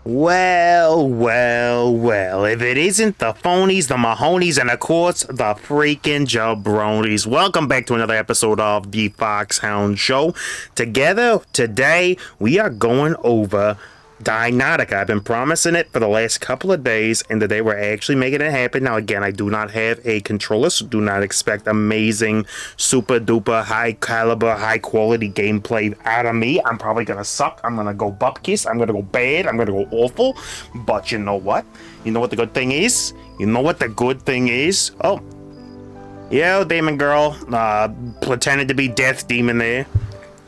Well, well, well, if it isn't the phonies, the Mahonies, and of course, the freaking jabronis. Welcome back to another episode of the Foxhound Show. Together, today, we are going over Dinotica. I've been promising it for the last couple of days, and today we're actually making it happen. Now, again, I do not have a controller, so do not expect amazing, super duper, high caliber, high quality gameplay out of me. I'm probably gonna suck. I'm gonna go bupkis. I'm gonna go bad. I'm gonna go awful. But you know what? You know what the good thing is? You know what the good thing is? Oh, yeah, Demon Girl, pretended to be Death Demon there.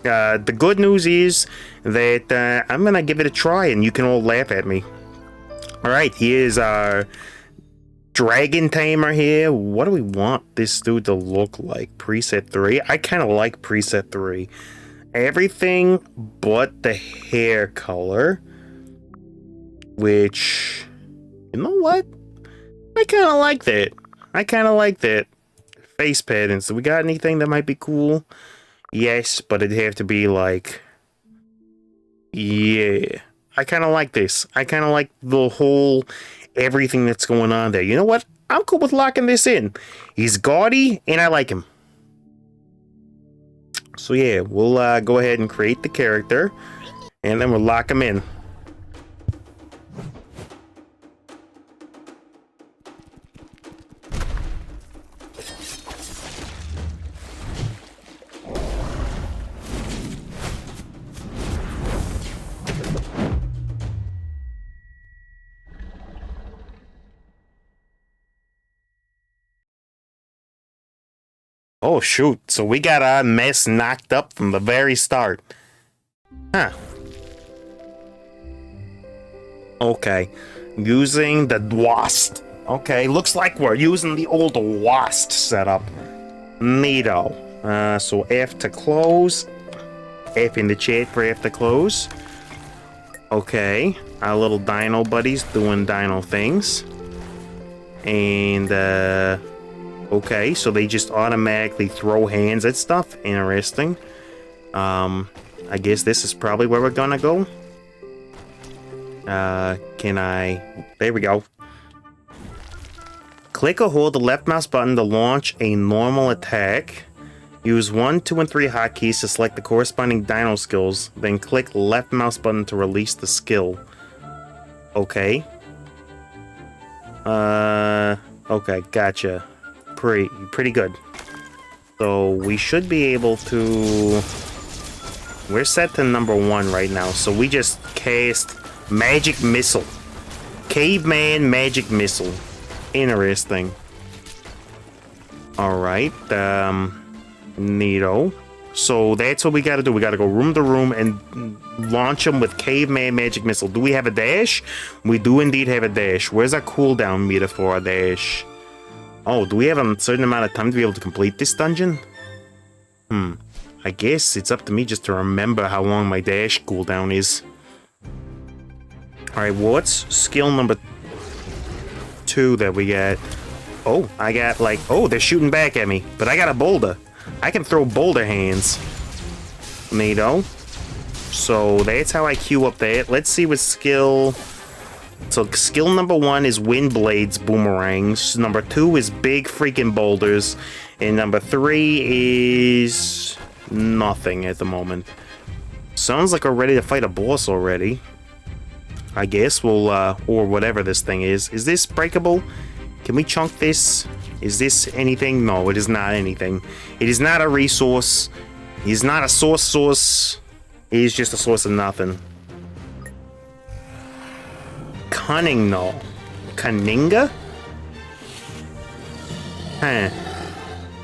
The good news is that I'm gonna give it a try and you can all laugh at me. Alright, here's our Dragon Tamer here. What do we want this dude to look like? Preset 3? I kind of like preset 3. Everything but the hair color. Which, you know what? I kind of like that. I kind of like that. Face patterns. Do we got anything that might be cool? Yes, but it'd have to be like... Yeah. I kind of like this. I kind of like the whole... everything that's going on there. You know what? I'm cool with locking this in. He's gaudy, and I like him. So yeah, we'll go ahead and create the character. And then we'll lock him in. Oh shoot, so we got our mess knocked up from the very start. Huh. Okay, using the WAST. Okay, looks like we're using the old WAST setup. Neato. So F to close. F in the chat for F to close. Okay, our little dino buddies doing dino things. And, okay, so they just automatically throw hands at stuff. Interesting. I guess this is probably where we're gonna go. Can I... There we go. Click or hold the left mouse button to launch a normal attack. Use 1, 2, and 3 hotkeys to select the corresponding dino skills. Then click left mouse button to release the skill. Okay. Okay, gotcha. Pretty good. So we should be able to... We're set to number 1 right now, so we just cast Magic Missile. Caveman Magic Missile. Interesting. Alright, neato. So that's what we gotta do. We gotta go room to room and launch them with Caveman Magic Missile. Do we have a dash? We do indeed have a dash. Where's our cooldown meter for our dash? Oh, do we have a certain amount of time to be able to complete this dungeon? I guess it's up to me just to remember how long my dash cooldown is. Alright, what's skill number 2 that we got? Oh, I got like... Oh, they're shooting back at me. But I got a boulder. I can throw boulder hands. Neato. So that's how I queue up that. Let's see what skill... So skill number 1 is Wind Blades Boomerangs. Number 2 is Big Freaking Boulders. And number 3 is... nothing at the moment. Sounds like we're ready to fight a boss already. I guess we'll, or whatever this thing is. Is this breakable? Can we chunk this? Is this anything? No, it is not anything. It is not a resource. It is not a source. It is just a source of nothing. Cunning, no. Cunninga? Huh.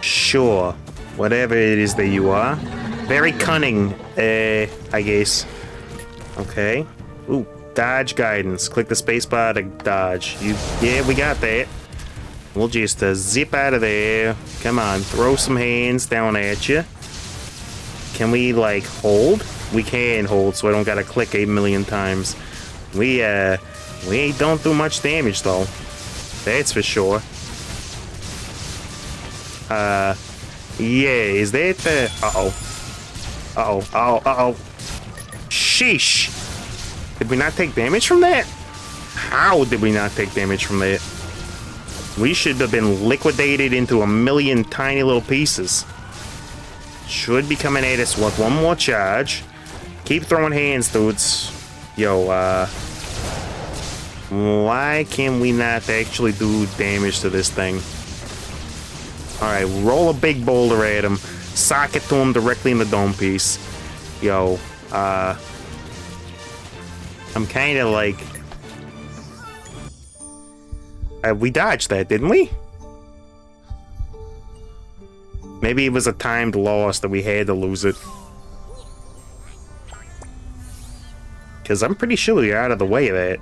Sure. Whatever it is that you are. Very cunning, I guess. Okay. Ooh, dodge guidance. Click the spacebar to dodge. Yeah, we got that. We'll just zip out of there. Come on, throw some hands down at you. Can we, like, hold? We can hold, so I don't gotta click 8 million times. We don't do much damage, though. That's for sure. Yeah, is that the... Uh-oh. Sheesh. Did we not take damage from that? How did we not take damage from that? We should have been liquidated into a million tiny little pieces. Should be coming at us with one more charge. Keep throwing hands, dudes. Yo, why can we not actually do damage to this thing? Alright, roll a big boulder at him. Sock it to him directly in the dome piece. Yo, I'm kinda like... we dodged that, didn't we? Maybe it was a timed loss that we had to lose it. Because I'm pretty sure you're out of the way of that.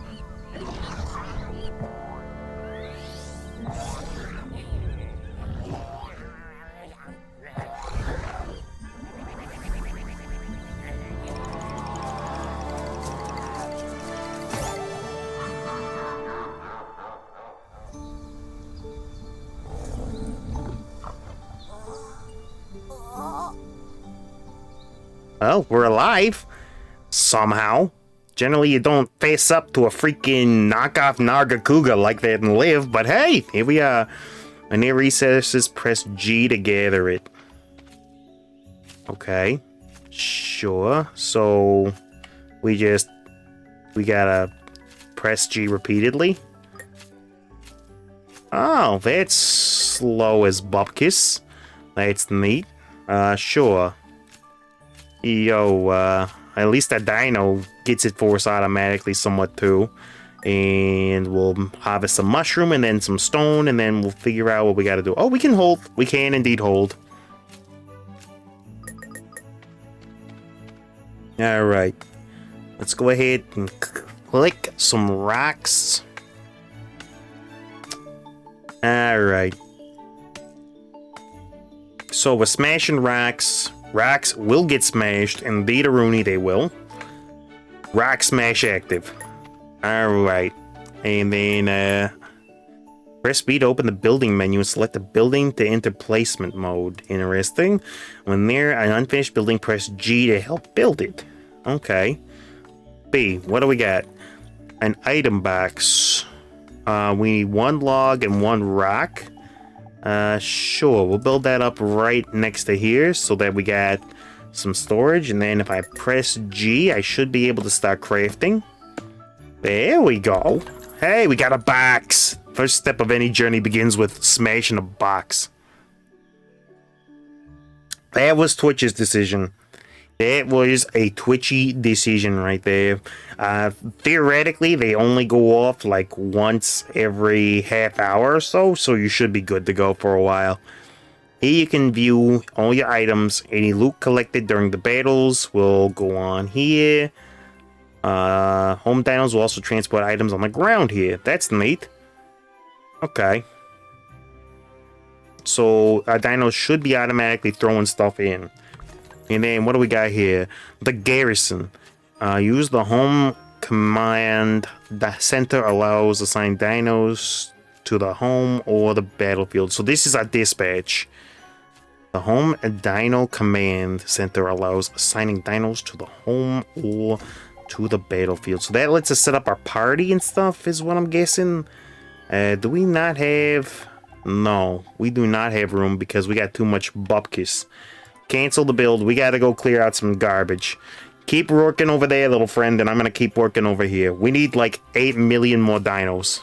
Well, we're alive. Somehow. Generally, you don't face up to a freaking knockoff Nargacuga like that and live, but hey, here we are. And near recesses, press G to gather it. Okay. Sure. So, we gotta press G repeatedly. Oh, that's slow as bupkis. That's neat. Sure. Yo, at least that dino gets it for us automatically somewhat too. And we'll harvest some mushroom and then some stone, and then we'll figure out what we gotta do. Oh, we can hold. We can indeed hold. Alright. Let's go ahead and click some rocks. Alright. So we're smashing rocks. Rocks will get smashed. Indeed, Rooney, they will. Rock smash active. Alright. And then, press B to open the building menu and select the building to enter placement mode. Interesting. When near an unfinished building, press G to help build it. Okay. B, what do we got? An item box. We need one log and one rock. Sure, we'll build that up right next to here so that we got some storage. And then if I press G, I should be able to start crafting. There we go. Hey, we got a box. First step of any journey begins with smashing a box. That was Twitch's decision. That was a twitchy decision right there. Theoretically, they only go off like once every half hour or so, so you should be good to go for a while. Here you can view all your items. Any loot collected during the battles will go on here. Home dinos will also transport items on the ground here. That's neat. Okay. So our dinos should be automatically throwing stuff in. And then what do we got here? The garrison. Use the home command. The center allows assign dinos to the home or the battlefield. So this is our dispatch. The home dino command center allows assigning dinos to the home or to the battlefield. So that lets us set up our party and stuff is what I'm guessing. Do we not have... No, we do not have room because we got too much bupkis. Cancel the build. We gotta go clear out some garbage. Keep working over there, little friend, and I'm gonna keep working over here. We need like 8 million more dinos.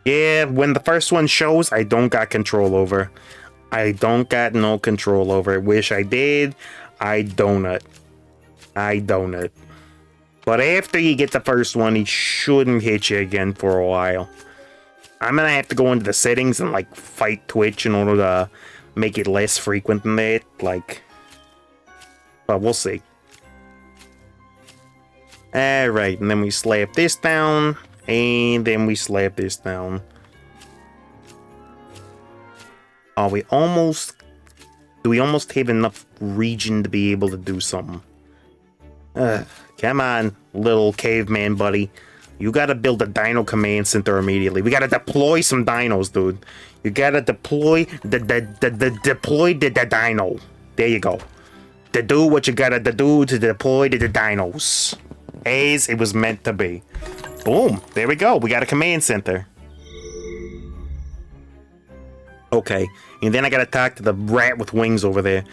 Yeah, when the first one shows, I don't got control over. I don't got no control over it. Wish I did. I donut. But after you get the first one, he shouldn't hit you again for a while. I'm gonna have to go into the settings and like fight Twitch in order to make it less frequent than that. Like, but we'll see. Alright, and then we slap this down, and then we slap this down. Are we almost... Do we almost have enough region to be able to do something? Come on, little caveman buddy. You gotta build a dino command center immediately. We gotta deploy some dinos, dude. You gotta deploy the dino. There you go. to do what you gotta do to deploy to the dinos. As it was meant to be. Boom. There we go. We got a command center. Okay. And then I gotta talk to the rat with wings over there.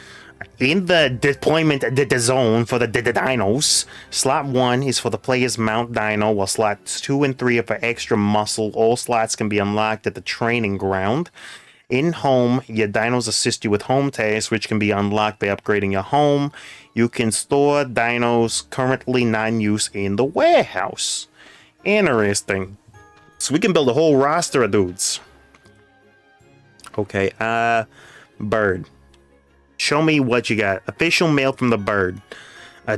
In the deployment the zone for the dinos, slot 1 is for the player's mount dino, while slots 2 and 3 are for extra muscle. All slots can be unlocked at the training ground. In home, your dinos assist you with home tasks, which can be unlocked by upgrading your home. You can store dinos currently non-use in the warehouse. Interesting. So we can build a whole roster of dudes. Okay, bird. Show me what you got. Official mail from the bird.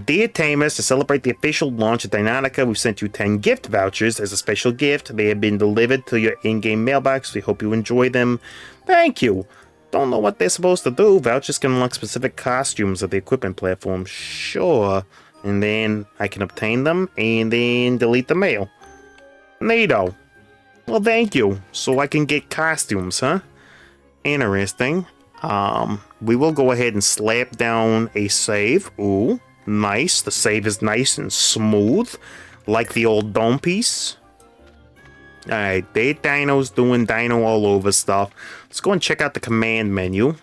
Dear Tamers, to celebrate the official launch of Dinotica, we've sent you 10 gift vouchers as a special gift. They have been delivered to your in-game mailbox. We hope you enjoy them. Thank you. Don't know what they're supposed to do. Vouchers can unlock specific costumes at the equipment platform. Sure. And then I can obtain them and then delete the mail. Neato. Well, thank you. So I can get costumes, huh? Interesting. We will go ahead and slap down a save. Ooh, nice. The save is nice and smooth, like the old dome piece. Alright, there Dino's doing dino all over stuff. Let's go and check out the command menu.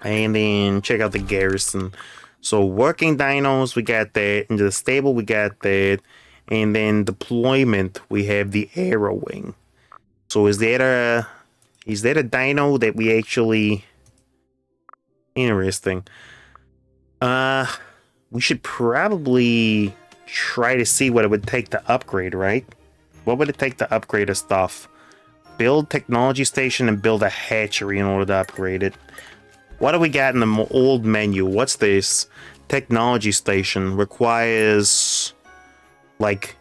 And then check out the garrison. So working dinos, we got that. Into the stable, we got that. And then deployment, we have the arrow wing. So is that a dino that we actually... Interesting. We should probably try to see what it would take to upgrade, right? What would it take to upgrade a stuff? Build technology station and build a hatchery in order to upgrade it. What do we got in the old menu? What's this? Technology station requires like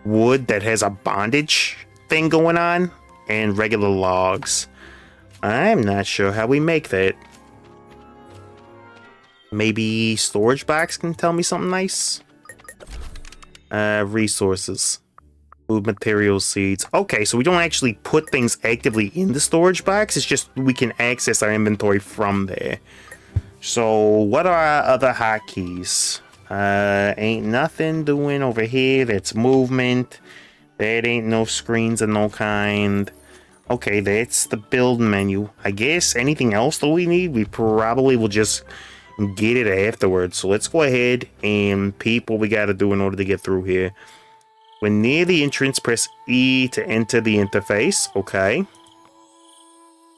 wood that has a bondage thing going on and regular logs. I'm not sure how we make that. Maybe storage box can tell me something nice? Resources. Food materials, seeds. Okay, so we don't actually put things actively in the storage box. It's just we can access our inventory from there. So what are our other hotkeys? Ain't nothing doing over here. That's movement. That ain't no screens of no kind. Okay, that's the build menu. I guess anything else that we need, we probably will just get it afterwards. So let's go ahead and peep what we got to do in order to get through here. When near the entrance, press E to enter the interface. Okay.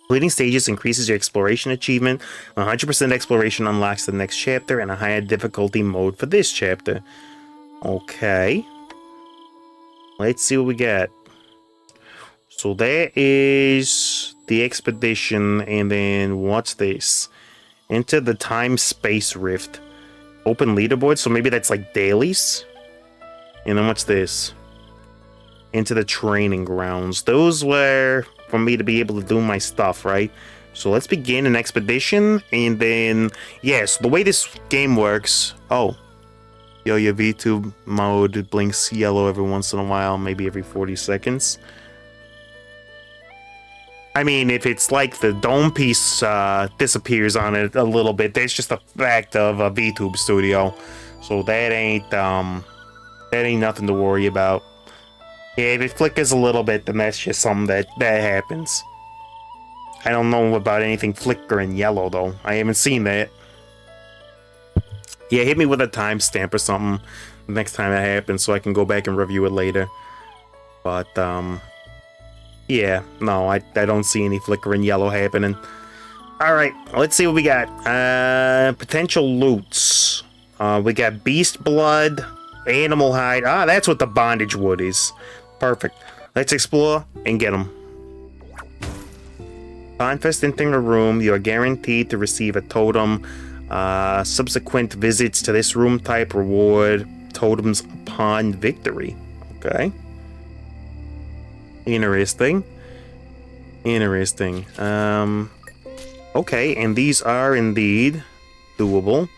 Completing stages increases your exploration achievement. 100% exploration unlocks the next chapter and a higher difficulty mode for this chapter. Okay. Let's see what we got. So there is the expedition, and then what's this? Enter the time-space rift. Open leaderboard, so maybe that's like dailies? And then what's this? Into the training grounds. Those were for me to be able to do my stuff, right? So let's begin an expedition, and then... Yes, the way this game works... Oh. Yo, your VTube mode blinks yellow every once in a while, maybe every 40 seconds. I mean, if it's like the dome piece disappears on it a little bit, that's just a fact of a VTube studio. So that ain't nothing to worry about. Yeah, if it flickers a little bit, then that's just something that happens. I don't know about anything flickering yellow, though. I haven't seen that. Yeah, hit me with a timestamp or something next time that happens so I can go back and review it later. But, yeah, no, I don't see any flickering yellow happening. Alright, let's see what we got. Potential loots. We got beast blood, animal hide. Ah, that's what the bondage wood is. Perfect. Let's explore and get them. Upon first entering the room, you are guaranteed to receive a totem. Subsequent visits to this room type reward totems upon victory. Okay. Interesting. Interesting. Okay, and these are indeed doable.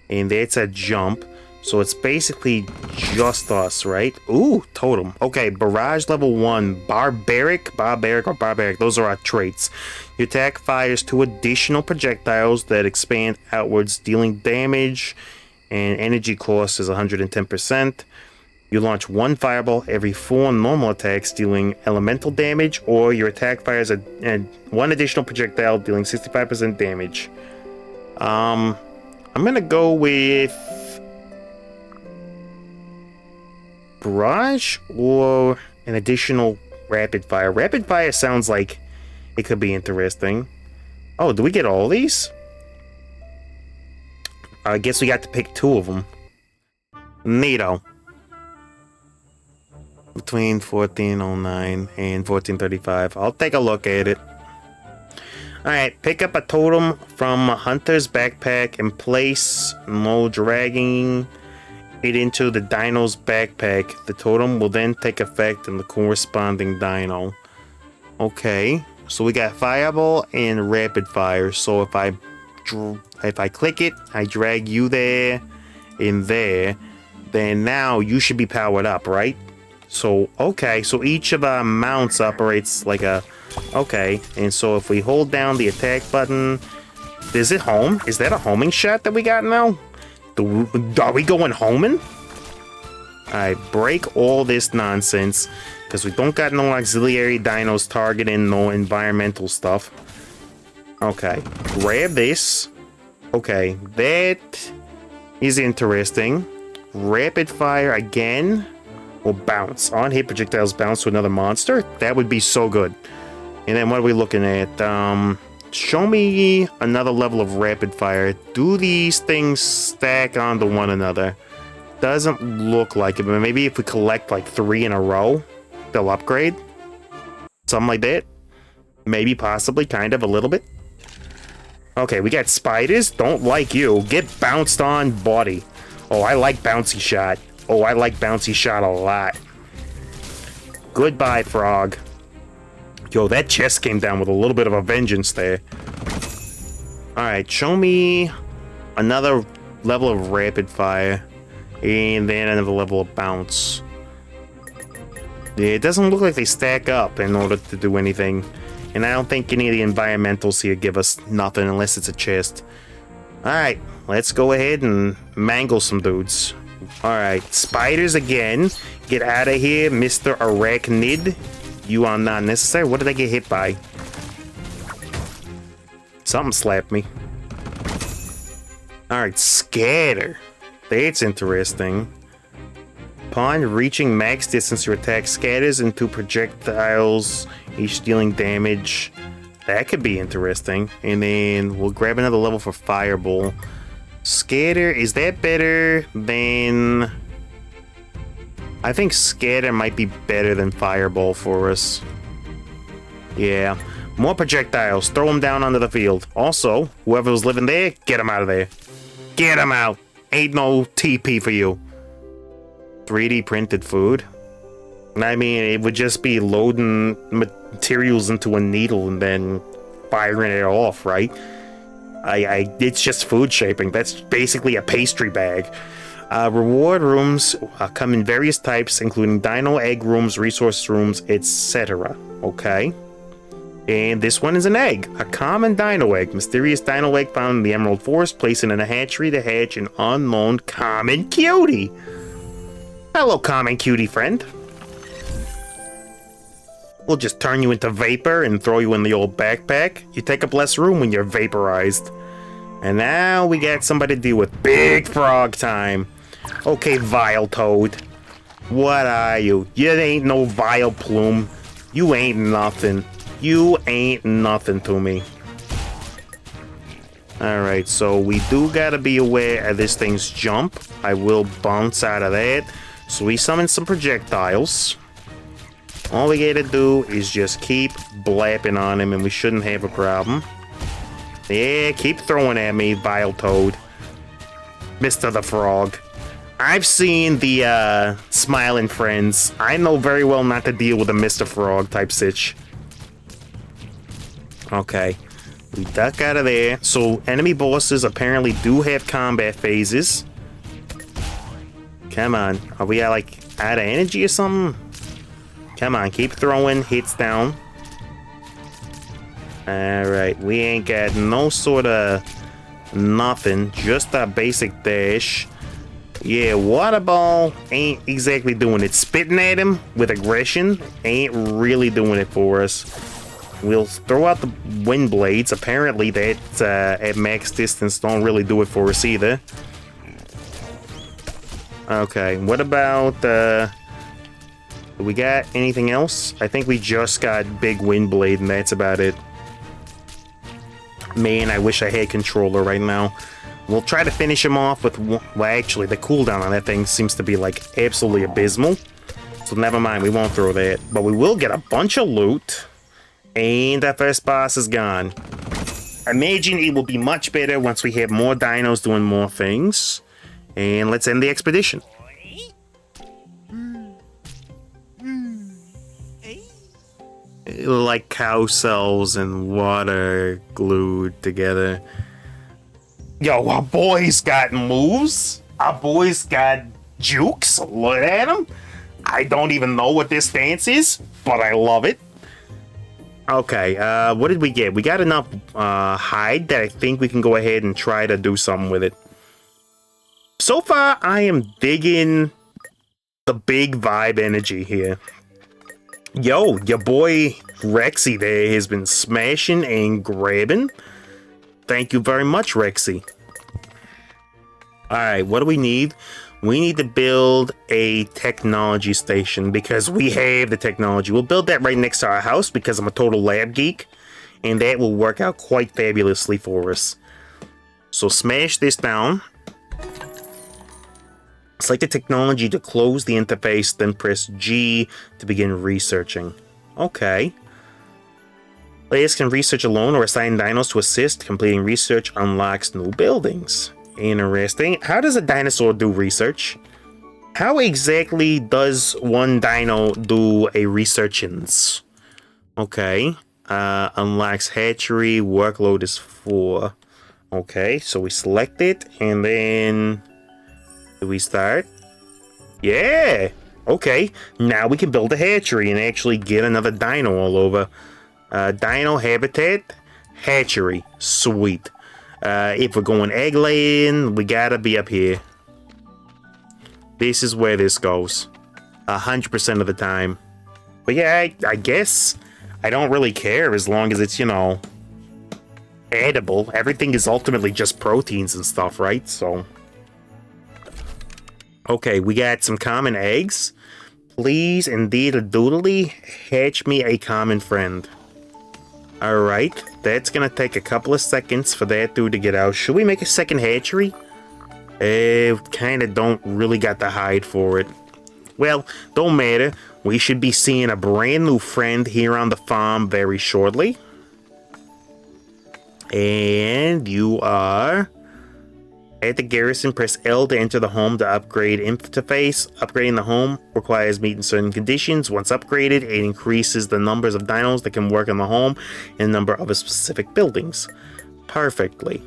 And that's a jump. So it's basically just us, right? Ooh, totem. Okay, barrage level 1. Barbaric, or barbaric. Those are our traits. Your attack fires 2 additional projectiles that expand outwards, dealing damage, and energy cost is 110%. You launch 1 fireball every 4 normal attacks, dealing elemental damage, or your attack fires 1 additional projectile, dealing 65% damage. I'm gonna go with barrage or an additional rapid fire. Rapid fire sounds like it could be interesting. Oh, do we get all these? I guess we got to pick 2 of them. Neato. Between 1409 and 1435. I'll take a look at it. Alright, pick up a totem from a hunter's backpack and place no dragging it into the dino's backpack. The totem will then take effect in the corresponding dino. Okay, so we got fireball and rapid fire. So if I click it, I drag you there and there, then now you should be powered up, right? So okay, so each of our mounts operates like a okay, and so if we hold down the attack button, is it home? Is that a homing shot that we got now? Are we going homing? Alright, break all this nonsense, because we don't got no auxiliary dinos targeting no environmental stuff. Okay, grab this. Okay, that is interesting. Rapid fire again, or bounce. On hit projectiles bounce to another monster? That would be so good. And then what are we looking at? Show me another level of rapid fire. Do these things stack onto one another? Doesn't look like it, but maybe if we collect like 3 in a row, they'll upgrade. Something like that. Maybe, possibly, kind of, a little bit. Okay, we got spiders. Don't like you. Get bounced on, body. Oh, I like bouncy shot. Oh, I like bouncy shot a lot. Goodbye, frog. Yo, that chest came down with a little bit of a vengeance there. Alright, show me another level of rapid fire. And then another level of bounce. Yeah, it doesn't look like they stack up in order to do anything. And I don't think any of the environmentals here give us nothing unless it's a chest. Alright, let's go ahead and mangle some dudes. Alright, spiders again. Get out of here, Mr. Arachnid. You are not necessary. What did I get hit by? Something slapped me. Alright, scatter. That's interesting. Upon reaching max distance, your attack scatters into projectiles, each dealing damage. That could be interesting. And then we'll grab another level for fireball. Scatter, is that better than... I think scatter might be better than fireball for us. Yeah. More projectiles. Throw them down onto the field. Also, whoever was living there, get them out of there. Get them out. Ain't no TP for you. 3D printed food. I mean, it would just be loading materials into a needle and then firing it off, right? It's just food shaping. That's basically a pastry bag. Reward rooms come in various types, including dino egg rooms, resource rooms, etc. Okay. And this one is an egg. A common dino egg. Mysterious dino egg found in the Emerald Forest. Place it in a hatchery to hatch an unknown common cutie. Hello, common cutie friend. We'll just turn you into vapor and throw you in the old backpack. You take up less room when you're vaporized. And now we got somebody to deal with. Big frog time. Okay, vile toad. What are you? You ain't no vile plume. You ain't nothing. You ain't nothing to me. Alright, so we do gotta be aware of this thing's jump. I will bounce out of that. So we summon some projectiles. All we gotta do is just keep blapping on him and we shouldn't have a problem. Yeah, keep throwing at me, vile toad. Mr. the Frog. I've seen the Smiling Friends. I know very well not to deal with a Mr. Frog type sitch. Okay. We duck out of there. So enemy bosses apparently do have combat phases. Come on. Are we like out of energy or something? Come on, keep throwing hits down. Alright, we ain't got no sort of nothing. Just a basic dash. Yeah, water ball ain't exactly doing it. Spitting at him with aggression ain't really doing it for us. We'll throw out the wind blades. Apparently that at max distance don't really do it for us either. Okay, what about do we got anything else? I think we just got big wind blade and that's about it. Man, I wish I had controller right now. We'll try to finish him off with, well, actually, the cooldown on that thing seems to be, like, absolutely abysmal. So never mind, we won't throw that. But we will get a bunch of loot. And that first boss is gone. I imagine it will be much better once we have more dinos doing more things. And let's end the expedition. Like cow cells and water glued together. Yo, our boys got moves. Our boys got jukes. Look at them. I don't even know what this dance is, but I love it. Okay, what did we get? We got enough hide that I think we can go ahead and try to do something with it. So far, I am digging the big vibe energy here. Yo, your boy Rexy there has been smashing and grabbing. Thank you very much, Rexy. Alright, what do we need? We need to build a technology station because we have the technology. We'll build that right next to our house because I'm a total lab geek. And that will work out quite fabulously for us. So smash this down. Select the technology to close the interface, then press G to begin researching. Okay. Players can research alone or assign dinos to assist. Completing research unlocks new buildings. Interesting. How does a dinosaur do research? How exactly does one dino do a researchins? Okay. Unlocks hatchery. Workload is 4. Okay, so we select it and then do we start? Yeah. Okay. Now we can build a hatchery and actually get another dino all over. Dino habitat, hatchery. Sweet. If we're going egg laying, we gotta be up here. This is where this goes. 100% of the time. But yeah, I guess I don't really care as long as it's, you know, edible. Everything is ultimately just proteins and stuff, right? So. Okay, we got some common eggs. Please, indeed, a doodly, hatch me a common friend. Alright, that's gonna take a couple of seconds for that dude to get out. Should we make a second hatchery? Kinda don't really got the hide for it. Well, don't matter. We should be seeing a brand new friend here on the farm very shortly. And you are at the garrison. Press L to enter the home to upgrade interface. Upgrading the home requires meeting certain conditions. Once upgraded, it increases the numbers of dinos that can work in the home and the number of specific buildings. Perfectly.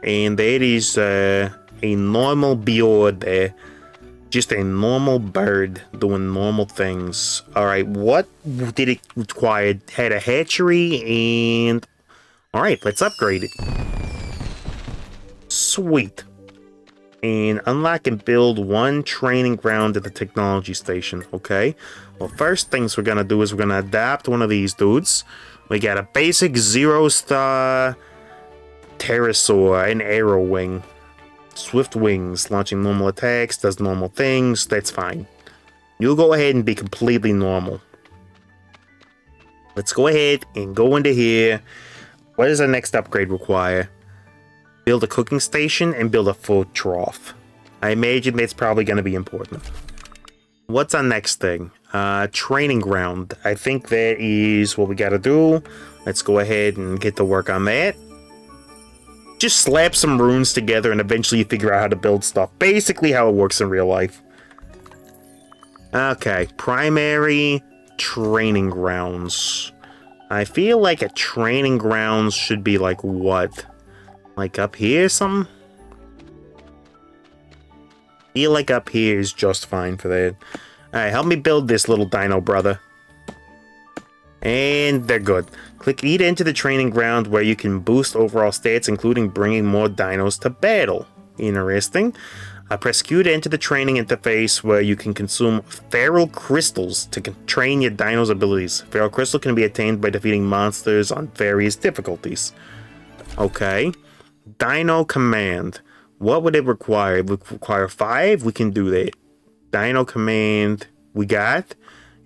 And that is a normal bird there. Just a normal bird doing normal things. Alright, what did it require? Had a hatchery and... Alright, let's upgrade it. Sweet. And unlock and build one training ground at the technology station. Okay. Well, first things we're gonna do is we're gonna adapt one of these dudes. We got a basic 0-star pterosaur, an arrow wing. Swift wings, launching normal attacks, does normal things. That's fine. You'll go ahead and be completely normal. Let's go ahead and go into here. What does our next upgrade require? Build a cooking station and build a food trough. I imagine that's probably going to be important. What's our next thing? Training ground. I think that is what we got to do. Let's go ahead and get to work on that. Just slap some runes together and eventually you figure out how to build stuff. Basically how it works in real life. Okay, primary training grounds. I feel like a training grounds should be like what? Like up here or something? Feel like up here is just fine for that. Alright, help me build this little dino, brother. And they're good. Click E to enter the training ground where you can boost overall stats, including bringing more dinos to battle. Interesting. Press Q to enter the training interface where you can consume feral crystals to train your dino's abilities. Feral crystal can be attained by defeating monsters on various difficulties. Okay. Dino command. What would it require? It would require 5. We can do that. Dino command we got.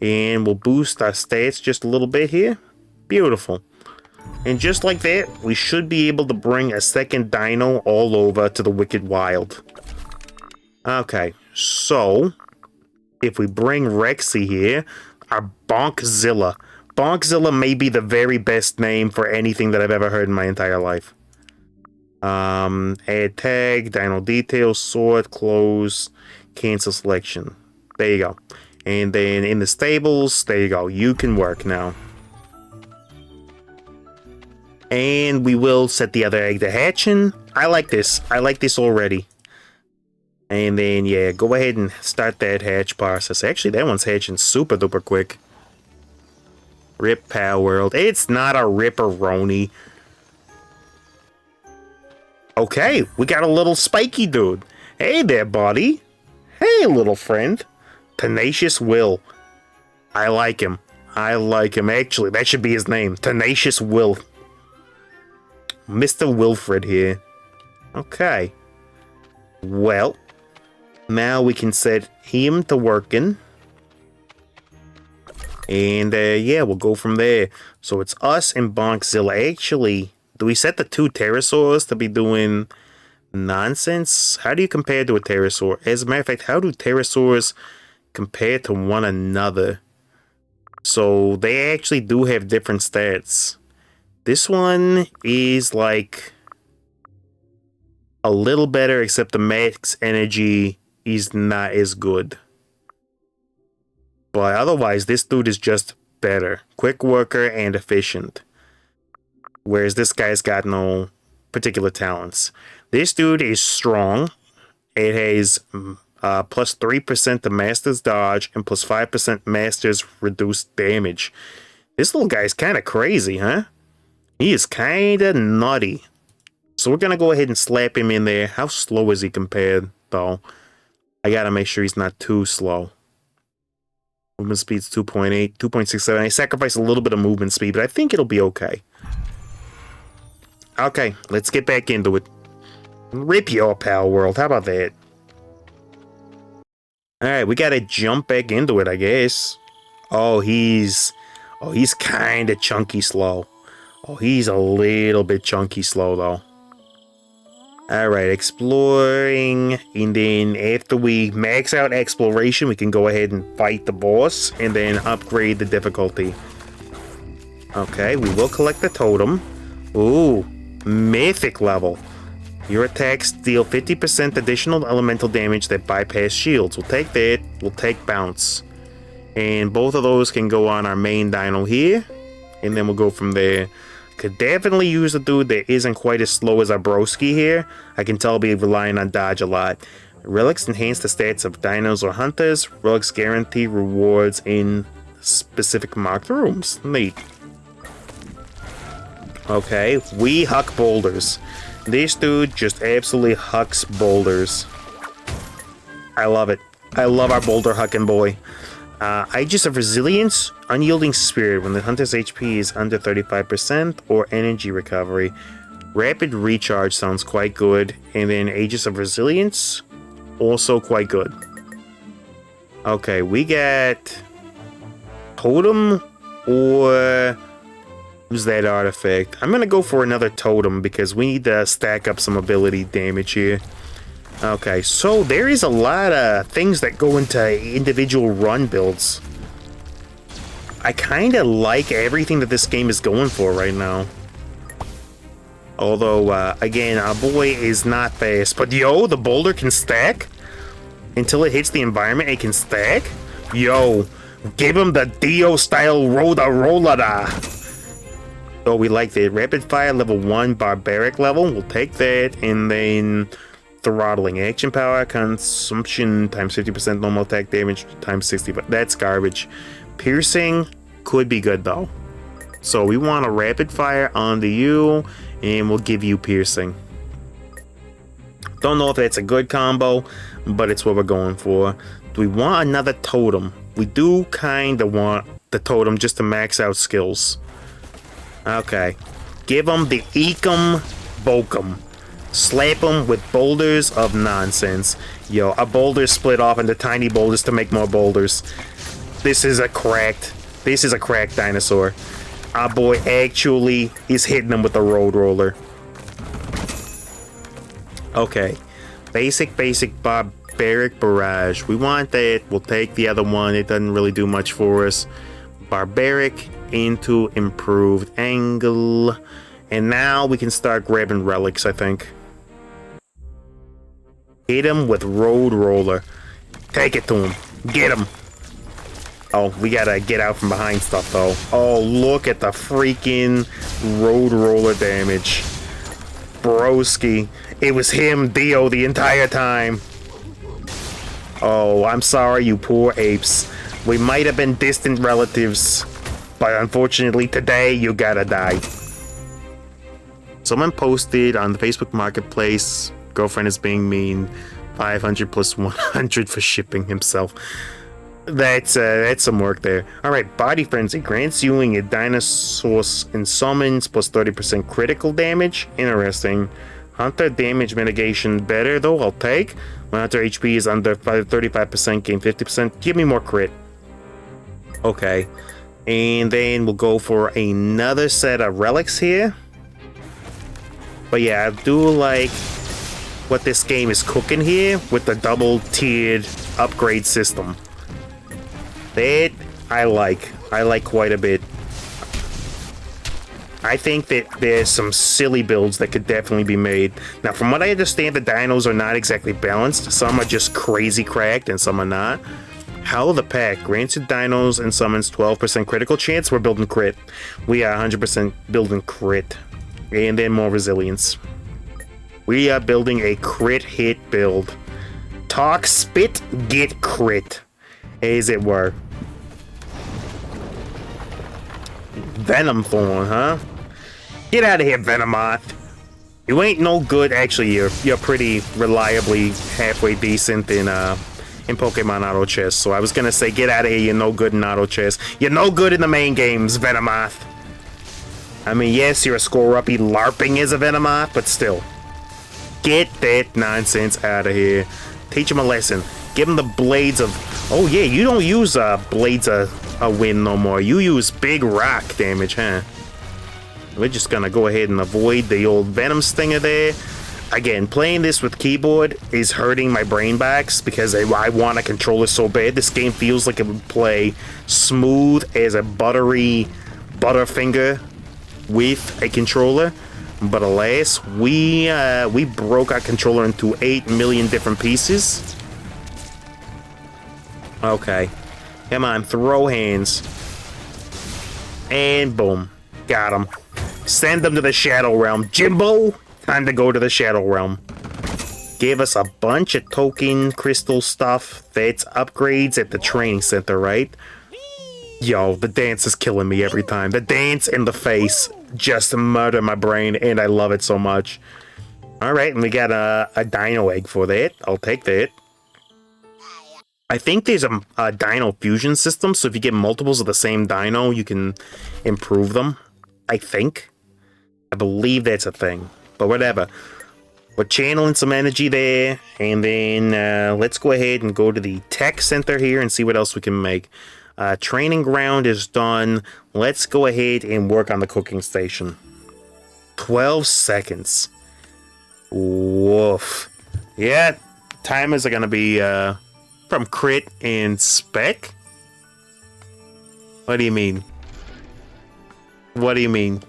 And we'll boost our stats just a little bit here. Beautiful. And just like that, we should be able to bring a second dino all over to the Wicked Wild. Okay, so if we bring Rexy here, our Bonkzilla. Bonkzilla may be the very best name for anything that I've ever heard in my entire life. Add tag, dino details, sort, close, cancel selection. There you go. And then in the stables, there you go. You can work now. And we will set the other egg to hatching. I like this. I like this already. And then, yeah, go ahead and start that hatch process. Actually, that one's hatching super duper quick. Rip Power World. It's not a ripperoni. Okay, we got a little spiky dude. Hey there, buddy. Hey, little friend. Tenacious Will. I like him. I like him. Actually, that should be his name. Tenacious Will. Mr. Wilfred here. Okay. Well, now we can set him to working. And, yeah, we'll go from there. So it's us and Bonkzilla. Actually, do we set the 2 pterosaurs to be doing nonsense? How do you compare to a pterosaur? As a matter of fact, how do pterosaurs compare to one another? So they actually do have different stats. This one is like a little better, except the max energy is not as good. But otherwise, this dude is just better. Quick worker and efficient. Whereas this guy's got no particular talents. This dude is strong. It has plus 3% to Master's Dodge and plus 5% Master's Reduced Damage. This little guy's kind of crazy, huh? He is kind of nutty. So we're going to go ahead and slap him in there. How slow is he compared, though? I got to make sure he's not too slow. Movement speed's 2.8, 2.67. I sacrifice a little bit of movement speed, but I think it'll be okay. Okay, let's get back into it. Rip your Power World. How about that? Alright, we got to jump back into it, I guess. Oh, he's kind of chunky slow. Oh, he's a little bit chunky slow, though. Alright, exploring, and then after we max out exploration, we can go ahead and fight the boss, and then upgrade the difficulty. Okay, we will collect the totem. Ooh, mythic level. Your attacks deal 50% additional elemental damage that bypass shields. We'll take that, we'll take bounce. And both of those can go on our main dino here, and then we'll go from there. Could definitely use a dude that isn't quite as slow as our broski here. I can tell I'll be relying on dodge a lot. Relics enhance the stats of dinos or hunters. Relics guarantee rewards in specific marked rooms. Neat. Okay, we huck boulders. This dude just absolutely hucks boulders. I love it. I love our boulder hucking boy. Aegis of Resilience, Unyielding Spirit when the hunter's HP is under 35%, or Energy Recovery. Rapid Recharge sounds quite good, and then Aegis of Resilience, also quite good. Okay, we got Totem, or who's that artifact? I'm gonna go for another Totem, because we need to stack up some ability damage here. Okay, so there is a lot of things that go into individual run builds. I kind of like everything that this game is going for right now. Although, again, our boy is not fast. But yo, the boulder can stack? Until it hits the environment, it can stack? Yo, give him the Dio style roller. Oh, we like the rapid fire level 1 barbaric level. We'll take that, and then Throttling. Action power consumption times 50%, normal attack damage times 60, but that's garbage. Piercing could be good though. So we want a rapid fire onto you, and we'll give you piercing. Don't know if that's a good combo, but it's what we're going for. Do we want another totem? We do kind of want the totem just to max out skills. Okay. Give them the Ekum Bokum. Slap them with boulders of nonsense. Yo, a boulder split off into tiny boulders to make more boulders. This is a cracked dinosaur. Our boy actually is hitting them with a road roller. Okay. Basic barbaric barrage. We want that. We'll take the other one. It doesn't really do much for us. Barbaric into improved angle. And now we can start grabbing relics, I think. Hit him with road roller. Take it to him. Get him. Oh, we gotta get out from behind stuff though. Oh, look at the freaking road roller damage. Broski. It was him, Dio, the entire time. Oh, I'm sorry, you poor apes. We might have been distant relatives, but unfortunately today you gotta die. Someone posted on the Facebook Marketplace, girlfriend is being mean, 500 plus 100 for shipping himself. That's some work there. Alright, Body Frenzy grants you a dinosaurs and summons plus 30% critical damage. Interesting. Hunter damage mitigation better though, I'll take. When Hunter HP is under 35%, gain 50%. Give me more crit. Okay. And then we'll go for another set of relics here. But yeah, I do like what this game is cooking here with the double tiered upgrade system. That I like quite a bit. I think that there's some silly builds that could definitely be made. Now, from what I understand, the dinos are not exactly balanced. Some are just crazy cracked and some are not. Howl of the Pack grants you dinos and summons 12% critical chance. We're building crit. We are 100% building crit. And then more resilience. We are building a crit hit build. Talk, spit, get crit. As it were. Venom Thorn, huh? Get out of here, Venomoth. You ain't no good. Actually, you're pretty reliably halfway decent in Pokemon Auto Chess. So I was gonna say, get out of here. You're no good in Auto Chess. You're no good in the main games, Venomoth. I mean, yes, you're a score-uppy LARPing as a Venomoth, but still. Get that nonsense out of here. Teach him a lesson. Give him the blades of... Oh, yeah, you don't use blades of a wind no more. You use big rock damage, huh? We're just gonna go ahead and avoid the old Venom stinger there. Again, playing this with keyboard is hurting my brain backs because I want a controller so bad. This game feels like it would play smooth as a buttery Butterfinger with a controller. But alas, we broke our controller into 8 million different pieces. Okay. Come on, throw hands. And boom. Got him. Send them to the Shadow Realm. Jimbo, time to go to the Shadow Realm. Gave us a bunch of token crystal stuff. That's upgrades at the training center, right? Yo, the dance is killing me every time. The dance in the face just murder my brain, and I love it so much. Alright, and we got a dino egg for that. I'll take that. I think there's a dino fusion system, so if you get multiples of the same dino, you can improve them. I think. I believe that's a thing. But whatever. We're channeling some energy there, and then let's go ahead and go to the tech center here and see what else we can make. Training ground is done. Let's go ahead and work on the cooking station. 12 seconds. Woof. Yeah, timers are gonna be from crit and spec. What do you mean? What do you mean?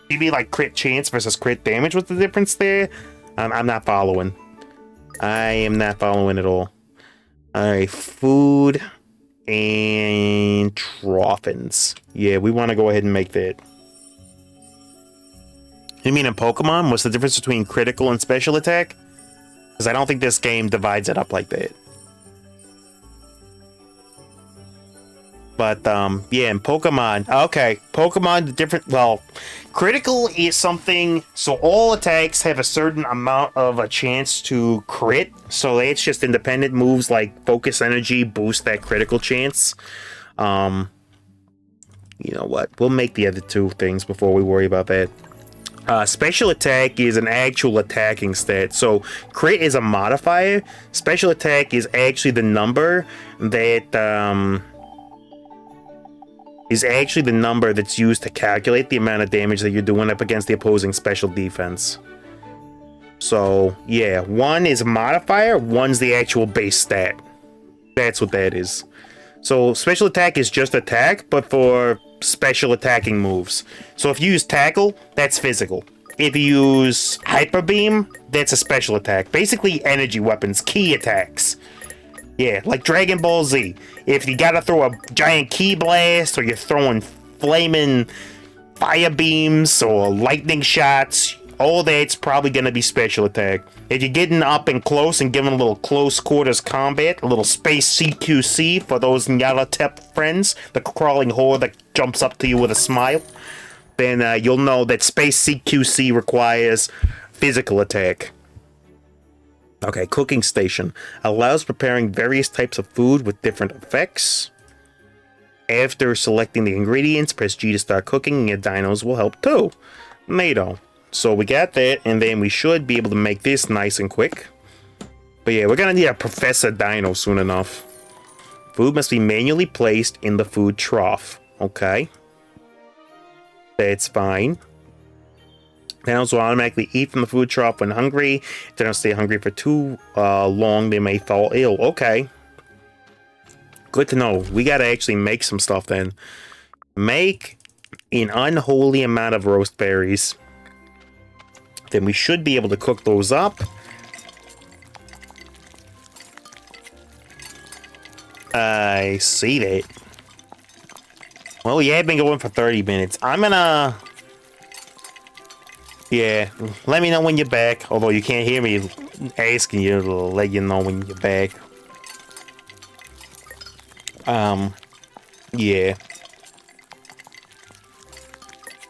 You mean like crit chance versus crit damage? What's the difference there? I'm not following. I am not following at all. Alright, food and Trophins. Yeah, we want to go ahead and make that. You mean in Pokemon? What's the difference between critical and special attack? Because I don't think this game divides it up like that. But, yeah, and Pokemon. Okay, Pokemon, different... Well, critical is something... So all attacks have a certain amount of a chance to crit. So it's just independent moves like Focus Energy boost that critical chance. You know what? We'll make the other two things before we worry about that. Special attack is an actual attacking stat. So crit is a modifier. Special attack is actually the number that... is actually the number that's used to calculate the amount of damage that you're doing up against the opposing special defense. So, yeah, 1 is a modifier, 1's the actual base stat. That's what that is. So, special attack is just attack, but for special attacking moves. So, if you use tackle, that's physical. If you use hyper beam, that's a special attack. Basically, energy weapons, key attacks. Yeah, like Dragon Ball Z. If you gotta throw a giant key blast, or you're throwing flaming fire beams, or lightning shots, all that's probably gonna be special attack. If you're getting up and close and giving a little close quarters combat, a little space CQC for those Nyarlathotep friends, the crawling horde that jumps up to you with a smile, then you'll know that space CQC requires physical attack. Okay, cooking station. Allows preparing various types of food with different effects. After selecting the ingredients, press G to start cooking, and your dinos will help too. NATO. So we got that, and then we should be able to make this nice and quick. But yeah, we're gonna need a Professor Dino soon enough. Food must be manually placed in the food trough. Okay. That's fine. Dinos will automatically eat from the food trough when hungry. If they don't stay hungry for too long, they may fall ill. Okay. Good to know. We gotta actually make some stuff then. Make an unholy amount of roast berries. Then we should be able to cook those up. I see that. Well, yeah, I've been going for 30 minutes. I'm gonna... Yeah, let me know when you're back. Although you can't hear me asking you to let you know when you're back. Yeah.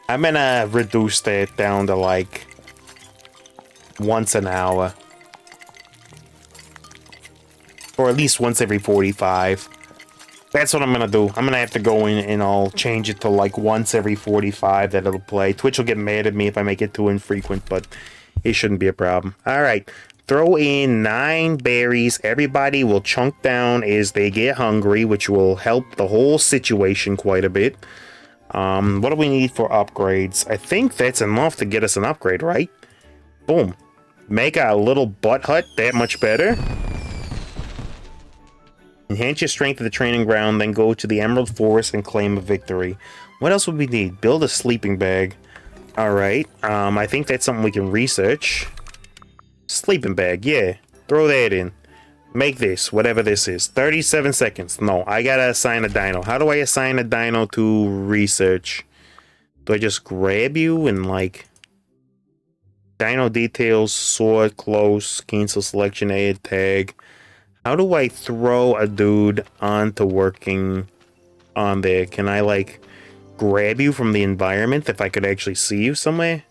I'm gonna reduce that down to like once an hour. Or at least once every 45. That's what I'm gonna do. I'm gonna have to go in and I'll change it to like once every 45 that it'll play. Twitch will get mad at me if I make it too infrequent, but it shouldn't be a problem. Alright. Throw in 9 berries. Everybody will chunk down as they get hungry, which will help the whole situation quite a bit. What do we need for upgrades? I think that's enough to get us an upgrade, right? Boom. Make a little butt hut that much better. Enhance your strength at the training ground, then go to the Emerald Forest and claim a victory. What else would we need? Build a sleeping bag. Alright, I think that's something we can research. Sleeping bag, yeah. Throw that in. Make this, whatever this is. 37 seconds. No, I gotta assign a dino. How do I assign a dino to research? Do I just grab you and like... Dino details, sword, close, cancel selection, add, tag... How do I throw a dude onto working on there? Can I, like, grab you from the environment if I could actually see you somewhere?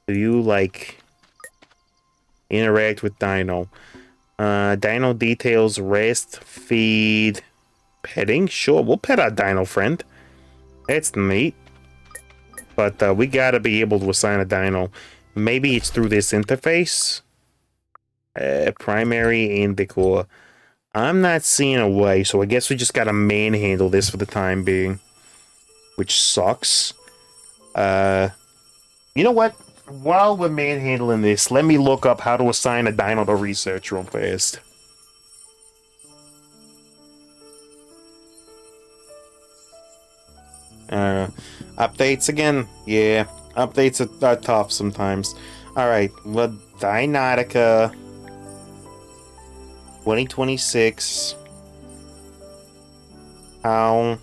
Do you, like, interact with Dino? Dino details, rest, feed, petting? Sure, we'll pet our Dino friend. That's neat. But we gotta be able to assign a Dino. Maybe it's through this interface? Primary and decor. I'm not seeing a way, so I guess we just gotta manhandle this for the time being. Which sucks. You know what? While we're manhandling this, let me look up how to assign a dino to research real fast. Updates again? Yeah, updates are tough sometimes. Alright, well, Dinotica 2026. How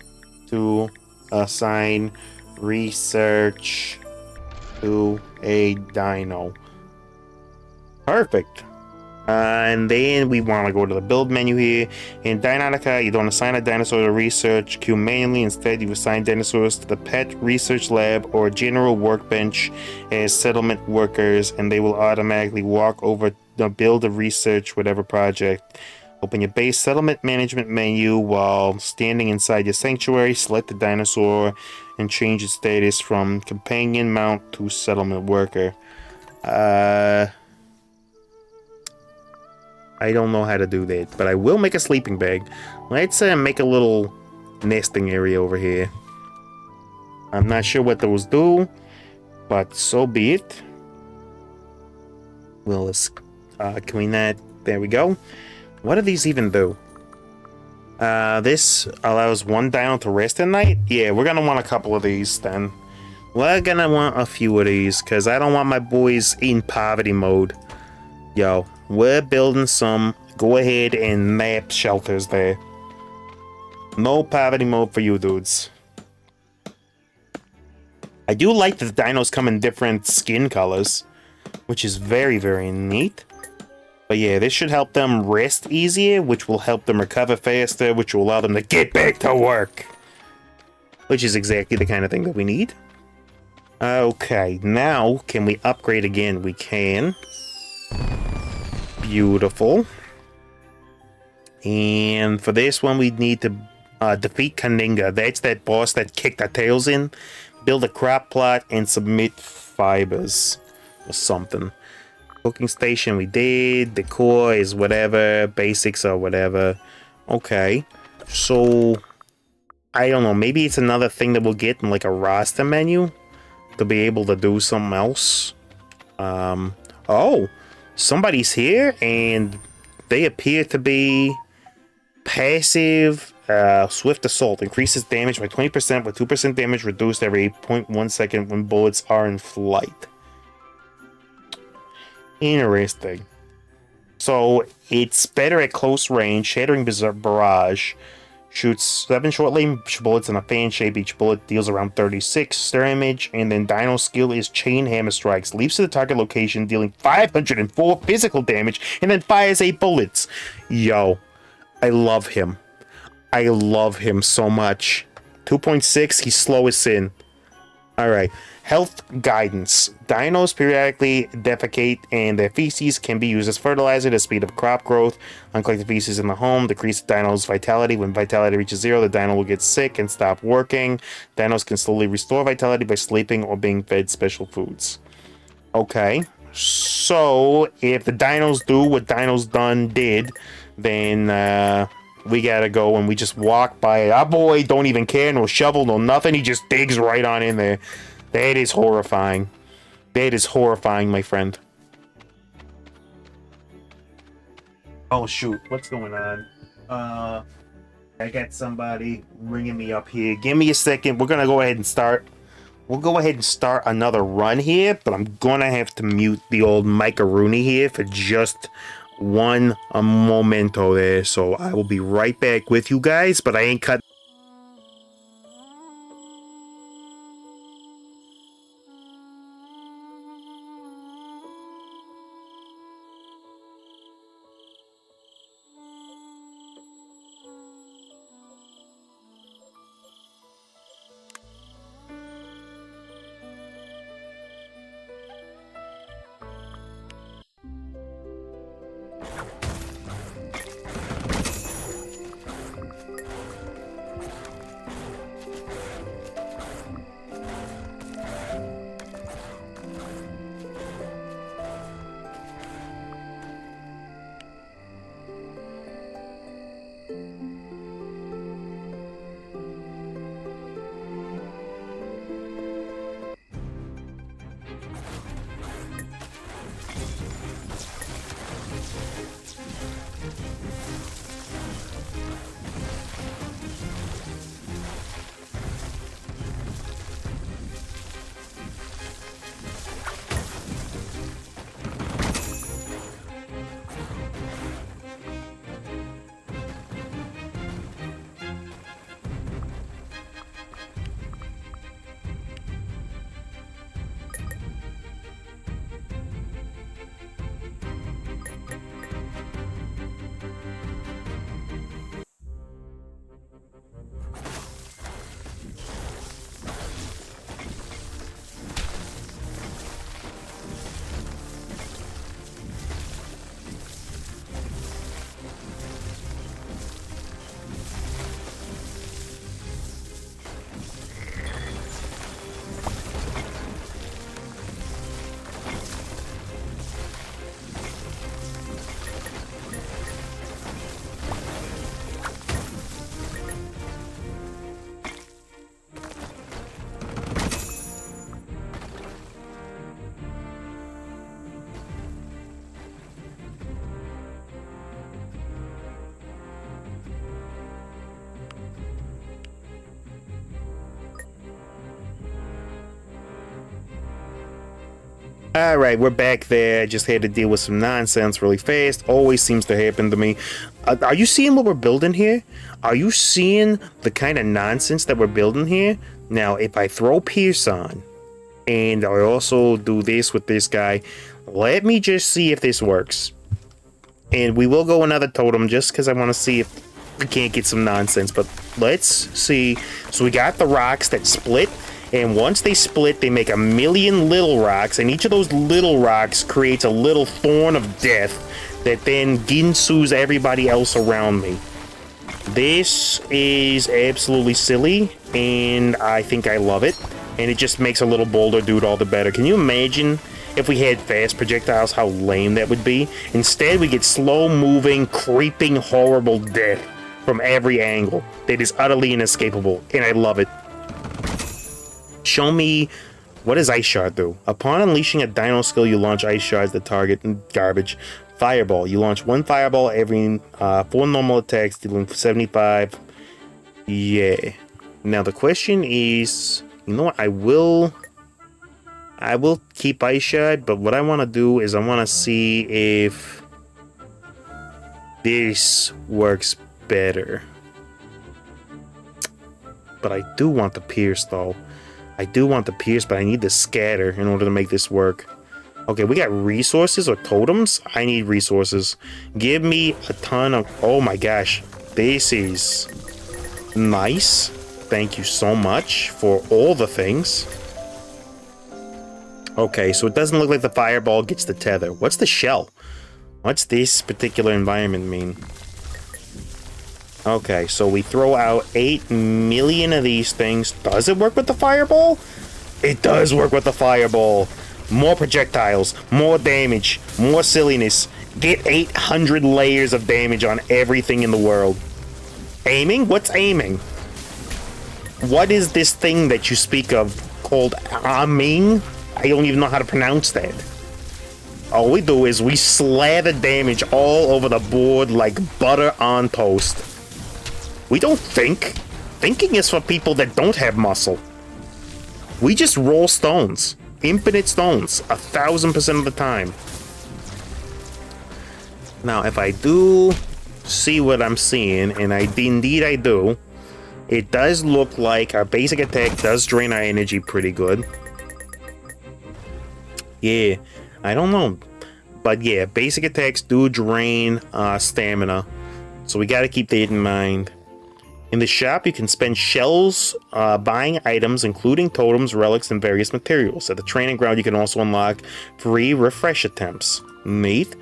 to assign research to a dino. Perfect. And then we want to go to the build menu here. In Dinotica, you don't assign a dinosaur to research queue manually. Instead, you assign dinosaurs to the pet research lab or general workbench as settlement workers, and they will automatically walk over the build a research whatever project. Open your base settlement management menu while standing inside your sanctuary. Select the dinosaur and change its status from companion mount to settlement worker. I don't know how to do that, but I will make a sleeping bag. Let's make a little nesting area over here. I'm not sure what those do, but so be it. We'll clean that. There we go. What do these even do? This allows one dino to rest at night? Yeah, we're gonna want a couple of these then. We're gonna want a few of these, because I don't want my boys in poverty mode. Yo, we're building some go ahead and map shelters there. No poverty mode for you dudes. I do like that the dinos come in different skin colors, which is very, very neat. But yeah, this should help them rest easier, which will help them recover faster, which will allow them to get back to work. Which is exactly the kind of thing that we need. Okay, now can we upgrade again? We can. Beautiful. And for this one, we need to defeat Kaninga. That's that boss that kicked our tails in. Build a crop plot and submit fibers or something. Cooking station we did. Decor is whatever. Basics or whatever. Okay. So, I don't know. Maybe it's another thing that we'll get in like a roster menu to be able to do something else. Oh. Somebody's here and they appear to be passive. Swift assault increases damage by 20% with 2% damage reduced every 0.1 second when bullets are in flight. Interesting. So it's better at close range. Shattering Barrage shoots 7 short-range bullets in a fan shape. Each bullet deals around 36 damage. And then Dino skill is Chain Hammer Strikes. Leaps to the target location, dealing 504 physical damage, and then fires 8 bullets. Yo, I love him. I love him so much. 2.6, he's slow as sin. Alright. Health guidance. Dinos periodically defecate and their feces can be used as fertilizer to speed up crop growth. Uncollected feces in the home decrease the dino's vitality. When vitality reaches 0, the dino will get sick and stop working. Dinos can slowly restore vitality by sleeping or being fed special foods. Okay. So, if the dinos do what Dinos did, then we gotta go and we just walk by it. Our boy don't even care, no shovel, no nothing. He just digs right on in there. That is horrifying. That is horrifying, my friend. Oh, shoot. What's going on? I got somebody ringing me up here. Give me a second. We're going to go ahead and start. We'll go ahead and start another run here, but I'm going to have to mute the old Mike-a-Rooney here for just one momento there. So I will be right back with you guys, but I ain't cut. Alright, we're back there. I just had to deal with some nonsense really fast. Always seems to happen to me. Are you seeing what we're building here? Are you seeing the kind of nonsense that we're building here? Now, if I throw Pierce on, and I also do this with this guy, let me just see if this works. And we will go another totem just because I want to see if we can't get some nonsense. But let's see. So we got the rocks that split. And once they split, they make a million little rocks, and each of those little rocks creates a little thorn of death that then ginsus everybody else around me. This is absolutely silly, and I think I love it. And it just makes a little boulder dude all the better. Can you imagine if we had fast projectiles, how lame that would be? Instead, we get slow-moving, creeping, horrible death from every angle that is utterly inescapable, and I love it. Show me, what does Ice Shard do? Upon unleashing a Dino skill, you launch Ice Shards at target and garbage. Fireball. You launch one Fireball every 4 normal attacks, dealing 75. Yeah. Now the question is, you know what? I will keep Ice Shard, but what I want to do is I want to see if this works better. But I do want the Pierce, though. I do want the Pierce, but I need the Scatter in order to make this work. Okay, we got resources or totems? I need resources. Give me a ton of... Oh my gosh. This is nice. Thank you so much for all the things. Okay, so it doesn't look like the Fireball gets the tether. What's the shell? What's this particular environment mean? Okay, so we throw out 8 million of these things. Does it work with the Fireball? It does work with the Fireball. More projectiles, more damage, more silliness. Get 800 layers of damage on everything in the world. Aiming? What's aiming? What is this thing that you speak of called aiming? I don't even know how to pronounce that. All we do is we slather damage all over the board like butter on toast. We don't think. Thinking is for people that don't have muscle. We just roll stones. Infinite stones. 1000% of the time. Now, if I do see what I'm seeing, and indeed I do, it does look like our basic attack does drain our energy pretty good. Yeah, I don't know. But yeah, basic attacks do drain stamina. So we gotta keep that in mind. In the shop, you can spend shells buying items, including totems, relics, and various materials. At the training ground, you can also unlock free refresh attempts. Neat.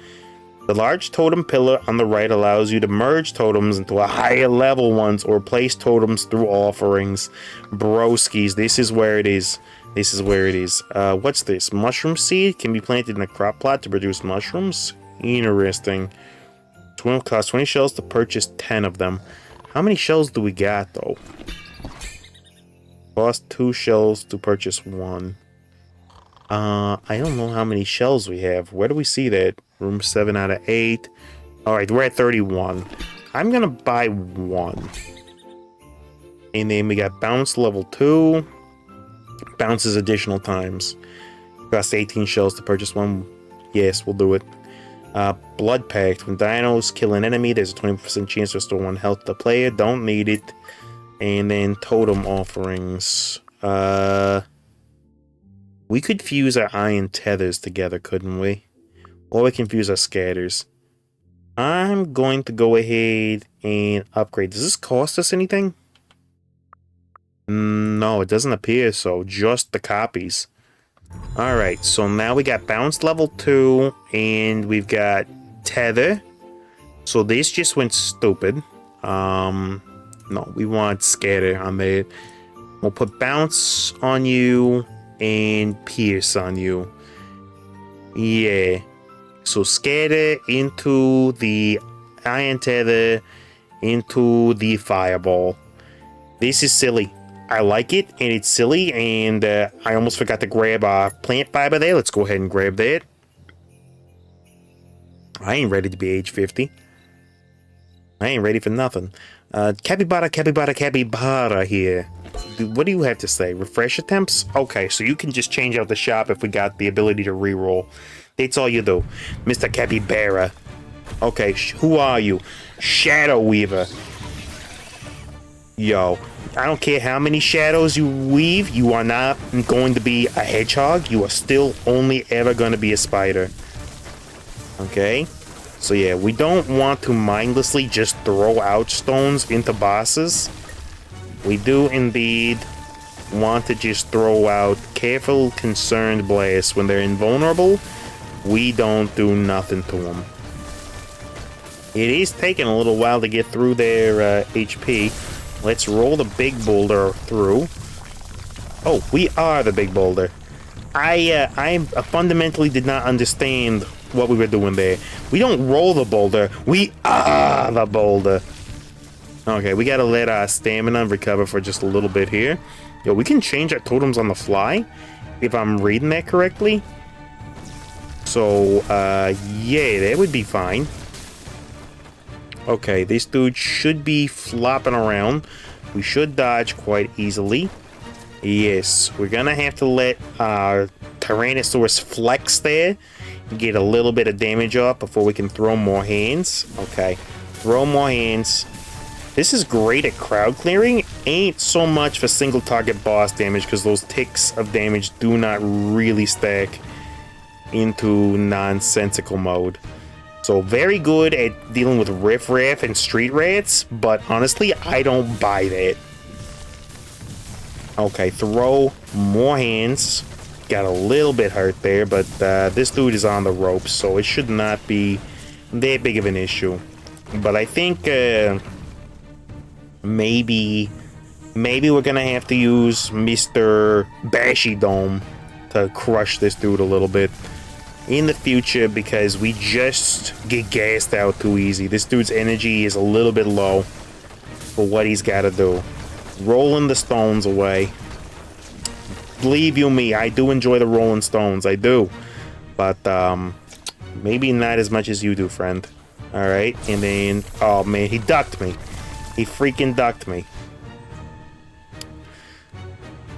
The large totem pillar on the right allows you to merge totems into a higher level ones or place totems through offerings. Broskies, this is where it is. This is where it is. What's this? Mushroom seed can be planted in a crop plot to produce mushrooms? Interesting. Cost 20 shells to purchase 10 of them. How many shells do we got, though? Cost 2 shells to purchase 1. I don't know how many shells we have. Where do we see that? Room 7 out of 8. Alright, we're at 31. I'm gonna buy 1. And then we got bounce level 2. Bounces additional times. Cost 18 shells to purchase 1. Yes, we'll do it. Blood Pact. When dinos kill an enemy, there's a 20% chance to restore 1 health to the player. Don't need it. And then totem offerings. We could fuse our iron tethers together, couldn't we? Or we can fuse our scatters. I'm going to go ahead and upgrade. Does this cost us anything? No, it doesn't appear so. Just the copies. Alright, so now we got bounce level 2, and we've got tether. So this just went stupid. No, we want scatter on there. We'll put bounce on you and pierce on you. Yeah. So scatter into the iron tether, into the fireball. This is silly. I like it, and it's silly, and I almost forgot to grab plant fiber there. Let's go ahead and grab that. I ain't ready to be age 50. I ain't ready for nothing. Capybara here. What do you have to say? Refresh attempts? Okay, so you can just change out the shop if we got the ability to reroll. That's all you do. Mr. Capybara. Okay, who are you? Shadow Weaver. Yo, I don't care how many shadows you weave, you are not going to be a hedgehog. You are still only ever going to be a spider. Okay? So yeah, we don't want to mindlessly just throw out stones into bosses. We do indeed want to just throw out careful, concerned blasts. When they're invulnerable, we don't do nothing to them. It is taking a little while to get through their HP. Let's roll the big boulder through. Oh, we are the big boulder. I fundamentally did not understand what we were doing there. We don't roll the boulder. We are the boulder. Okay, we gotta let our stamina recover for just a little bit here. Yo, we can change our totems on the fly, if I'm reading that correctly. So, yeah, that would be fine. Okay, this dude should be flopping around. We should dodge quite easily. Yes, we're gonna have to let our Tyrannosaurus flex there. Get a little bit of damage up before we can throw more hands. Okay, throw more hands. This is great at crowd clearing. Ain't so much for single target boss damage because those ticks of damage do not really stack into nonsensical mode. So very good at dealing with riffraff and street rats, but honestly, I don't buy that. Okay, throw more hands. Got a little bit hurt there, but this dude is on the ropes, so it should not be that big of an issue. But I think maybe we're gonna have to use Mr. Bashy Dome to crush this dude a little bit in the future, because we just get gassed out too easy. This dude's energy is a little bit low for what he's got to do. Rolling the stones away. Believe you me, I do enjoy the rolling stones. I do. But maybe not as much as you do, friend. Alright, and then... oh man, he ducked me. He freaking ducked me.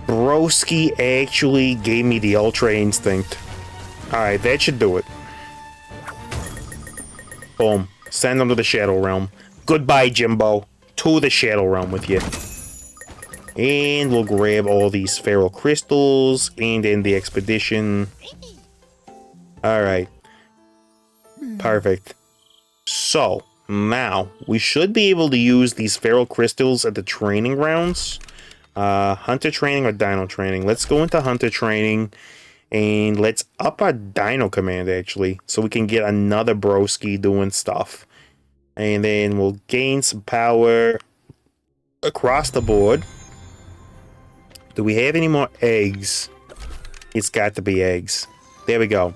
Broski actually gave me the Ultra Instinct. Alright, that should do it. Boom. Send him to the Shadow Realm. Goodbye, Jimbo. To the Shadow Realm with you. And we'll grab all these feral crystals and end the expedition. Alright. Perfect. So, now, we should be able to use these feral crystals at the training grounds. Hunter training or dino training. Let's go into hunter training. And let's up our dino command, actually, so we can get another broski doing stuff. And then we'll gain some power across the board. Do we have any more eggs? It's got to be eggs. There we go.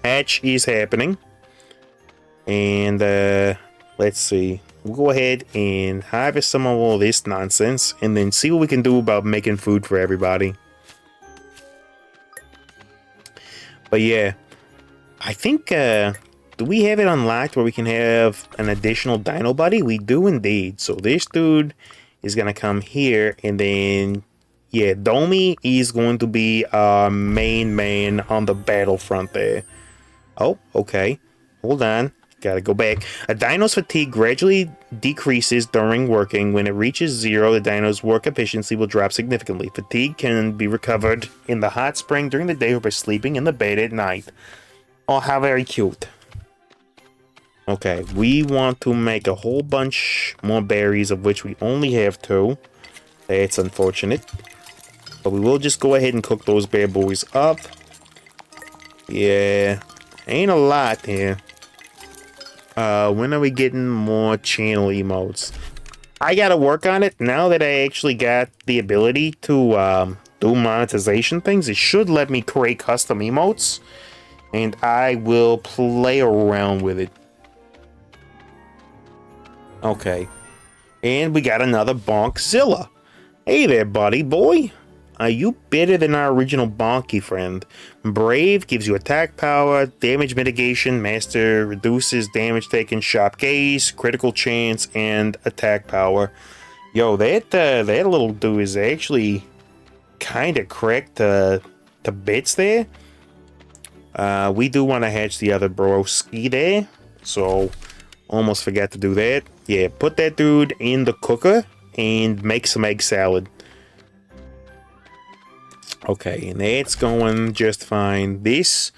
Hatch is happening. And let's see. We'll go ahead and harvest some of all this nonsense and then see what we can do about making food for everybody. But yeah, I think, do we have it unlocked where we can have an additional dino buddy? We do indeed. So this dude is going to come here, and then, yeah, Domi is going to be our main man on the battlefront there. Oh, okay. Hold on. Gotta go back. A dino's fatigue gradually decreases during working. When it reaches 0, the dino's work efficiency will drop significantly. Fatigue can be recovered in the hot spring during the day or by sleeping in the bed at night. Oh, how very cute. Okay, we want to make a whole bunch more berries, of which we only have 2. That's unfortunate. But we will just go ahead and cook those bad boys up. Yeah, ain't a lot here. When are we getting more channel emotes? I gotta work on it. Now that I actually got the ability to do monetization things, it should let me create custom emotes. And I will play around with it. Okay. And we got another Bonkzilla. Hey there, buddy boy. Are you better than our original Bonky friend? Brave gives you attack power, damage mitigation, master reduces damage taken, sharp gaze, critical chance, and attack power. Yo, that little dude is actually kind of cracked to bits there. We do want to hatch the other broski there, so almost forgot to do that. Yeah, put that dude in the cooker and make some egg salad. Okay, and that's going just fine. This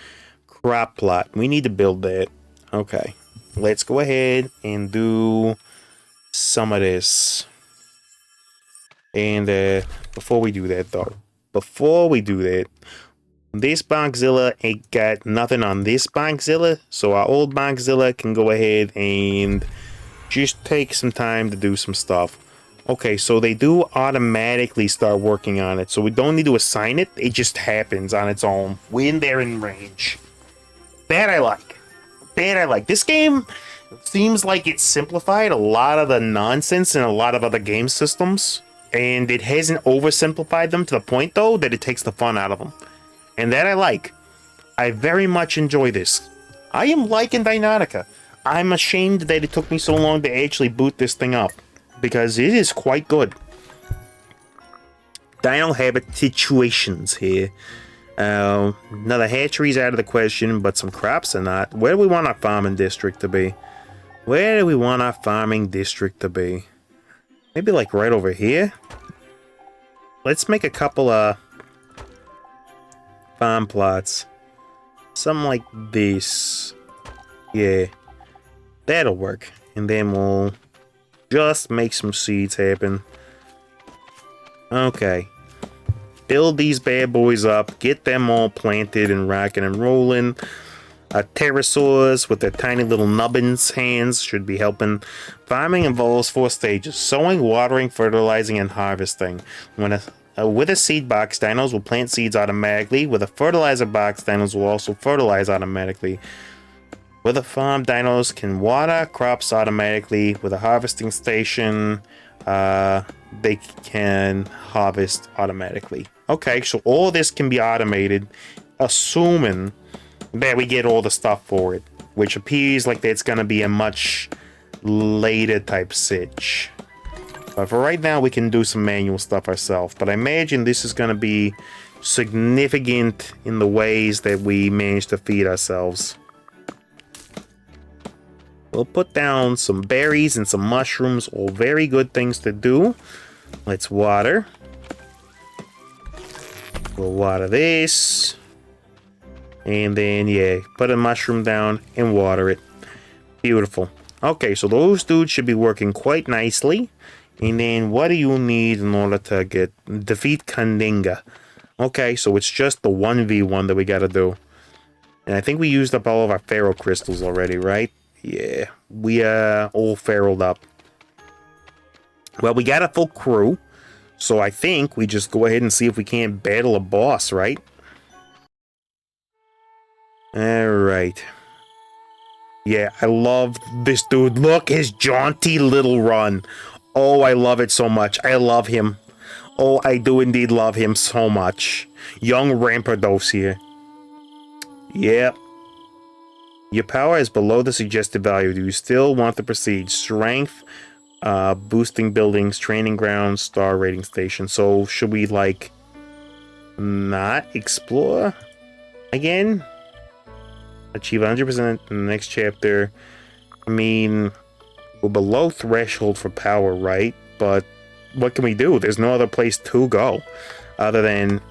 crop plot, we need to build that. Okay, let's go ahead and do some of this. And before we do that, though, this Bonkzilla ain't got nothing on this Bonkzilla, so our old Bonkzilla can go ahead and just take some time to do some stuff. Okay, so they do automatically start working on it, so we don't need to assign it. It just happens on its own when they're in range. That I like. This game seems like it's simplified a lot of the nonsense in a lot of other game systems, and it hasn't oversimplified them to the point, though, that it takes the fun out of them. And that I like. I very much enjoy this. I am liking Dinotica. I'm ashamed that it took me so long to actually boot this thing up, because it is quite good. Dino habitations here. Another hatchery's out of the question, but some crops are not. Where do we want our farming district to be? Maybe like right over here? Let's make a couple of farm plots. Something like this. Yeah. That'll work. And then we'll just make some seeds happen. Okay. Build these bad boys up. Get them all planted and rocking and rolling. Pterosaurs with their tiny little nubbins hands should be helping. Farming involves 4 stages: sowing, watering, fertilizing, and harvesting. With a seed box, dinos will plant seeds automatically. With a fertilizer box, dinos will also fertilize automatically. With a farm, dinos can water crops automatically. With a harvesting station, they can harvest automatically. Okay, so all this can be automated, assuming that we get all the stuff for it, which appears like it's going to be a much later type sitch. But for right now, we can do some manual stuff ourselves. But I imagine this is going to be significant in the ways that we manage to feed ourselves. We'll put down some berries and some mushrooms, all very good things to do. Let's water. We'll water this. And then, yeah, put a mushroom down and water it. Beautiful. Okay, so those dudes should be working quite nicely. And then, what do you need in order to defeat Kandinga? Okay, so it's just the 1v1 that we gotta do. And I think we used up all of our Pharaoh crystals already, right? Yeah, we all Pharaoh'd up. Well, we got a full crew. So I think we just go ahead and see if we can't battle a boss, right? Alright. Yeah, I love this dude. Look, his jaunty little run. Oh, I love it so much. I love him. Oh, I do indeed love him so much. Young Rampardos here. Yep. Your power is below the suggested value. Do you still want to proceed? Strength, boosting buildings, training grounds, star rating station. So, should we, like, not explore again? Achieve 100% in the next chapter. I mean, we're below threshold for power, right? But what can we do? There's no other place to go other than,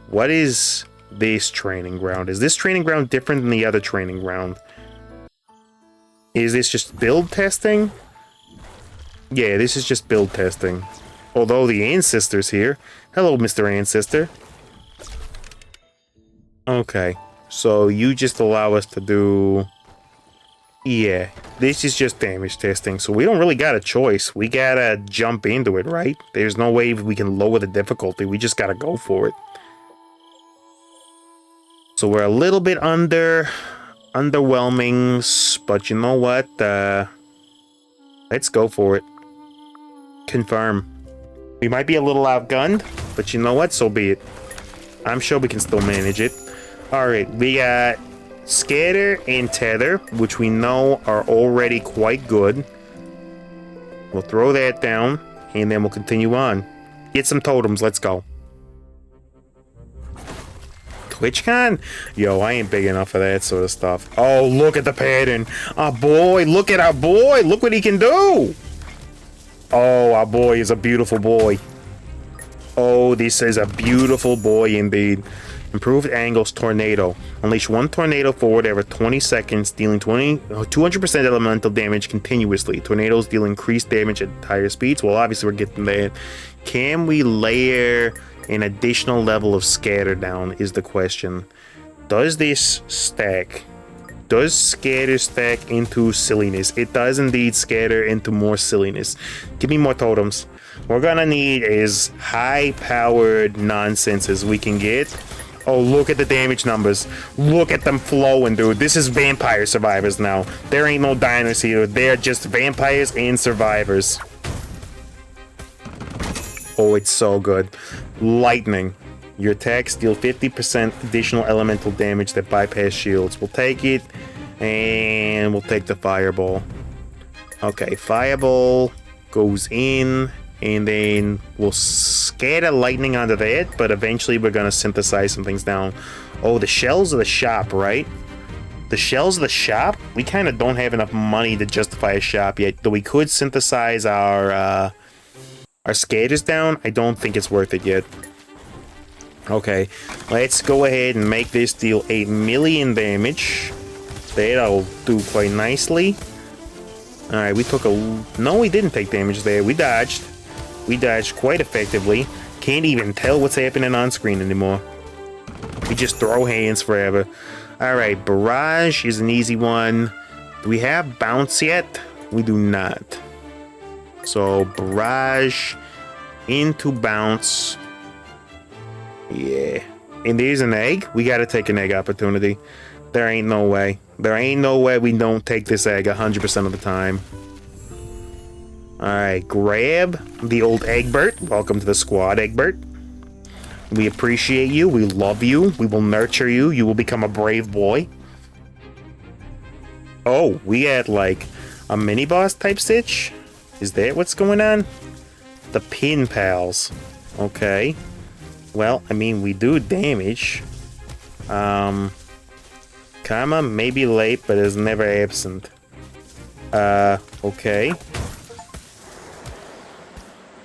what is this training ground? Is this training ground different than the other training ground? Is this just build testing? Yeah, this is just build testing. Although the Ancestor's here. Hello, Mr. Ancestor. Okay. So you just allow us to do... Yeah, this is just damage testing, so we don't really got a choice. We gotta jump into it, right? There's no way we can lower the difficulty. We just gotta go for it. So we're a little bit underwhelming, but you know what? Let's go for it. Confirm. We might be a little outgunned, But you know what? So be it. I'm sure we can still manage it. Alright, we got Scatter and Tether, which we know are already quite good. We'll throw that down, and then we'll continue on. Get some totems, let's go. TwitchCon? Yo, I ain't big enough for that sort of stuff. Oh, look at the pattern. Our boy, look at our boy. Look what he can do. Oh, our boy is a beautiful boy. Oh, this is a beautiful boy indeed. Improved angles tornado. Unleash one tornado forward every 20 seconds, dealing 200% elemental damage continuously. Tornadoes deal increased damage at higher speeds. Well, obviously we're getting that. Can we layer an additional level of scatter down is the question. Does this stack? Does scatter stack into silliness? It does indeed scatter into more silliness. Give me more totems. What we're gonna need is high-powered nonsenses we can get. Oh, look at the damage numbers. Look at them flowing, dude. This is vampire survivors now. There ain't no dinos here. They're just vampires and survivors. Oh, it's so good. Lightning. Your attacks deal 50% additional elemental damage that bypass shields. We'll take it, and we'll take the fireball. Okay, fireball goes in, and then we'll scatter lightning onto that, but eventually we're going to synthesize some things down. Oh, the shells of the shop, right? The shells of the shop? We kind of don't have enough money to justify a shop yet, though we could synthesize our scatters down. I don't think it's worth it yet. Okay, let's go ahead and make this deal 8 million damage. That'll do quite nicely. Alright, we took a... No, we didn't take damage there. We dodged. We dodged quite effectively. Can't even tell what's happening on screen anymore. We just throw hands forever. Alright, Barrage is an easy one. Do we have Bounce yet? We do not. So, Barrage into Bounce. Yeah. And there's an egg. We gotta take an egg opportunity. There ain't no way. There ain't no way we don't take this egg 100% of the time. Alright, grab the old Eggbert. Welcome to the squad, Eggbert. We appreciate you. We love you. We will nurture you. You will become a brave boy. Oh, we had like a mini boss type stitch? Is that what's going on? The pin pals. Okay. Well, I mean, we do damage. Karma may be late, but is never absent. Okay.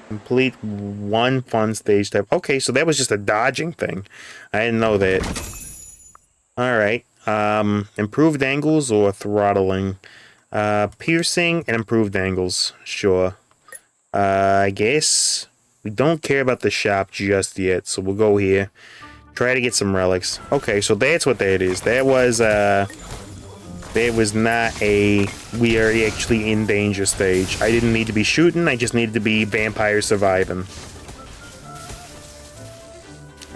Complete one fun stage type. Okay, so that was just a dodging thing. I didn't know that. Alright. Improved angles or throttling? Piercing and improved angles. Sure. I guess we don't care about the shop just yet, so we'll go here. Try to get some relics. Okay, so that's what that is. That was not a we are actually in danger stage. I didn't need to be shooting, I just needed to be vampire surviving.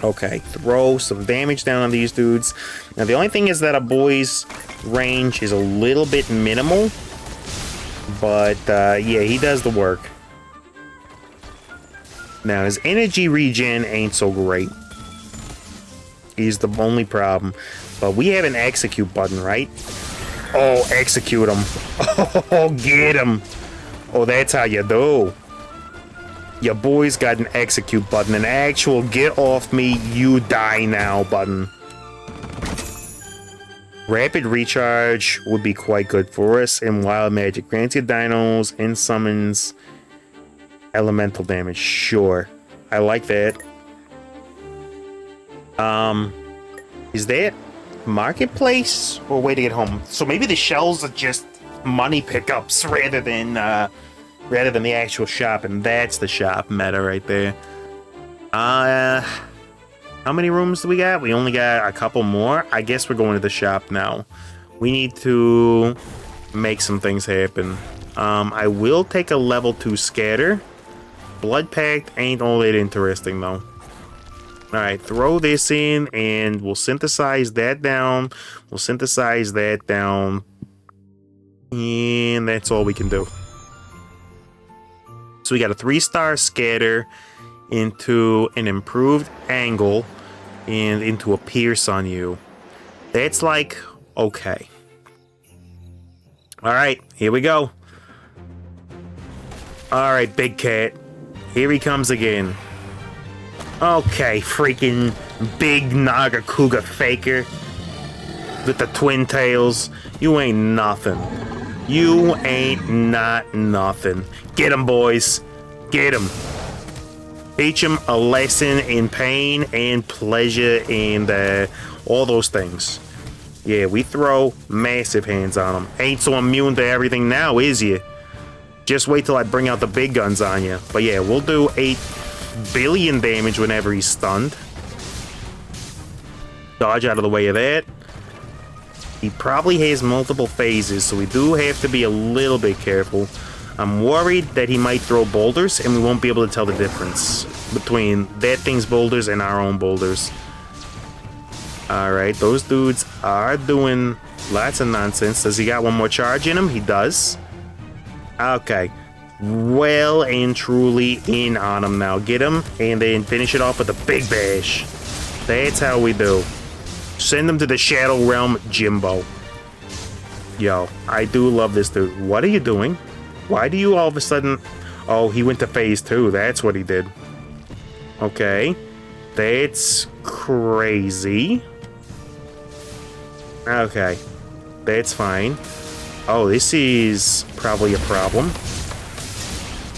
Okay, throw some damage down on these dudes. Now the only thing is that a boy's range is a little bit minimal. But yeah, he does the work. Now his energy regen ain't so great. He's the only problem. But we have an execute button, right? Oh, execute him. Oh, get him. Oh, that's how you do. Your boy's got an execute button. An actual get off me, you die now button. Rapid recharge would be quite good for us. And wild magic grants you dinos and summons elemental damage. Sure. I like that. Is that marketplace or way to get home? So maybe the shells are just money pickups rather than the actual shop, and that's the shop meta right there. How many rooms do we got? We only got a couple more. I guess we're going to the shop now. We need to make some things happen. I will take a level 2 scatter. Blood Pact ain't all that interesting though. Alright, throw this in and we'll synthesize that down. We'll synthesize that down. And that's all we can do. So we got a 3-star scatter into an improved angle and into a pierce on you. That's like, okay. Alright, here we go. Alright, big cat. Here he comes again. Okay, freaking big Nagakuga faker with the twin tails. You ain't nothing. You ain't not nothing. Get him, boys. Get him. Teach him a lesson in pain and pleasure and all those things. Yeah, we throw massive hands on him. Ain't so immune to everything now, is you? Just wait till I bring out the big guns on you. But yeah, we'll do 8 billion damage whenever he's stunned. Dodge out of the way of that. He probably has multiple phases, so we do have to be a little bit careful. I'm worried that he might throw boulders, and we won't be able to tell the difference between that thing's boulders and our own boulders. Alright, those dudes are doing lots of nonsense. Does he got one more charge in him? He does. Okay. Well and truly in on him now. Get him, and then finish it off with a big bash. That's how we do. Send him to the Shadow Realm, Jimbo. Yo, I do love this dude. What are you doing? Why do you all of a sudden... Oh, he went to phase 2. That's what he did. Okay. That's crazy. Okay. That's fine. Oh, this is probably a problem.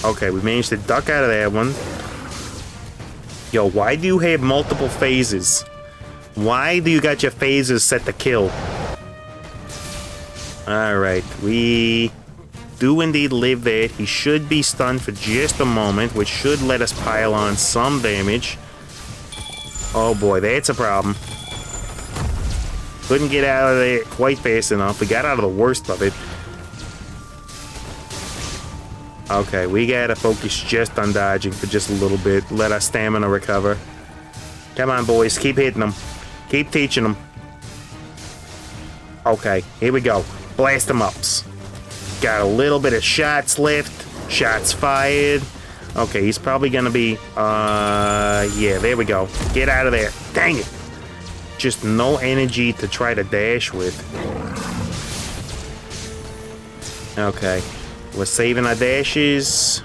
Okay, we managed to duck out of that one. Yo, why do you have multiple phases? Why do you got your phases set to kill? Alright, we do indeed live there. He should be stunned for just a moment, which should let us pile on some damage. Oh boy, that's a problem. Couldn't get out of there quite fast enough. We got out of the worst of it. Okay, we gotta focus just on dodging for just a little bit. Let our stamina recover. Come on, boys. Keep hitting them. Keep teaching them. Okay, here we go. Blast them ups. Got a little bit of shots left. Shots fired. Okay, he's probably gonna be... yeah, there we go. Get out of there. Dang it. Just no energy to try to dash with. Okay. We're saving our dashes.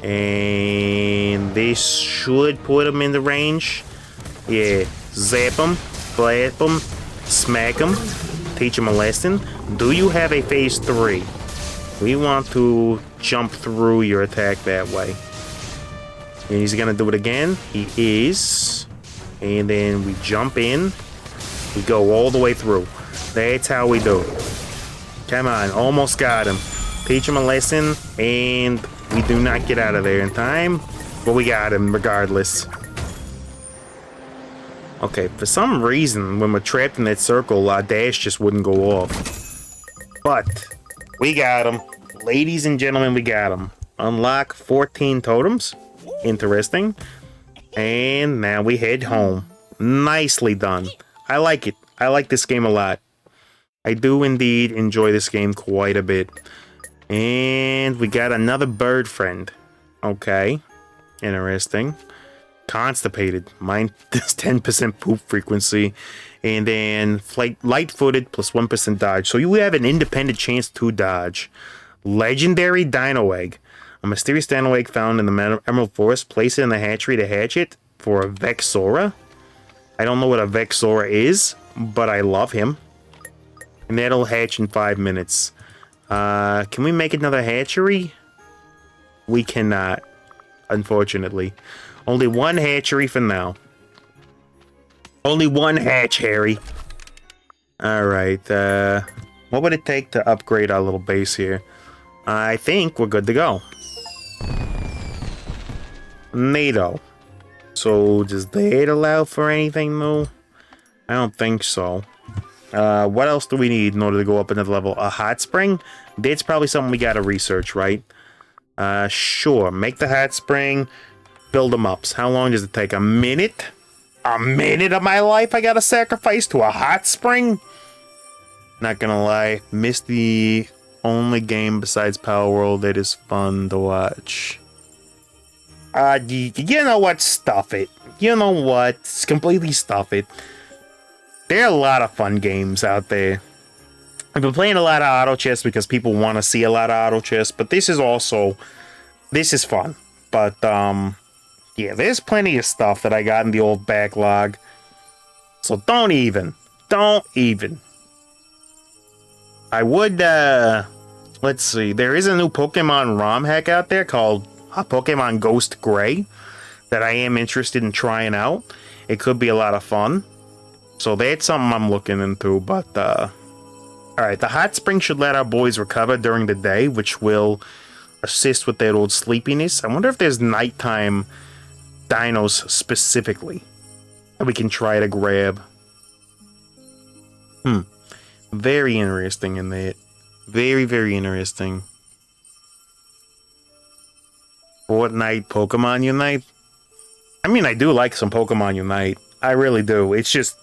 And this should put him in the range. Yeah. Zap him. Blast him. Smack him. Teach him a lesson. Do you have a phase 3? We want to jump through your attack that way. And he's gonna do it again. He is. And then we jump in. We go all the way through. That's how we do it. Come on, almost got him. Teach him a lesson, and we do not get out of there in time. But we got him regardless. Okay, for some reason, when we're trapped in that circle, our dash just wouldn't go off. But we got him. Ladies and gentlemen, we got him. Unlock 14 totems. Interesting. And now we head home. Nicely done. I like it. I like this game a lot. I do indeed enjoy this game quite a bit. And we got another bird friend. Okay. Interesting. Constipated. Mine does 10% poop frequency. And then light-footed plus 1% dodge. So you have an independent chance to dodge. Legendary Dino Egg. A mysterious dino egg found in the Emerald Forest. Place it in the hatchery to hatch it for a Vexora. I don't know what a Vexora is, but I love him. And that'll hatch in 5 minutes. Can we make another hatchery? We cannot, unfortunately. Only one hatchery for now. Only one hatch, Harry. Alright, what would it take to upgrade our little base here? I think we're good to go. NATO. So, does that allow for anything, though? I don't think so. What else do we need in order to go up another level? A hot spring? That's probably something we gotta research, right? Sure. Make the hot spring. Build them up. How long does it take? A minute? A minute of my life I gotta sacrifice to a hot spring? Not gonna lie. Missed the only game besides Power World that is fun to watch. You know what? Stuff it. You know what? Completely stuff it. There are a lot of fun games out there. I've been playing a lot of auto chess because people want to see a lot of auto chess, but this is fun. But yeah, there's plenty of stuff that I got in the old backlog. So don't even. I would let's see. There is a new Pokemon ROM hack out there called Pokemon Ghost Gray that I am interested in trying out. It could be a lot of fun. So that's something I'm looking into, but alright, the hot spring should let our boys recover during the day, which will assist with their old sleepiness. I wonder if there's nighttime dinos specifically that we can try to grab. Very interesting in that. Very, very interesting. Fortnite Pokemon Unite? I mean, I do like some Pokemon Unite. I really do. It's just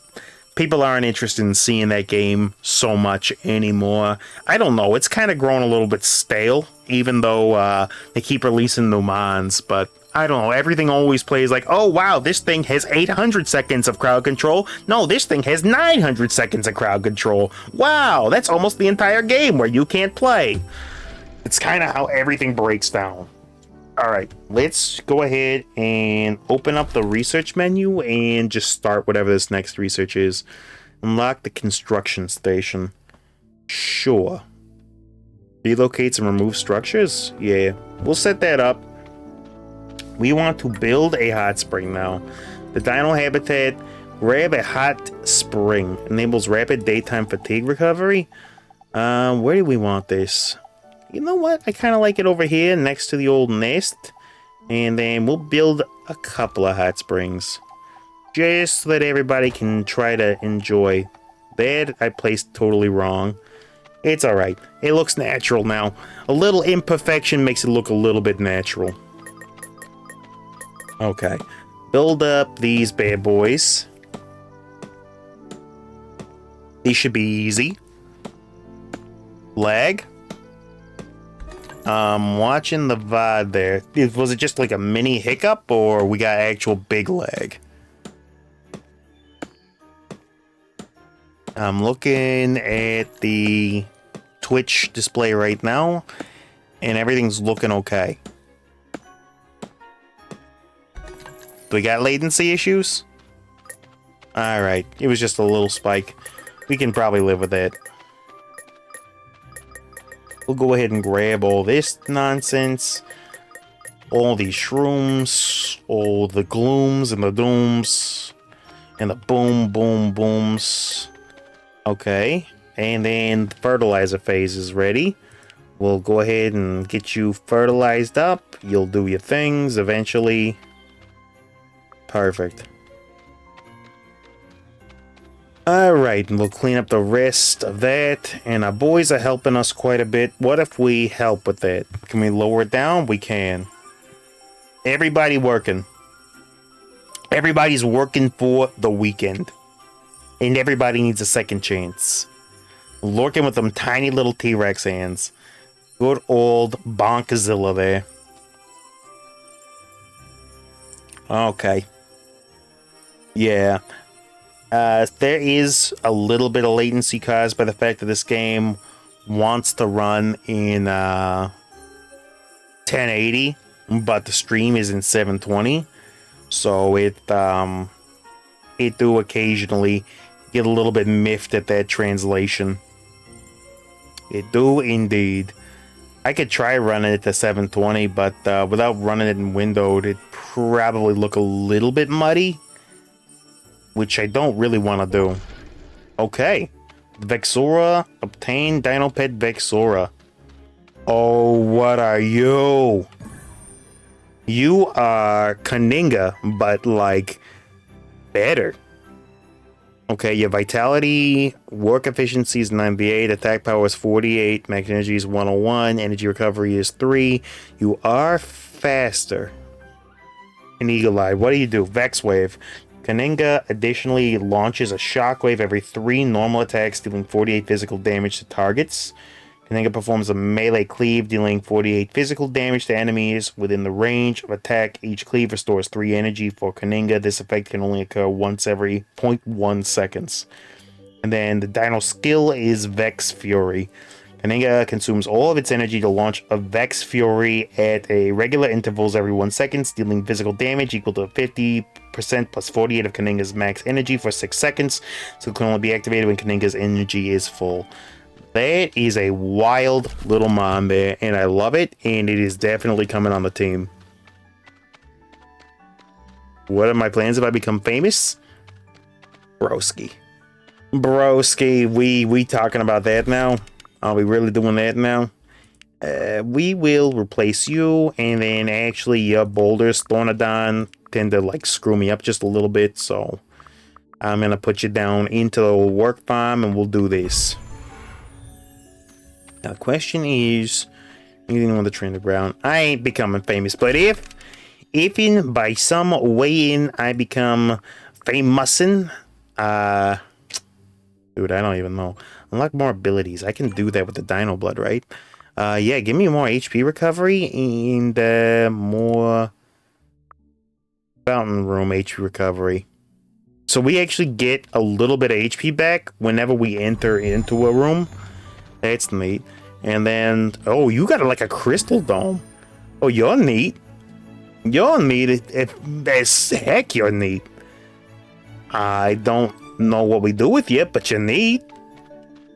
people aren't interested in seeing that game so much anymore. I don't know. It's kind of grown a little bit stale, even though they keep releasing new mons. But I don't know. Everything always plays like, oh, wow, this thing has 800 seconds of crowd control. No, this thing has 900 seconds of crowd control. Wow, that's almost the entire game where you can't play. It's kind of how everything breaks down. All right, let's go ahead and open up the research menu and just start whatever this next research is. Unlock the construction station. Sure. Relocates and remove structures? Yeah, we'll set that up. We want to build a hot spring now. The dino habitat, grab a hot spring. Enables rapid daytime fatigue recovery. Where do we want this? You know what? I kind of like it over here next to the old nest. And then we'll build a couple of hot springs. Just so that everybody can try to enjoy. That I placed totally wrong. It's alright. It looks natural now. A little imperfection makes it look a little bit natural. Okay. Build up these bad boys. These should be easy. Lag. Watching the VOD there. Was it just like a mini hiccup or we got actual big lag? I'm looking at the Twitch display right now and everything's looking okay. We got latency issues? Alright, it was just a little spike. We can probably live with that. We'll go ahead and grab all this nonsense. All these shrooms. All the glooms and the dooms. And the boom, boom, booms. Okay. And then the fertilizer phase is ready. We'll go ahead and get you fertilized up. You'll do your things eventually. Perfect. Alright, and we'll clean up the rest of that. And our boys are helping us quite a bit. What if we help with that? Can we lower it down? We can. Everybody working. Everybody's working for the weekend. And everybody needs a second chance. Lurking with them tiny little T-Rex hands. Good old Bonkazilla there. Okay. Yeah. There is a little bit of latency caused by the fact that this game wants to run in 1080, but the stream is in 720. So it do occasionally get a little bit miffed at that translation. It do indeed. I could try running it to 720, but without running it in windowed, it'd probably look a little bit muddy. Which I don't really want to do. Okay. Vexora. Obtain Dino Pet Vexora. Oh, what are you? You are Kaninga, but like better. Okay, your vitality, work efficiency is 98, attack power is 48, max energy is 101, energy recovery is 3. You are faster. An Eagle Eye. What do you do? Vex Wave. Kaninga additionally launches a shockwave every 3 normal attacks, dealing 48 physical damage to targets. Kaninga performs a melee cleave, dealing 48 physical damage to enemies within the range of attack. Each cleave restores 3 energy for Kaninga. This effect can only occur once every 0.1 seconds. And then the Dino skill is Vex Fury. Kaninga consumes all of its energy to launch a Vex Fury at a regular intervals every 1 second, dealing physical damage equal to 50% plus 48 of Kaninga's max energy for 6 seconds. So it can only be activated when Kaninga's energy is full. That is a wild little mon there, and I love it, and it is definitely coming on the team. What are my plans if I become famous? Broski. Broski, we talking about that now? Are we really doing that now? We will replace you, and then actually your boulders, Thornodon, tend to like screw me up just a little bit, so I'm gonna put you down into the work farm, and we'll do this. Now the question is, anything on the trend ground? I ain't becoming famous, but if in by some way in I become famousin, dude, I don't even know. Unlock more abilities. I can do that with the Dino Blood, right? Yeah, give me more HP recovery and more Fountain Room HP recovery. So we actually get a little bit of HP back whenever we enter into a room. That's neat. And then, oh, you got like a crystal dome. Oh, you're neat. You're neat. As heck, you're neat. I don't know what we do with you, but you're neat.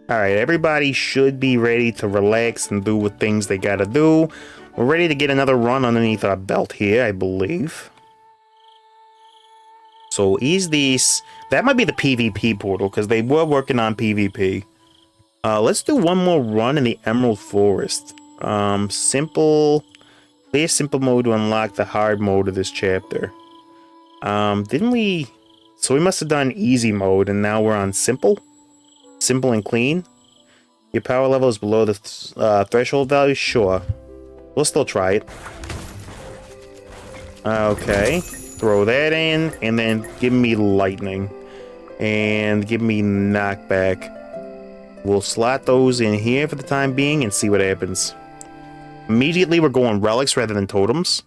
Alright, everybody should be ready to relax and do what things they gotta do. We're ready to get another run underneath our belt here, I believe. So is this... That might be the PvP portal, because they were working on PvP. Let's do one more run in the Emerald Forest. Simple... Clear simple mode to unlock the hard mode of this chapter. Didn't we... So we must have done easy mode, and now we're on simple? Simple and clean? Your power level is below the threshold value? Sure. We'll still try it. Okay. Throw that in, and then give me lightning. And give me knockback. We'll slot those in here for the time being and see what happens. Immediately, we're going relics rather than totems.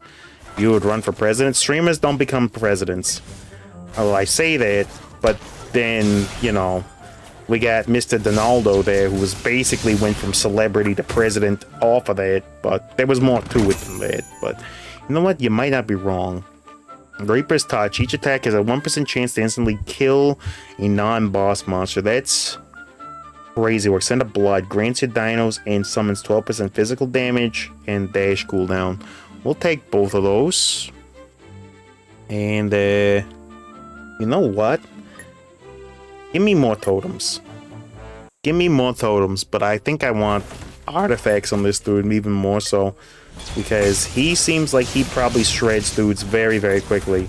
You would run for president. Streamers don't become presidents. Well, I say that, but then, you know, we got Mr. Donaldo there, who was basically went from celebrity to president off of that, but there was more to it than that. But you know what? You might not be wrong. Reaper's Touch. Each attack has a 1% chance to instantly kill a non-boss monster. That's crazy work. Send a blood. Grants your dinos and summons 12% physical damage and dash cooldown. We'll take both of those. And, you know what? Give me more totems. Give me more totems, but I think I want artifacts on this dude even more so. Because he seems like he probably shreds dudes very, very quickly.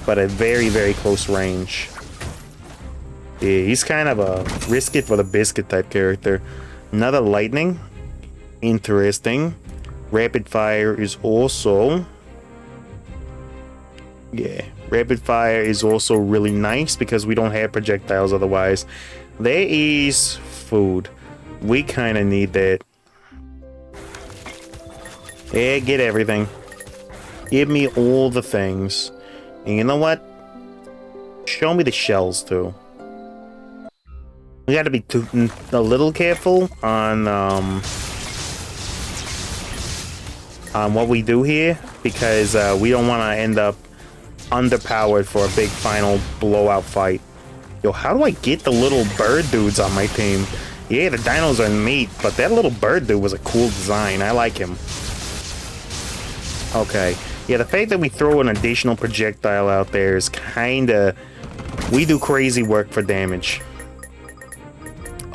But at very, very close range. Yeah, he's kind of a risk it for the biscuit type character. Another lightning. Interesting. Rapid fire is also... Yeah, rapid fire is also really nice because we don't have projectiles otherwise. There is food. We kind of need that. Yeah, get everything. Give me all the things. And you know what? Show me the shells too. We gotta be a little careful on what we do here because we don't want to end up underpowered for a big final blowout fight. Yo, how do I get the little bird dudes on my team? Yeah, the dinos are neat, but that little bird dude was a cool design. I like him. Okay. Yeah, the fact that we throw an additional projectile out there is kinda... We do crazy work for damage.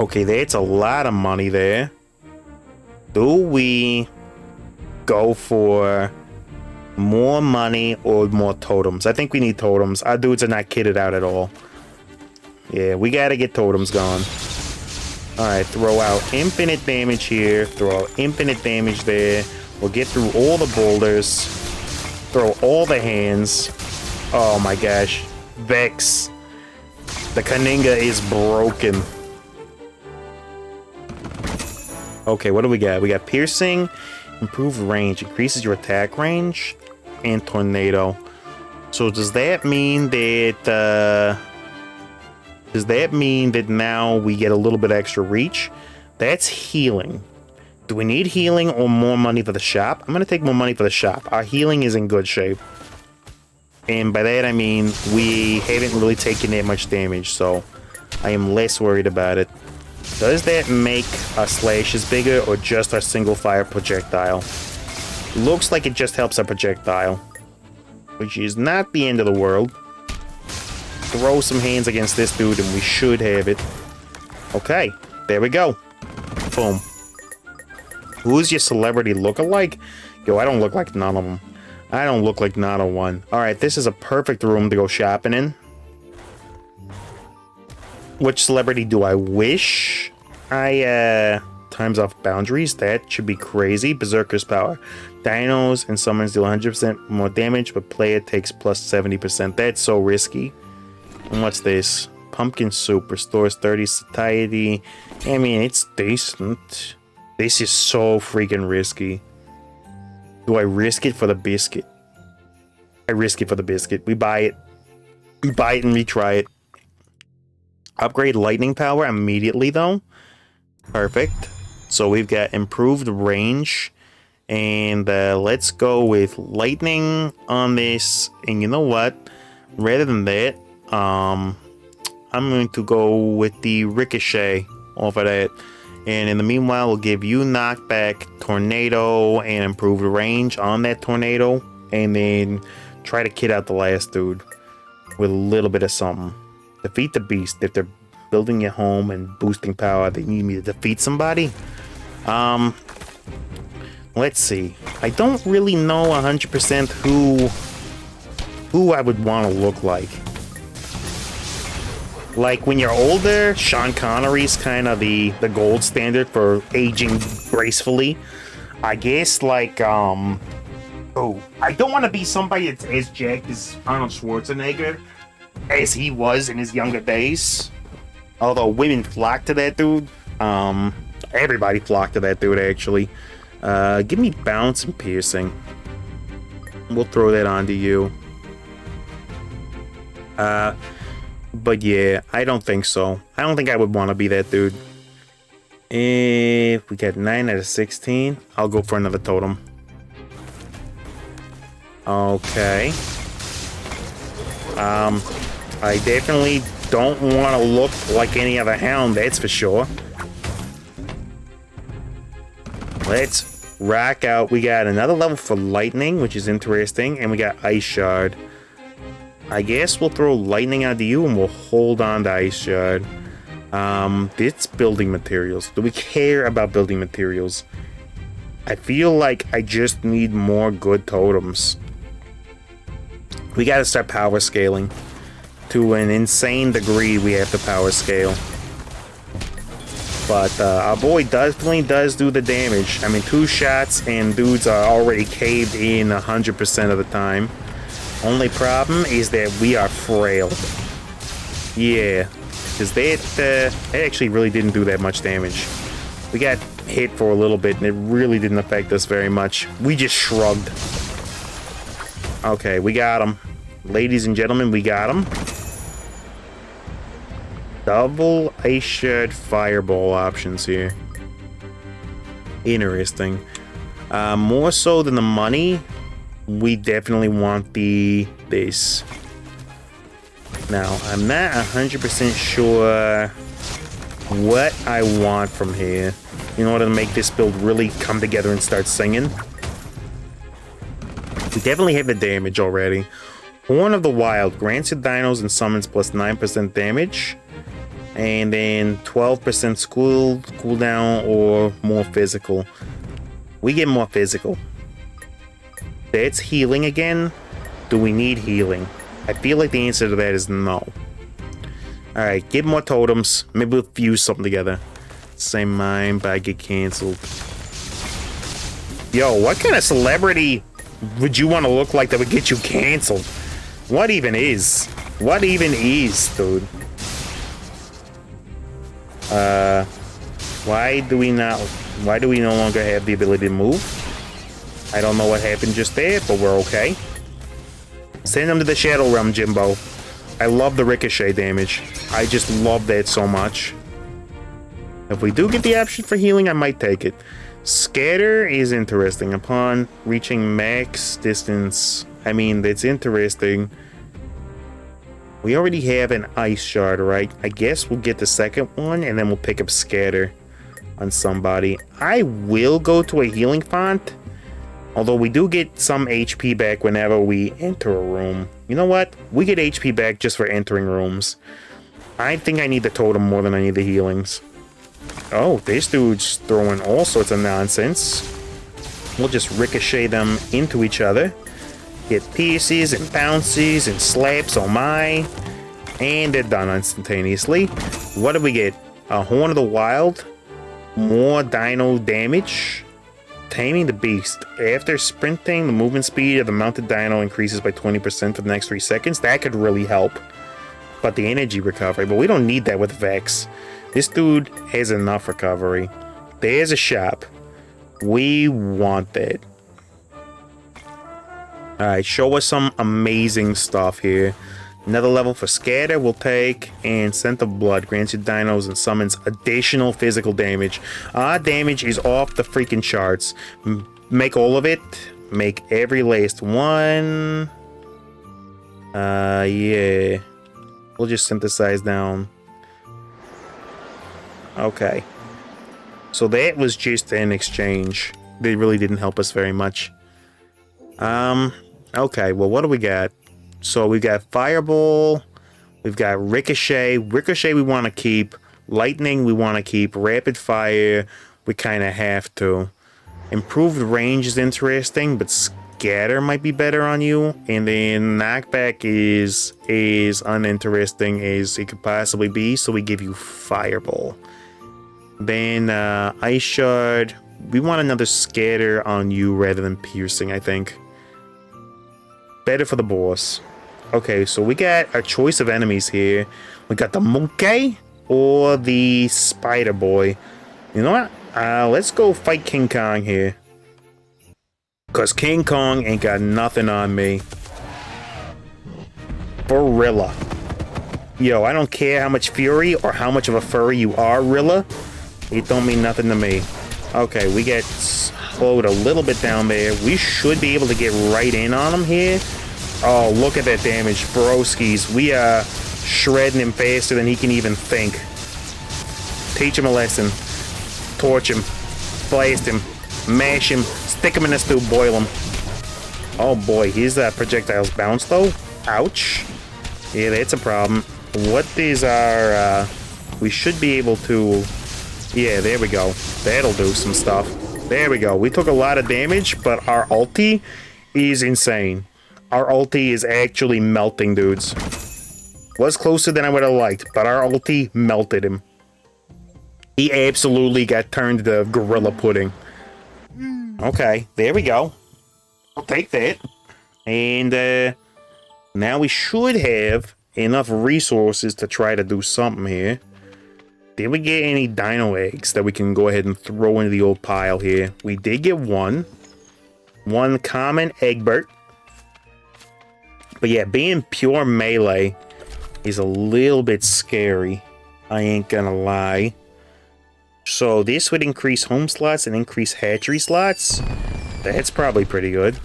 Okay, that's a lot of money there. Do we go for more money or more totems? I think we need totems. Our dudes are not kitted out at all. Yeah, we gotta get totems going. Alright, throw out infinite damage here. Throw out infinite damage there. We'll get through all the boulders. Throw all the hands. Oh my gosh. Vex. The Kaninga is broken. Okay, what do we got? We got piercing, improved range, increases your attack range, and tornado. So does that mean that now we get a little bit extra reach? That's healing. Do we need healing or more money for the shop? I'm gonna take more money for the shop. Our healing is in good shape. And by that I mean we haven't really taken that much damage, so I am less worried about it. Does that make our slashes bigger or just our single fire projectile? Looks like it just helps our projectile, which is not the end of the world. Throw some hands against this dude and we should have it. Okay, there we go. Boom. Who's your celebrity lookalike? Yo, I don't look like none of them. I don't look like not a one. Alright, this is a perfect room to go shopping in. Which celebrity do I wish I, times off boundaries? That should be crazy. Berserker's power. Dinos and summons do 100% more damage, but player takes plus 70%. That's so risky. And what's this? Pumpkin soup restores 30 satiety. I mean, it's decent. This is so freaking risky. Do I risk it for the biscuit? I risk it for the biscuit. We buy it. We buy it and retry it. Upgrade lightning power immediately, though. Perfect. So we've got improved range. And let's go with lightning on this. And you know what? Rather than that, I'm going to go with the ricochet off of that. And in the meanwhile, we'll give you knockback, tornado, and improved range on that tornado. And then try to kid out the last dude with a little bit of something. Defeat the beast. If they're building your home and boosting power, they need me to defeat somebody. Let's see. I don't really know 100% who I would want to look like. Like, when you're older, Sean Connery's kind of the gold standard for aging gracefully. I guess, like, I don't want to be somebody that's as jacked as Arnold Schwarzenegger as he was in his younger days. Although women flock to that dude. Everybody flocked to that dude, actually. Give me bounce and piercing. We'll throw that onto you. But yeah, I don't think so. I don't think I would want to be that dude. If we get 9 out of 16, I'll go for another totem. Okay. I definitely don't want to look like any other hound, that's for sure. Let's rack out. We got another level for lightning, which is interesting, and we got ice shard. I guess we'll throw lightning onto you and we'll hold on to ice shard. It's building materials. Do we care about building materials? I feel like I just need more good totems. We gotta start power scaling. To an insane degree, we have to power scale. But our boy definitely does do the damage. I mean, 2 shots and dudes are already caved in 100% of the time. Only problem is that we are frail. Yeah, because that actually really didn't do that much damage. We got hit for a little bit and it really didn't affect us very much. We just shrugged. Okay, we got him. Ladies and gentlemen, we got him. Double ice shard fireball options here. Interesting. More so than the money, we definitely want this. Now, I'm not 100% sure what I want from here in order to make this build really come together and start singing. We definitely have the damage already. Horn of the Wild grants your dinos and summons plus 9% damage. And then 12% cooldown or more physical. We get more physical. That's healing again. Do we need healing? I feel like the answer to that is no. Alright, get more totems. Maybe we'll fuse something together. Say mine, but I get cancelled. Yo, what kind of celebrity would you want to look like that would get you cancelled? What even is? What even is, dude? Why do we not... Why do we no longer have the ability to move? I don't know what happened just there, but we're okay. Send them to the Shadow Realm, Jimbo. I love the ricochet damage. I just love that so much. If we do get the option for healing, I might take it. Scatter is interesting. Upon reaching max distance, I mean, that's interesting. We already have an ice shard, right? I guess we'll get the second one, and then we'll pick up Scatter on somebody. I will go to a healing font, although we do get some HP back whenever we enter a room. You know what? We get HP back just for entering rooms. I think I need the totem more than I need the healings. Oh, this dude's throwing all sorts of nonsense. We'll just ricochet them into each other. Get pierces and bounces and slaps, oh my. And they're done instantaneously. What do we get? A Horn of the Wild. More dino damage. Taming the Beast. After sprinting, the movement speed of the mounted dino increases by 20% for the next 3 seconds. That could really help. But the energy recovery. But we don't need that with Vex. This dude has enough recovery. There's a shop. We want that. Alright, show us some amazing stuff here. Another level for Scatter we'll take. And Scent of Blood grants you dinos and summons additional physical damage. Our damage is off the freaking charts. Make all of it. Make every last one. Yeah. We'll just synthesize down. Okay. So that was just an exchange. They really didn't help us very much. Okay, well, what do we got? So we got Fireball. We've got Ricochet. Ricochet we want to keep. Lightning we want to keep. Rapid Fire we kind of have to. Improved range is interesting, but Scatter might be better on you. And then Knockback is uninteresting as it could possibly be, so we give you Fireball. Then Ice Shard. We want another Scatter on you rather than Piercing, I think. Better for the boss. Okay, so we got a choice of enemies here. We got the Monkey or the Spider Boy. You know what? Let's go fight King Kong here. Because King Kong ain't got nothing on me. For Rilla. Yo, I don't care how much fury or how much of a furry you are, Rilla. It don't mean nothing to me. Okay, we get slowed a little bit down there. We should be able to get right in on him here. Oh, look at that damage. Broskies. We are shredding him faster than he can even think. Teach him a lesson. Torch him. Blast him. Mash him. Stick him in the stew. Boil him. Oh boy, his projectiles bounce though. Ouch. Yeah, that's a problem. What is our... we should be able to... Yeah, there we go. That'll do some stuff. There we go. We took a lot of damage, but our ulti is insane. Our ulti is actually melting dudes. Was closer than I would have liked, but our ulti melted him. He absolutely got turned to gorilla pudding. Okay, there we go. I'll take that. And now we should have enough resources to try to do something here. Did we get any dino eggs that we can go ahead and throw into the old pile here? We did get one. One common Egbert. But yeah, being pure melee is a little bit scary. I ain't gonna lie. So this would increase home slots and increase hatchery slots. That's probably pretty good.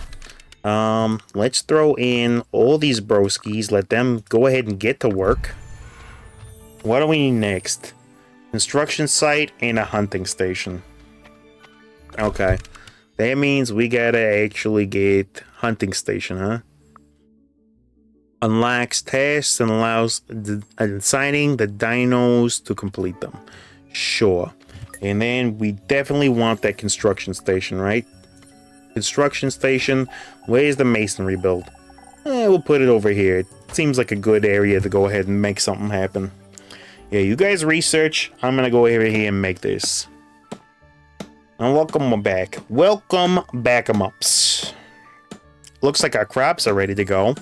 Let's throw in all these broskies. Let them go ahead and get to work. What do we need next? Construction site and a hunting station. Okay. That means we gotta actually get hunting station, huh? Unlocks tasks and allows assigning the dinos to complete them. Sure. And then we definitely want that construction station, right? Construction station. Where's the masonry build? We'll put it over here. It seems like a good area to go ahead and make something happen. Yeah, you guys research. I'm gonna go over here and make this. And welcome back. Welcome back, ups. Looks like our crops are ready to go.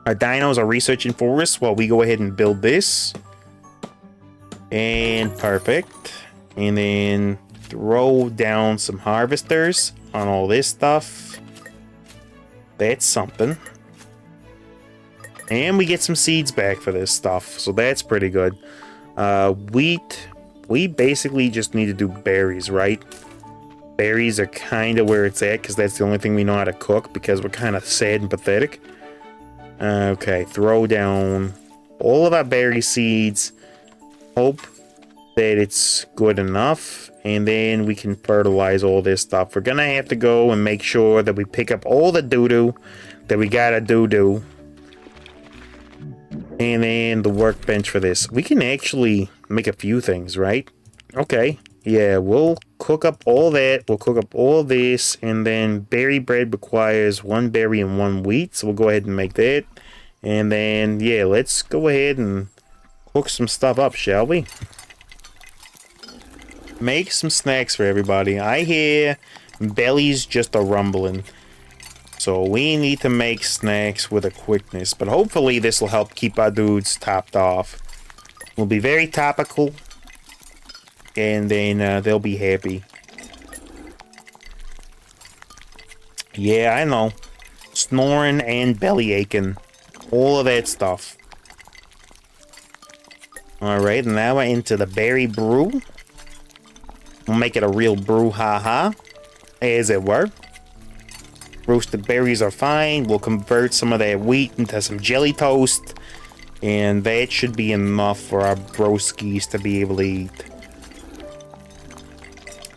Our dinos are researching for us while we go ahead and build this. And perfect. And then throw down some harvesters on all this stuff. That's something. And we get some seeds back for this stuff, so that's pretty good. Wheat, we basically just need to do berries, right? Berries are kind of where it's at, because that's the only thing we know how to cook, because we're kind of sad and pathetic. Okay, throw down all of our berry seeds. Hope that it's good enough, and then we can fertilize all this stuff. We're gonna have to go and make sure that we pick up all the doo-doo that we gotta do. And then the workbench for this. We can actually make a few things, right? Okay. Yeah, we'll cook up all that. We'll cook up all this. And then berry bread requires 1 berry and 1 wheat. So we'll go ahead and make that. And then, yeah, let's go ahead and cook some stuff up, shall we? Make some snacks for everybody. I hear bellies just a rumbling. So we need to make snacks with a quickness, but hopefully this will help keep our dudes topped off. We'll be very topical, and then they'll be happy. Yeah, I know. Snoring and belly aching. All of that stuff. Alright, now we're into the berry brew. We'll make it a real brouhaha, as it were. Roasted berries are fine. We'll convert some of that wheat into some jelly toast. And that should be enough for our broskies to be able to eat.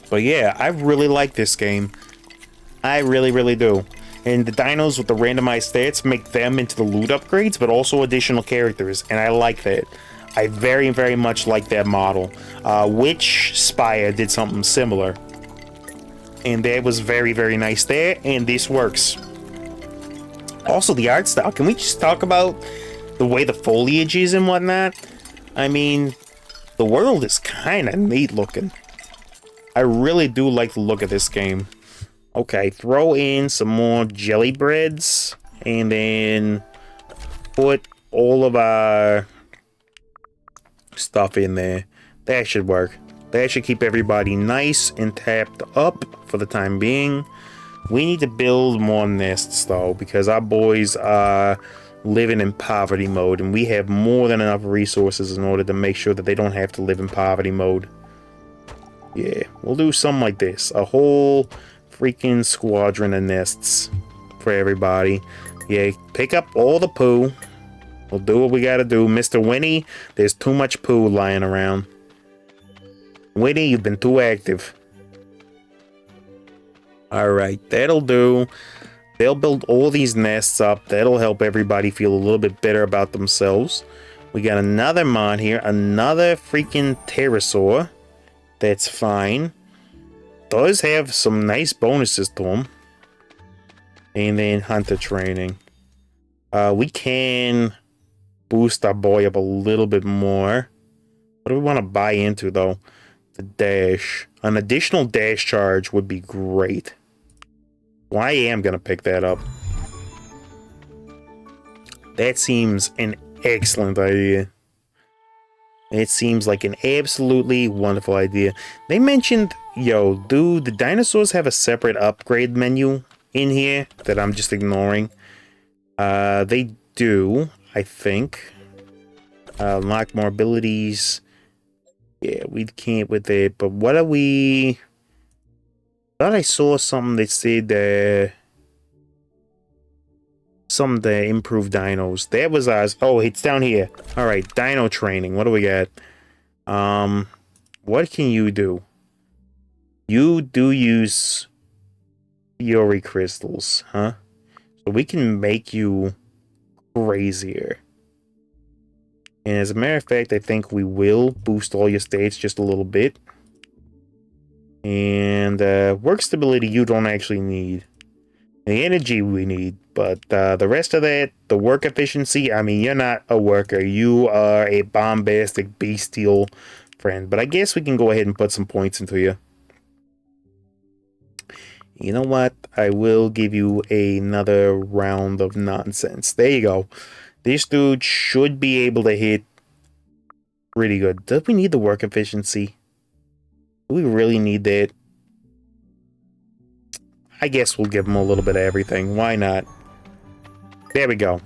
But yeah, I really like this game. I really, really do. And the dinos with the randomized stats make them into the loot upgrades, but also additional characters. And I like that. I very, very much like that model. Witch Spire did something similar. And that was very, very nice there, and this works. Also, the art style. Can we just talk about the way the foliage is and whatnot? I mean, the world is kind of neat looking. I really do like the look of this game. Okay, throw in some more jelly breads, and then put all of our stuff in there. That should work. That should keep everybody nice and tapped up for the time being. We need to build more nests, though, because our boys are living in poverty mode, and we have more than enough resources in order to make sure that they don't have to live in poverty mode. Yeah, we'll do something like this. A whole freaking squadron of nests for everybody. Yeah, pick up all the poo. We'll do what we gotta do. Mr. Winnie, there's too much poo lying around. Winnie, you've been too active. Alright, that'll do. They'll build all these nests up. That'll help everybody feel a little bit better about themselves. We got another mod here. Another freaking pterosaur. That's fine. Does have some nice bonuses to him. And then hunter training. We can boost our boy up a little bit more. What do we want to buy into, though? The dash. An additional dash charge would be great. Well, I am going to pick that up. That seems an excellent idea. It seems like an absolutely wonderful idea. They mentioned, yo, do the dinosaurs have a separate upgrade menu in here that I'm just ignoring? They do, I think. Unlock more abilities. Yeah, we can't with it, but what are we... I thought I saw something that said something to improve dinos. That was ours. Oh, it's down here. Alright, dino training. What do we got? What can you do? You do use Fury crystals, huh? So we can make you crazier. And as a matter of fact, I think we will boost all your states just a little bit. And work stability you don't actually need. The energy we need, but the rest of that, the work efficiency, I mean, you're not a worker. You are a bombastic, bestial friend. But I guess we can go ahead and put some points into you. You know what? I will give you another round of nonsense. There you go. This dude should be able to hit pretty good. Do we need the work efficiency? Do we really need that? I guess we'll give him a little bit of everything. Why not? There we go.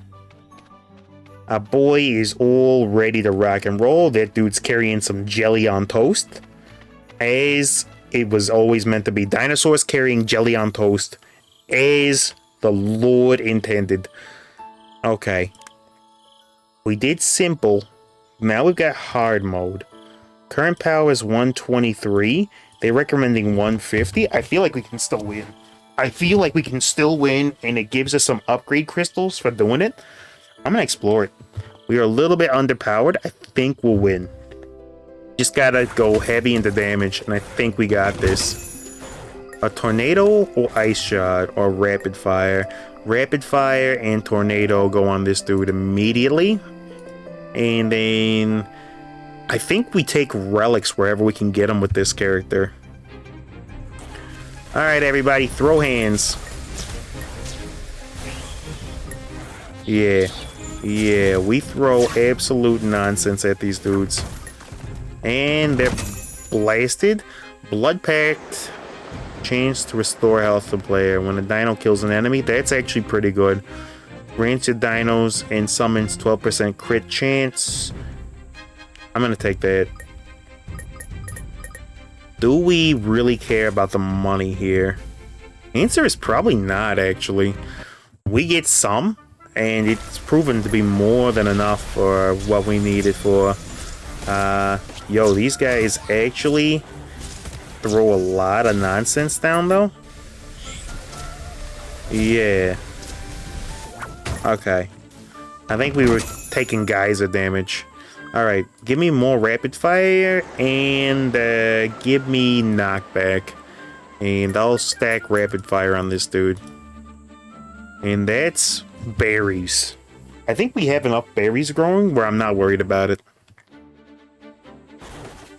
Our boy is all ready to rock and roll. That dude's carrying some jelly on toast. As it was always meant to be. Dinosaurs carrying jelly on toast. As the Lord intended. Okay. We did simple. Now we've got hard mode. Current power is 123. They're recommending 150. I feel like we can still win. I feel like we can still win, and it gives us some upgrade crystals for doing it. I'm going to explore it. We are a little bit underpowered. I think we'll win. Just got to go heavy into damage, and I think we got this. A tornado or ice shot or rapid fire. Rapid fire and tornado go on this dude immediately. And then I think we take relics wherever we can get them with this character. Alright, everybody, throw hands. Yeah, we throw absolute nonsense at these dudes. And they're blasted. Blood Pact. Chance to restore health to player. When a dino kills an enemy, that's actually pretty good. Grants your dinos and summons 12% crit chance. I'm gonna take that. Do we really care about the money here? Answer is probably not, actually. We get some, and it's proven to be more than enough for what we need it for. Yo, these guys actually throw a lot of nonsense down, though. Yeah. Okay. I think we were taking geyser damage. Alright, give me more rapid fire and give me knockback. And I'll stack rapid fire on this dude. And that's berries. I think we have enough berries growing where I'm not worried about it.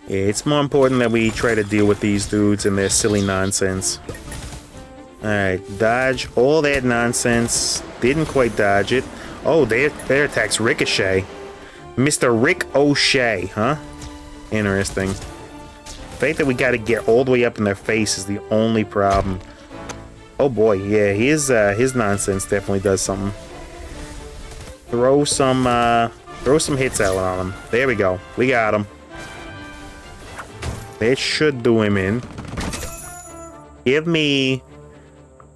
Yeah, it's more important that we try to deal with these dudes and their silly nonsense. Alright, dodge all that nonsense. Didn't quite dodge it. Oh, their attack's ricochet. Mr. Rick O'Shea, huh? Interesting. The fact that we gotta get all the way up in their face is the only problem. Oh boy, yeah, his nonsense definitely does something. Throw some hits out on him. There we go. We got him. That should do him in. Give me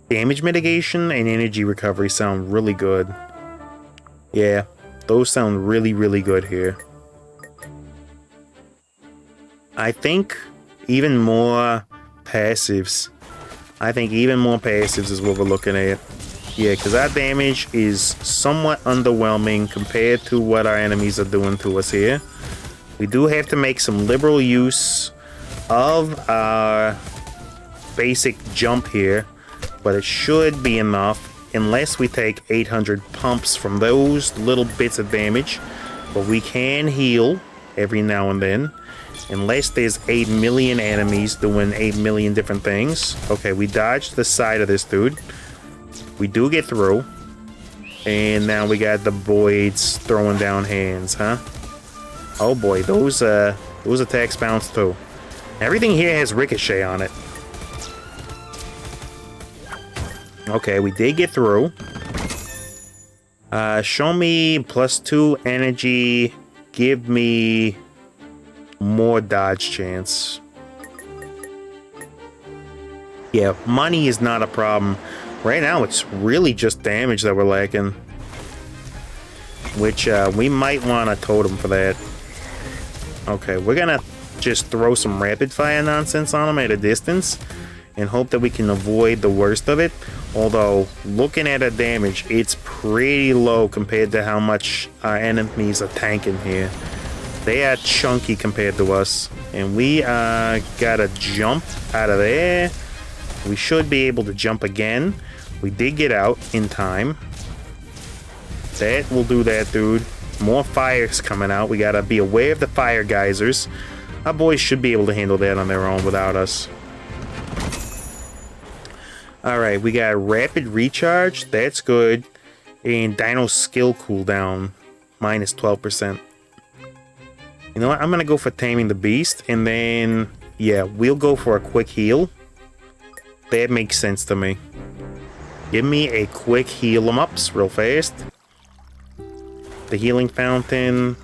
damage mitigation and energy recovery sound really good. Yeah. Those sound really, really good here. I think even more passives. I think even more passives is what we're looking at. Yeah, because our damage is somewhat underwhelming compared to what our enemies are doing to us here. We do have to make some liberal use of our basic jump here, but it should be enough. Unless we take 800 pumps from those little bits of damage. But we can heal every now and then. Unless there's 8 million enemies doing 8 million different things. Okay, we dodged the side of this dude. We do get through. And now we got the Boyds throwing down hands, huh? Oh boy, those attacks bounce too. Everything here has ricochet on it. Okay, we did get through. Show me +2 energy. Give me more dodge chance. Yeah, money is not a problem. Right now, it's really just damage that we're lacking. Which, we might want a totem for that. Okay, we're gonna just throw some rapid fire nonsense on them at a distance. And hope that we can avoid the worst of it. Although, looking at our damage, it's pretty low compared to how much our enemies are tanking here. They are chunky compared to us. And we gotta jump out of there. We should be able to jump again. We did get out in time. That will do that, dude. More fire's coming out. We gotta be aware of the fire geysers. Our boys should be able to handle that on their own without us. Alright, we got rapid recharge. That's good. And Dino skill cooldown. Minus 12%. You know what? I'm going to go for Taming the Beast. And then Yeah, we'll go for a quick heal. That makes sense to me. Give me a quick heal 'em ups real fast. The healing fountain.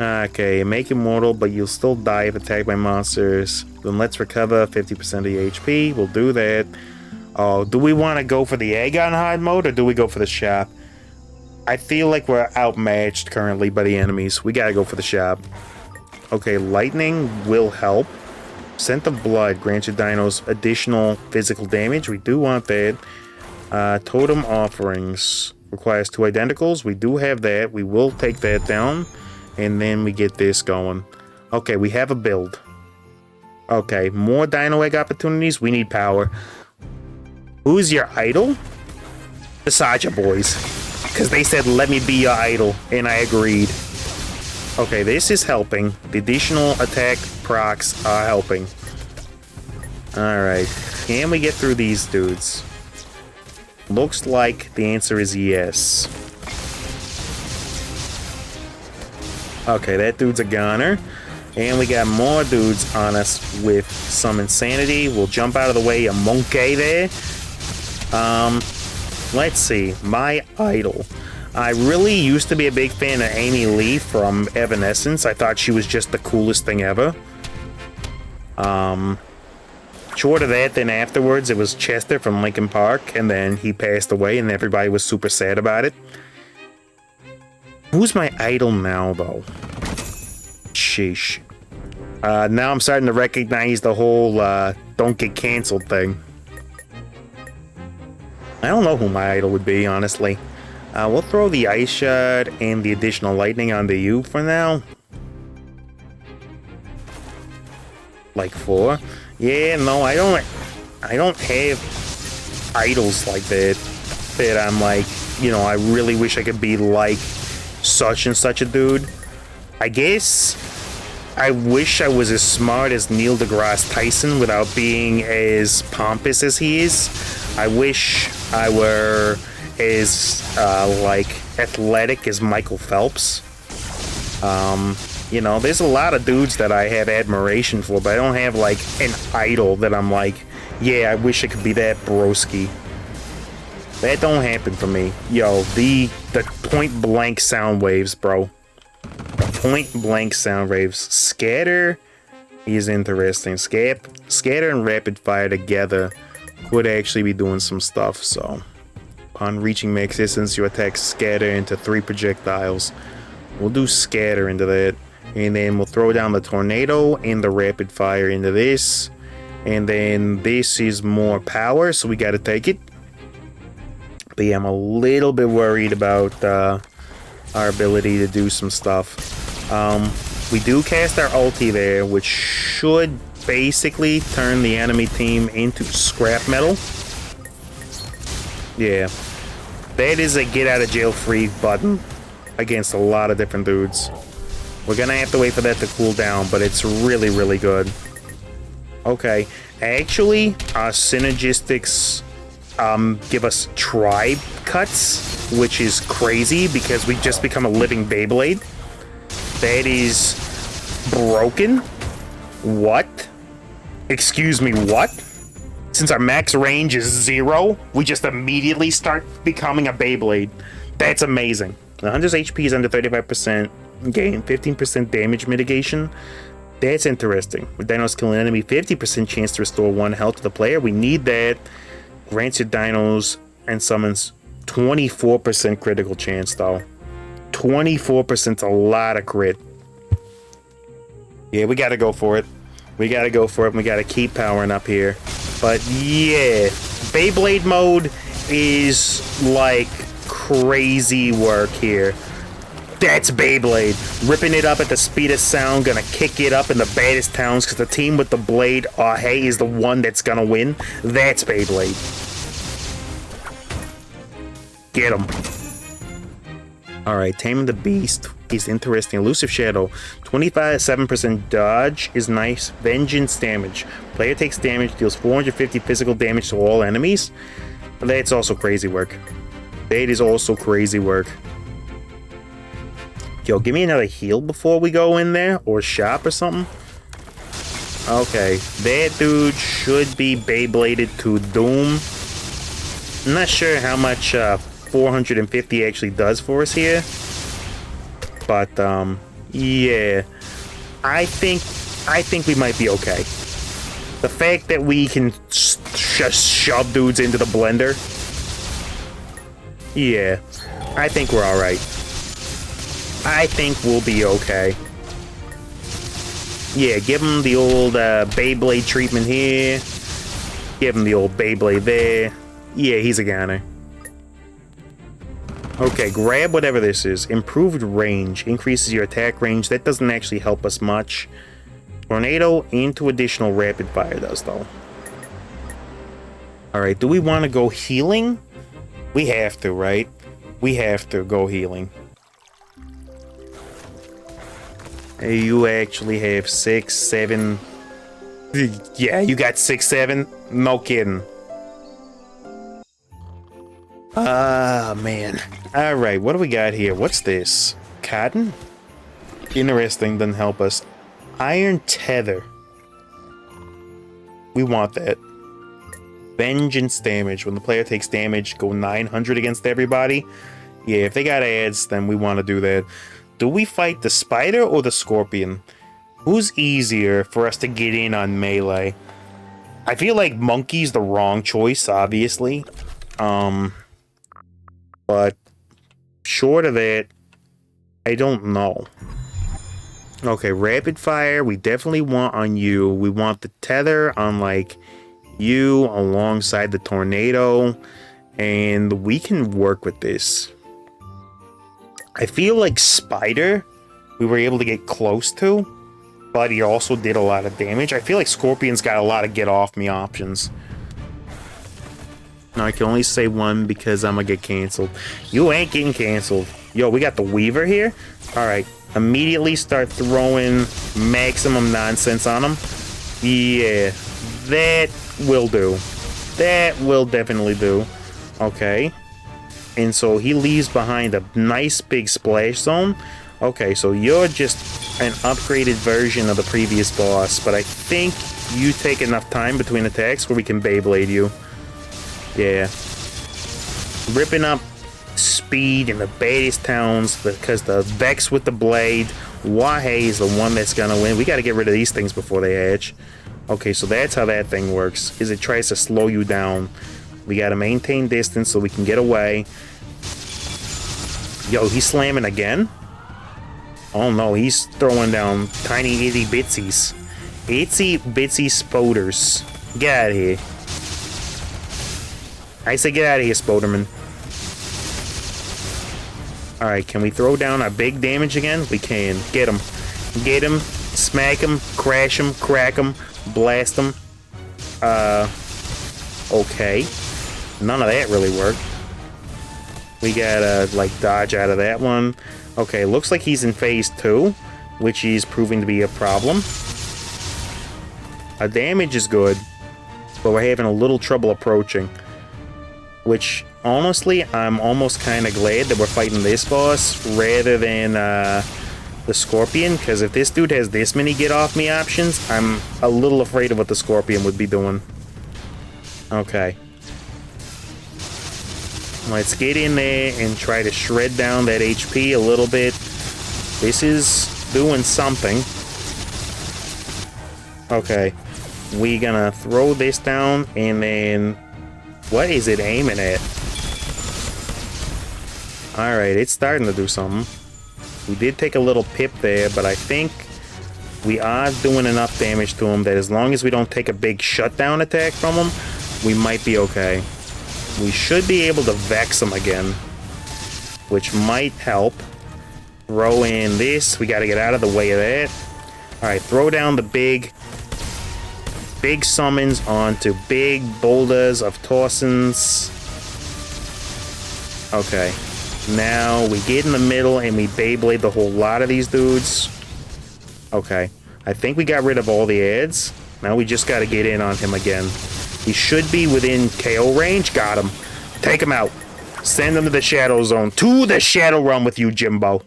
Okay, make immortal, but you'll still die if attacked by monsters. Then let's recover 50% of the HP. We'll do that. Oh, do we want to go for the egg on hard mode, or do we go for the shop? I feel like we're outmatched currently by the enemies. We gotta go for the shop. Okay, lightning will help. Scent of blood grants your dinos additional physical damage. We do want that. Totem offerings requires 2 identicals. We do have that. We will take that down. And then we get this going. Okay, we have a build. Okay, more dino egg opportunities. We need power. Who's your idol? The Saja boys. Because they said, let me be your idol. And I agreed. Okay, this is helping. The additional attack procs are helping. Alright. Can we get through these dudes? Looks like the answer is yes. Okay, that dude's a goner. And we got more dudes on us with some insanity. We'll jump out of the way, a monkey there. Let's see. My idol. I really used to be a big fan of Amy Lee from Evanescence. I thought she was just the coolest thing ever. Short of that, then afterwards, it was Chester from Linkin Park. And then he passed away and everybody was super sad about it. Who's my idol now, though? Sheesh. Now I'm starting to recognize the whole don't get canceled thing. I don't know who my idol would be, honestly. We'll throw the ice shot and the additional lightning onto you for now. Like 4. Yeah, no, I don't have idols like that. That I'm like, you know, I really wish I could be like such and such a dude. I guess I wish I was as smart as Neil deGrasse Tyson without being as pompous as he is. I wish I were as like athletic as Michael Phelps. You know, there's a lot of dudes that I have admiration for, but I don't have like an idol that I'm like, yeah, I wish I could be that broski. That don't happen for me. Yo, the point blank sound waves, bro. The point blank sound waves. Scatter is interesting. Scatter and rapid fire together could actually be doing some stuff. So, upon reaching max distance, you attack scatter into 3 projectiles. We'll do scatter into that. And then we'll throw down the tornado and the rapid fire into this. And then this is more power, so we gotta take it. But yeah, I'm a little bit worried about our ability to do some stuff. We do cast our ulti there, which should basically turn the enemy team into scrap metal. Yeah. That is a get out of jail free button against a lot of different dudes. We're gonna have to wait for that to cool down, but it's really, really good. Okay. Actually, our synergistics give us tribe cuts, which is crazy because we just become a living Beyblade. That is broken. What? Excuse me, what? Since our max range is 0, we just immediately start becoming a Beyblade. That's amazing. The hunter's HP is under 35%, gain 15% damage mitigation. That's interesting. With Dinos kill an enemy, 50% chance to restore 1 health to the player. We need that. Grants your dinos and summons 24% critical chance, though. 24%'s a lot of crit. Yeah, we gotta go for it. We gotta go for it, and we gotta keep powering up here. But yeah, Beyblade mode is like crazy work here. That's Beyblade. Ripping it up at the speed of sound, gonna kick it up in the baddest towns, because the team with the blade, hey, is the one that's gonna win. That's Beyblade. Get him. Alright, Taming the Beast is interesting. Elusive Shadow. 25-7% dodge is nice. Vengeance damage. Player takes damage, deals 450 physical damage to all enemies. That's also crazy work. That is also crazy work. Yo, give me another heal before we go in there, or shop or something. Okay, that dude should be Beybladed to Doom. I'm not sure how much 450 actually does for us here. But, yeah. I think we might be okay. The fact that we can just shove dudes into the blender. Yeah, I think we're alright. I think we'll be okay. Yeah, give him the old Beyblade treatment here. Give him the old Beyblade there. Yeah, he's a goner. Okay, grab whatever this is. Improved range. Increases your attack range. That doesn't actually help us much. Tornado into additional rapid fire does, though. Alright, do we want to go healing? We have to, right? We have to go healing. Hey, you actually have 6, 7... Yeah, you got 6, 7? No kidding. Ah, man. Alright, what do we got here? What's this? Cotton? Interesting, doesn't help us. Iron tether. We want that. Vengeance damage. When the player takes damage, go 900 against everybody. Yeah, if they got ads, then we want to do that. Do we fight the spider or the scorpion? Who's easier for us to get in on melee? I feel like monkey's the wrong choice, obviously. But short of that, I don't know. Okay, rapid fire, we definitely want on you. We want the tether on, like, you alongside the tornado. And we can work with this. I feel like Spider, we were able to get close to. But he also did a lot of damage. I feel like Scorpion's got a lot of get-off-me options. No, I can only say one because I'm gonna get canceled. You ain't getting canceled. Yo, we got the Weaver here. Alright. Immediately start throwing maximum nonsense on him. Yeah, that will do. That will definitely do. Okay. And so he leaves behind a nice big splash zone. Okay, so you're just an upgraded version of the previous boss, but I think you take enough time between attacks where we can Beyblade you. Yeah. Ripping up speed in the baddest towns because the Vex with the blade. Wahei is the one that's gonna win. We gotta get rid of these things before they hatch. Okay, so that's how that thing works. Is it tries to slow you down. We gotta maintain distance so we can get away. Yo, he's slamming again? Oh no, he's throwing down tiny itty bitsies. Itsy bitsy spoders. Get out of here. I say get out of here, Spoderman. Alright, can we throw down our big damage again? We can. Get him. Get him. Smack him. Crash him. Crack him. Blast him. Okay. None of that really worked. We gotta, like, dodge out of that one. Okay, looks like he's in phase 2, which is proving to be a problem. Our damage is good, but we're having a little trouble approaching. Which, honestly, I'm almost kind of glad that we're fighting this boss rather than the Scorpion, because if this dude has this many get-off-me options, I'm a little afraid of what the Scorpion would be doing. Okay. Let's get in there and try to shred down that HP a little bit. This is doing something. Okay. We gonna throw this down and then... What is it aiming at? Alright, it's starting to do something. We did take a little pip there, but I think we are doing enough damage to him that as long as we don't take a big shutdown attack from him, we might be okay. We should be able to vex him again, which might help. Throw in this. We got to get out of the way of that. Alright, throw down the big summons onto big boulders of torsons. Okay. Now we get in the middle and we Beyblade the whole lot of these dudes. Okay. I think we got rid of all the ads. Now we just got to get in on him again. He should be within KO range. Got him. Take him out. Send him to the Shadow Zone. To the Shadow Realm with you, Jimbo.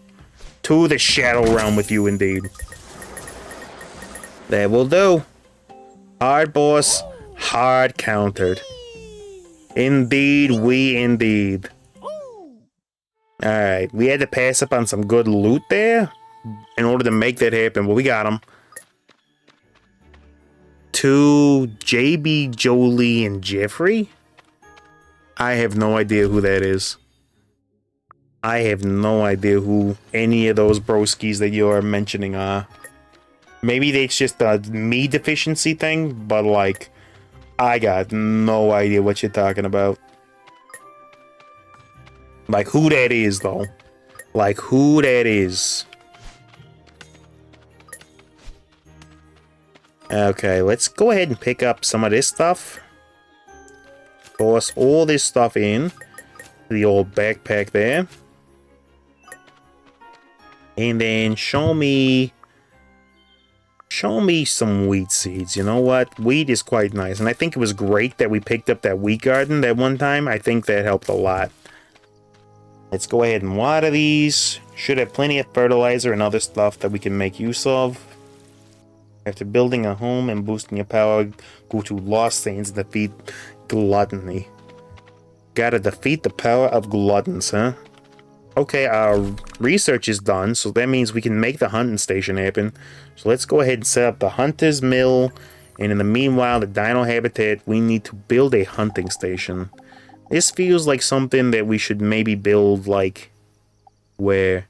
To the Shadow Realm with you, indeed. That will do. Hard boss, hard countered. Indeed, indeed. Alright, we had to pass up on some good loot there in order to make that happen, but we got him. To JB, Jolie, and Jeffrey? I have no idea who that is. I have no idea who any of those broskies that you're mentioning are. Maybe it's just a me deficiency thing, but like, I got no idea what you're talking about. Like, who that is, though. Like, who that is. Okay, let's go ahead and pick up some of this stuff. Toss all this stuff in the old backpack there. And then show me some wheat seeds. You know what? Wheat is quite nice. And I think it was great that we picked up that wheat garden that one time. I think that helped a lot. Let's go ahead and water these. Should have plenty of fertilizer and other stuff that we can make use of. After building a home and boosting your power, go to Lost Sands and defeat gluttony. Gotta defeat the power of gluttons, huh? Okay, our research is done, so that means we can make the hunting station happen. So let's go ahead and set up the hunter's mill. And in the meanwhile, the dino habitat, we need to build a hunting station. This feels like something that we should maybe build, like, where?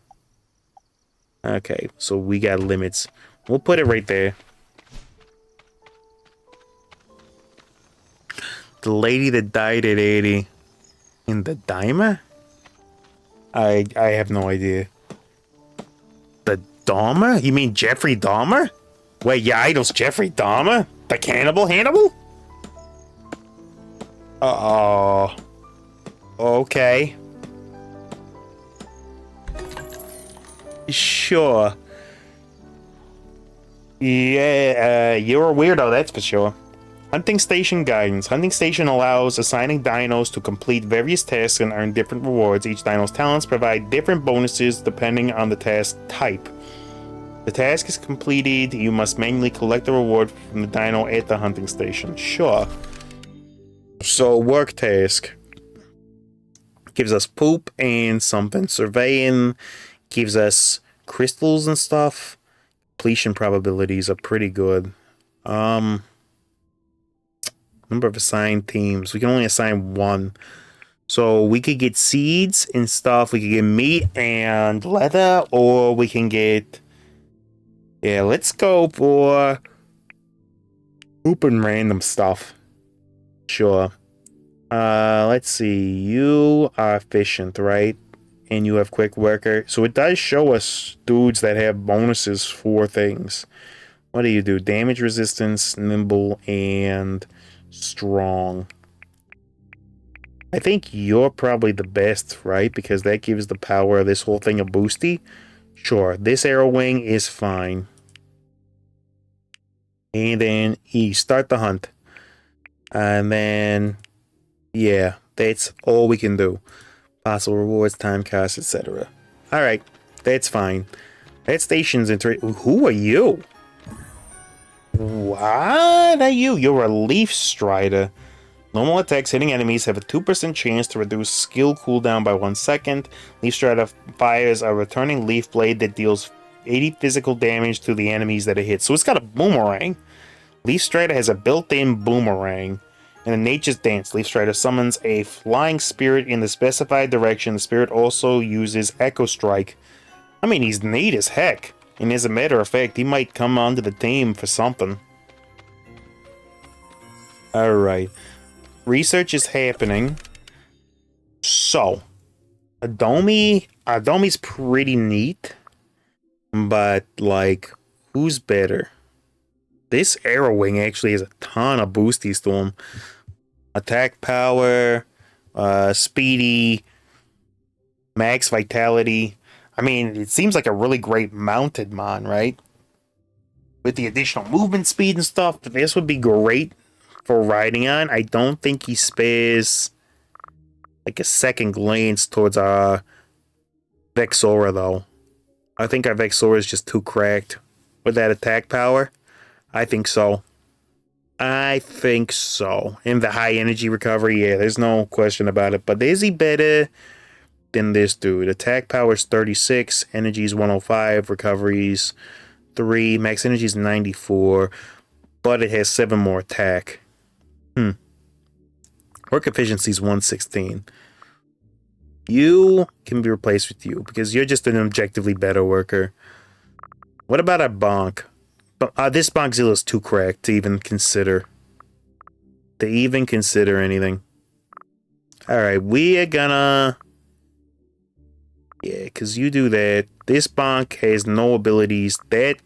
Okay, so we got limits. We'll put it right there. The lady that died at 80. In the Dima? I have no idea. The Dahmer? You mean Jeffrey Dahmer? Wait, your idol's Jeffrey Dahmer? The cannibal Hannibal? Uh-oh. Okay. Sure. Yeah, you're a weirdo, that's for sure. Hunting Station Guidance. Hunting Station allows assigning dinos to complete various tasks and earn different rewards. Each dino's talents provide different bonuses depending on the task type. The task is completed, you must manually collect the reward from the dino at the hunting station. Sure. So, work task. Gives us poop and something. Surveying gives us crystals and stuff. Completion probabilities are pretty good. Number of assigned teams. We can only assign one. So we could get seeds and stuff. We could get meat and leather, or we can get... Yeah, let's go for poop and random stuff. Sure. Let's see. You are efficient, right? And you have quick worker. So it does show us dudes that have bonuses for things. What do you do? Damage resistance, nimble, and strong. I think you're probably the best, right? Because that gives the power of this whole thing a boosty. Sure, this arrow wing is fine. And then E, start the hunt. And then, yeah, that's all we can do. Possible rewards, time cost, etc. Alright, that's fine. That station's who are you? What are you? You're a Leaf Strider. Normal attacks hitting enemies have a 2% chance to reduce skill cooldown by 1 second. Leaf Strider fires a returning leaf blade that deals 80 physical damage to the enemies that it hits. So it's got a boomerang. Leaf Strider has a built-in boomerang. In a Nature's Dance, Leaf Strider summons a flying spirit in the specified direction. The spirit also uses Echo Strike. I mean, he's neat as heck. And as a matter of fact, he might come onto the team for something. Alright. Research is happening. So, Adomi's pretty neat. But, like, who's better? This Arrow Wing actually has a ton of boosties to him. Attack power, speedy, max vitality. I mean, it seems like a really great mounted mon, right? With the additional movement speed and stuff, this would be great for riding on. I don't think he spares like a second glance towards our Vexora, though. I think our Vexora is just too cracked with that attack power. I think so. I think so. In the high energy recovery, yeah, there's no question about it. But is he better than this dude? Attack power is 36, energy is 105, recoveries 3, max energy is 94, but it has 7 more attack. Work efficiency is 116. You can be replaced with you because you're just an objectively better worker. What about a bonk? This Bonkzilla is too cracked to even consider. Anything. Alright, we are gonna... Yeah, because you do that. This Bonk has no abilities. That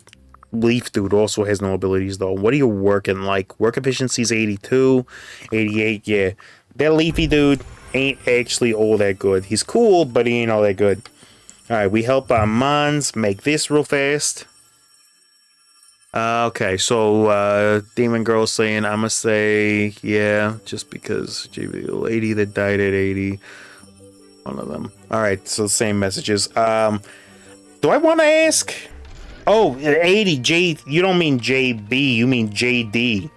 Leaf dude also has no abilities, though. What are you working like? Work efficiency is 82, 88, yeah. That Leafy dude ain't actually all that good. He's cool, but he ain't all that good. Alright, we help our Mons make this real fast. Okay, so Demon Girl saying I'ma say yeah, just because JV lady that died at 80. One of them. Alright, so same messages. Do I wanna ask? Oh, at 80 J, you don't mean JB, you mean JD.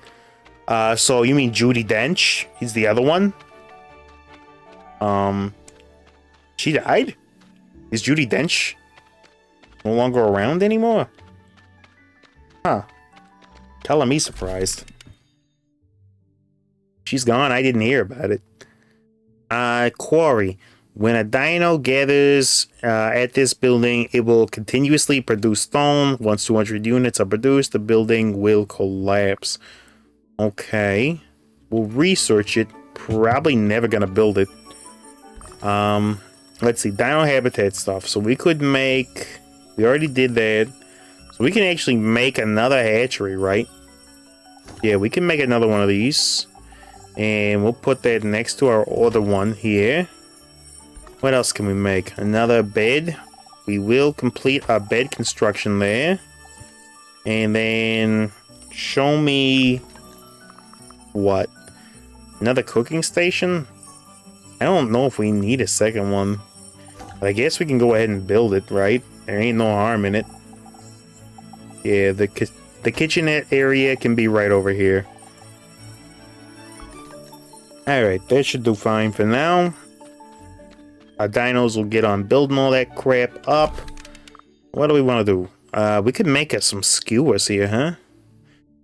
So you mean Judi Dench? He's the other one? She died? Is Judi Dench no longer around anymore? Huh. Tell me surprised. She's gone. I didn't hear about it. Quarry. When a dino gathers at this building, it will continuously produce stone. Once 200 units are produced, the building will collapse. Okay. We'll research it. Probably never gonna build it. Let's see. Dino habitat stuff. So we could make... We already did that. We can actually make another hatchery, right? Yeah, we can make another one of these. And we'll put that next to our other one here. What else can we make? Another bed. We will complete our bed construction there. And then show me what? Another cooking station? I don't know if we need a second one. But I guess we can go ahead and build it, right? There ain't no harm in it. Yeah, the kitchenette area can be right over here. Alright, that should do fine for now. Our dinos will get on building all that crap up. What do we want to do? We could make us some skewers here, huh?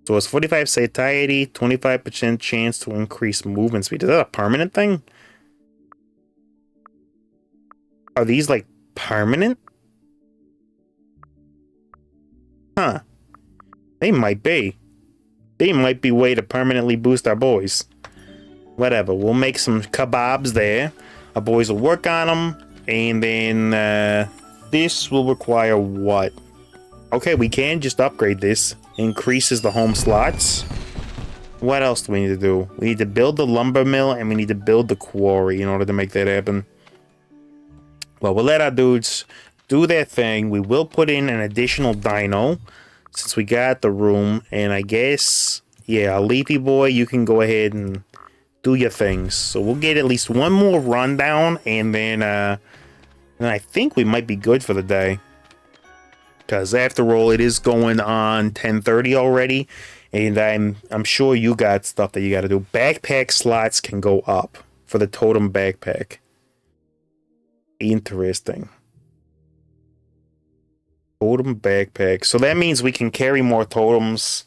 So it's 45 satiety, 25% chance to increase movement speed. Is that a permanent thing? Are these like permanent? Huh. They might be. They might be way to permanently boost our boys. Whatever, we'll make some kebabs there. Our boys will work on them. And then this will require what? Okay, we can just upgrade this. Increases the home slots. What else do we need to do? We need to build the lumber mill and we need to build the quarry in order to make that happen. Well, we'll let our dudes do their thing. We will put in an additional dino since we got the room. And I guess, yeah, Leafy Boy, you can go ahead and do your things. So we'll get at least one more rundown and then I think we might be good for the day. Because after all, it is going on 10:30 already. And I'm sure you got stuff that you got to do. Backpack slots can go up for the totem backpack. Interesting. Totem backpack. So that means we can carry more totems.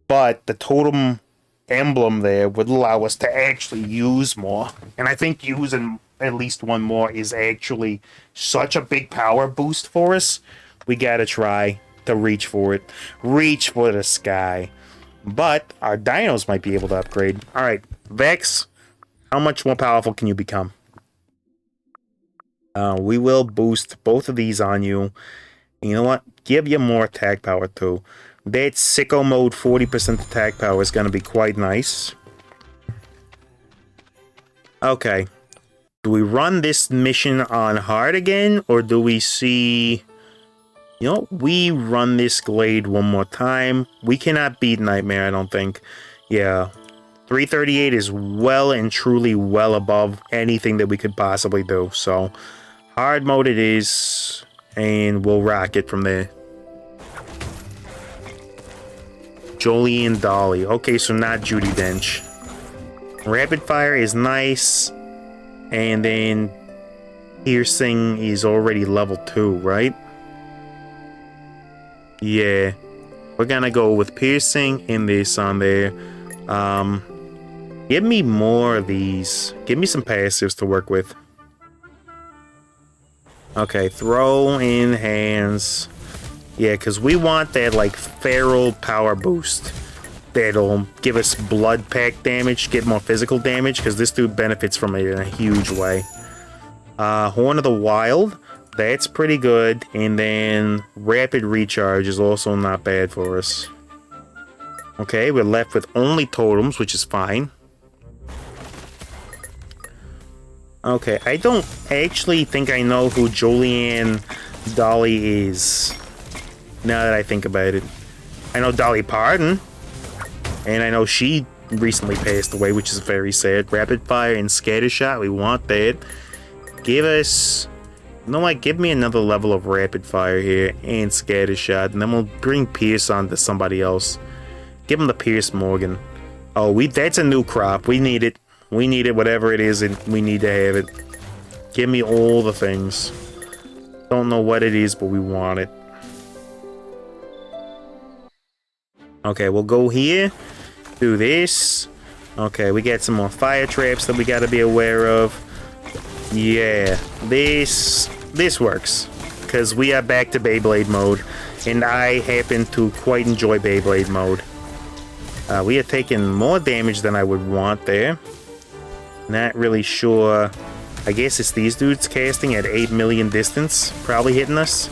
But the totem emblem there would allow us to actually use more. And I think using at least one more is actually such a big power boost for us. We gotta try to reach for it. Reach for the sky. But our dinos might be able to upgrade. Alright, Vex, how much more powerful can you become? We will boost both of these on you. You know what? Give you more attack power too. That sicko mode 40% attack power is going to be quite nice. Okay. Do we run this mission on hard again? Or do we see... You know, we run this Glade one more time. We cannot beat Nightmare, I don't think. Yeah. 338 is well and truly well above anything that we could possibly do. So, hard mode it is. And we'll rock it from there. Jolie and Dolly. Okay, so not Judy Dench. Rapid fire is nice. And then piercing is already level 2, right? Yeah. We're gonna go with piercing and this on there. Give me more of these. Give me some passives to work with. Okay, throw in hands. Yeah, because we want that, like, feral power boost. That'll give us blood pack damage, get more physical damage, because this dude benefits from it in a huge way. Horn of the Wild. That's pretty good. And then rapid recharge is also not bad for us. Okay, we're left with only totems, which is fine. Okay, I don't actually think I know who Julianne Dolly is. Now that I think about it. I know Dolly Parton. And I know she recently passed away, which is very sad. Rapid Fire and Scattershot, we want that. Give us... You know what? Give me another level of Rapid Fire here and Scattershot. And then we'll bring Pierce on to somebody else. Give him the Pierce Morgan. Oh, that's a new crop. We need it. We need it, whatever it is, and we need to have it. Give me all the things. Don't know what it is, but we want it. Okay, we'll go here. Do this. Okay, we got some more fire traps that we gotta be aware of. Yeah, this works. Because we are back to Beyblade mode. And I happen to quite enjoy Beyblade mode. We are taking more damage than I would want there. Not really sure. I guess it's these dudes casting at 8 million distance. Probably hitting us.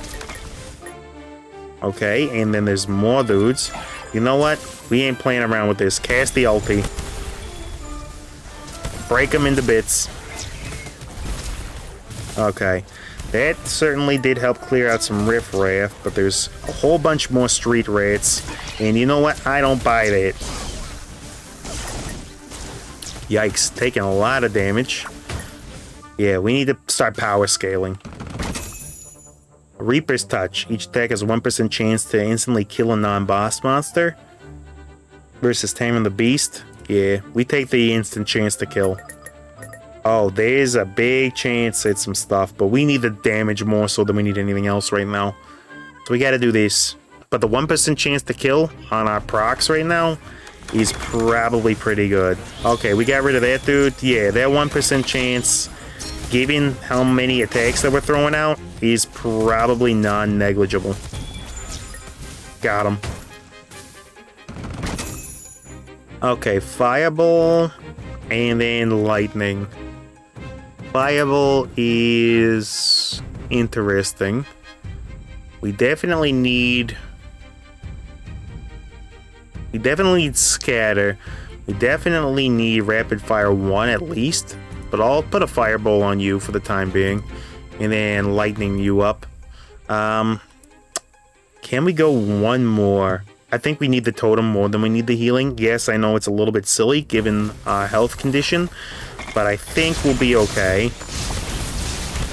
Okay, and then there's more dudes. You know what? We ain't playing around with this. Cast the ulti. Break them into bits. Okay. That certainly did help clear out some riffraff, but there's a whole bunch more street rats. And you know what? I don't buy that. Yikes, taking a lot of damage. Yeah, we need to start power scaling. Reaper's Touch. Each attack has a 1% chance to instantly kill a non-boss monster. Versus Taming the Beast. Yeah, we take the instant chance to kill. Oh, there's a big chance at some stuff, but we need the damage more so than we need anything else right now. So we gotta do this. But the 1% chance to kill on our procs right now is probably pretty good. Okay, we got rid of that dude. Yeah, that 1% chance, given how many attacks that we're throwing out, is probably non-negligible. Got him. Okay, Fireball, and then Lightning. Fireball is interesting. We definitely need Scatter. We definitely need Rapid Fire 1 at least. But I'll put a Fireball on you for the time being. And then Lightning you up. Can we go one more? I think we need the totem more than we need the healing. Yes, I know it's a little bit silly given our health condition. But I think we'll be okay.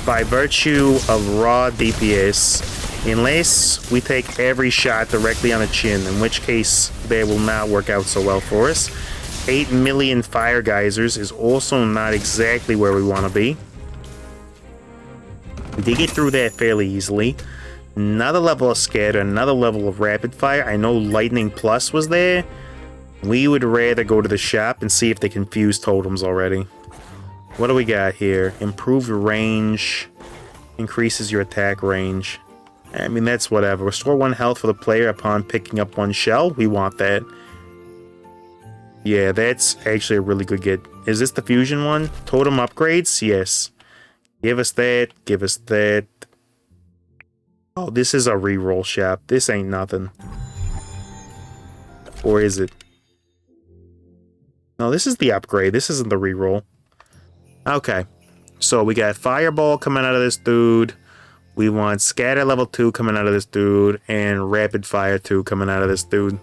By virtue of raw DPS. Unless we take every shot directly on the chin, in which case they will not work out so well for us. 8 million fire geysers is also not exactly where we want to be. We did get through that fairly easily. Another level of scatter, another level of rapid fire. I know Lightning Plus was there. We would rather go to the shop and see if they can fuse totems already. What do we got here? Improved range. Increases your attack range. I mean, that's whatever. Restore 1 health for the player upon picking up 1 shell. We want that. Yeah, that's actually a really good get. Is this the fusion one? Totem upgrades? Yes. Give us that. Give us that. Oh, this is a reroll shop. This ain't nothing. Or is it? No, this is the upgrade. This isn't the reroll. Okay. So we got Fireball coming out of this dude. We want Scatter level 2 coming out of this dude. And Rapid Fire 2 coming out of this dude.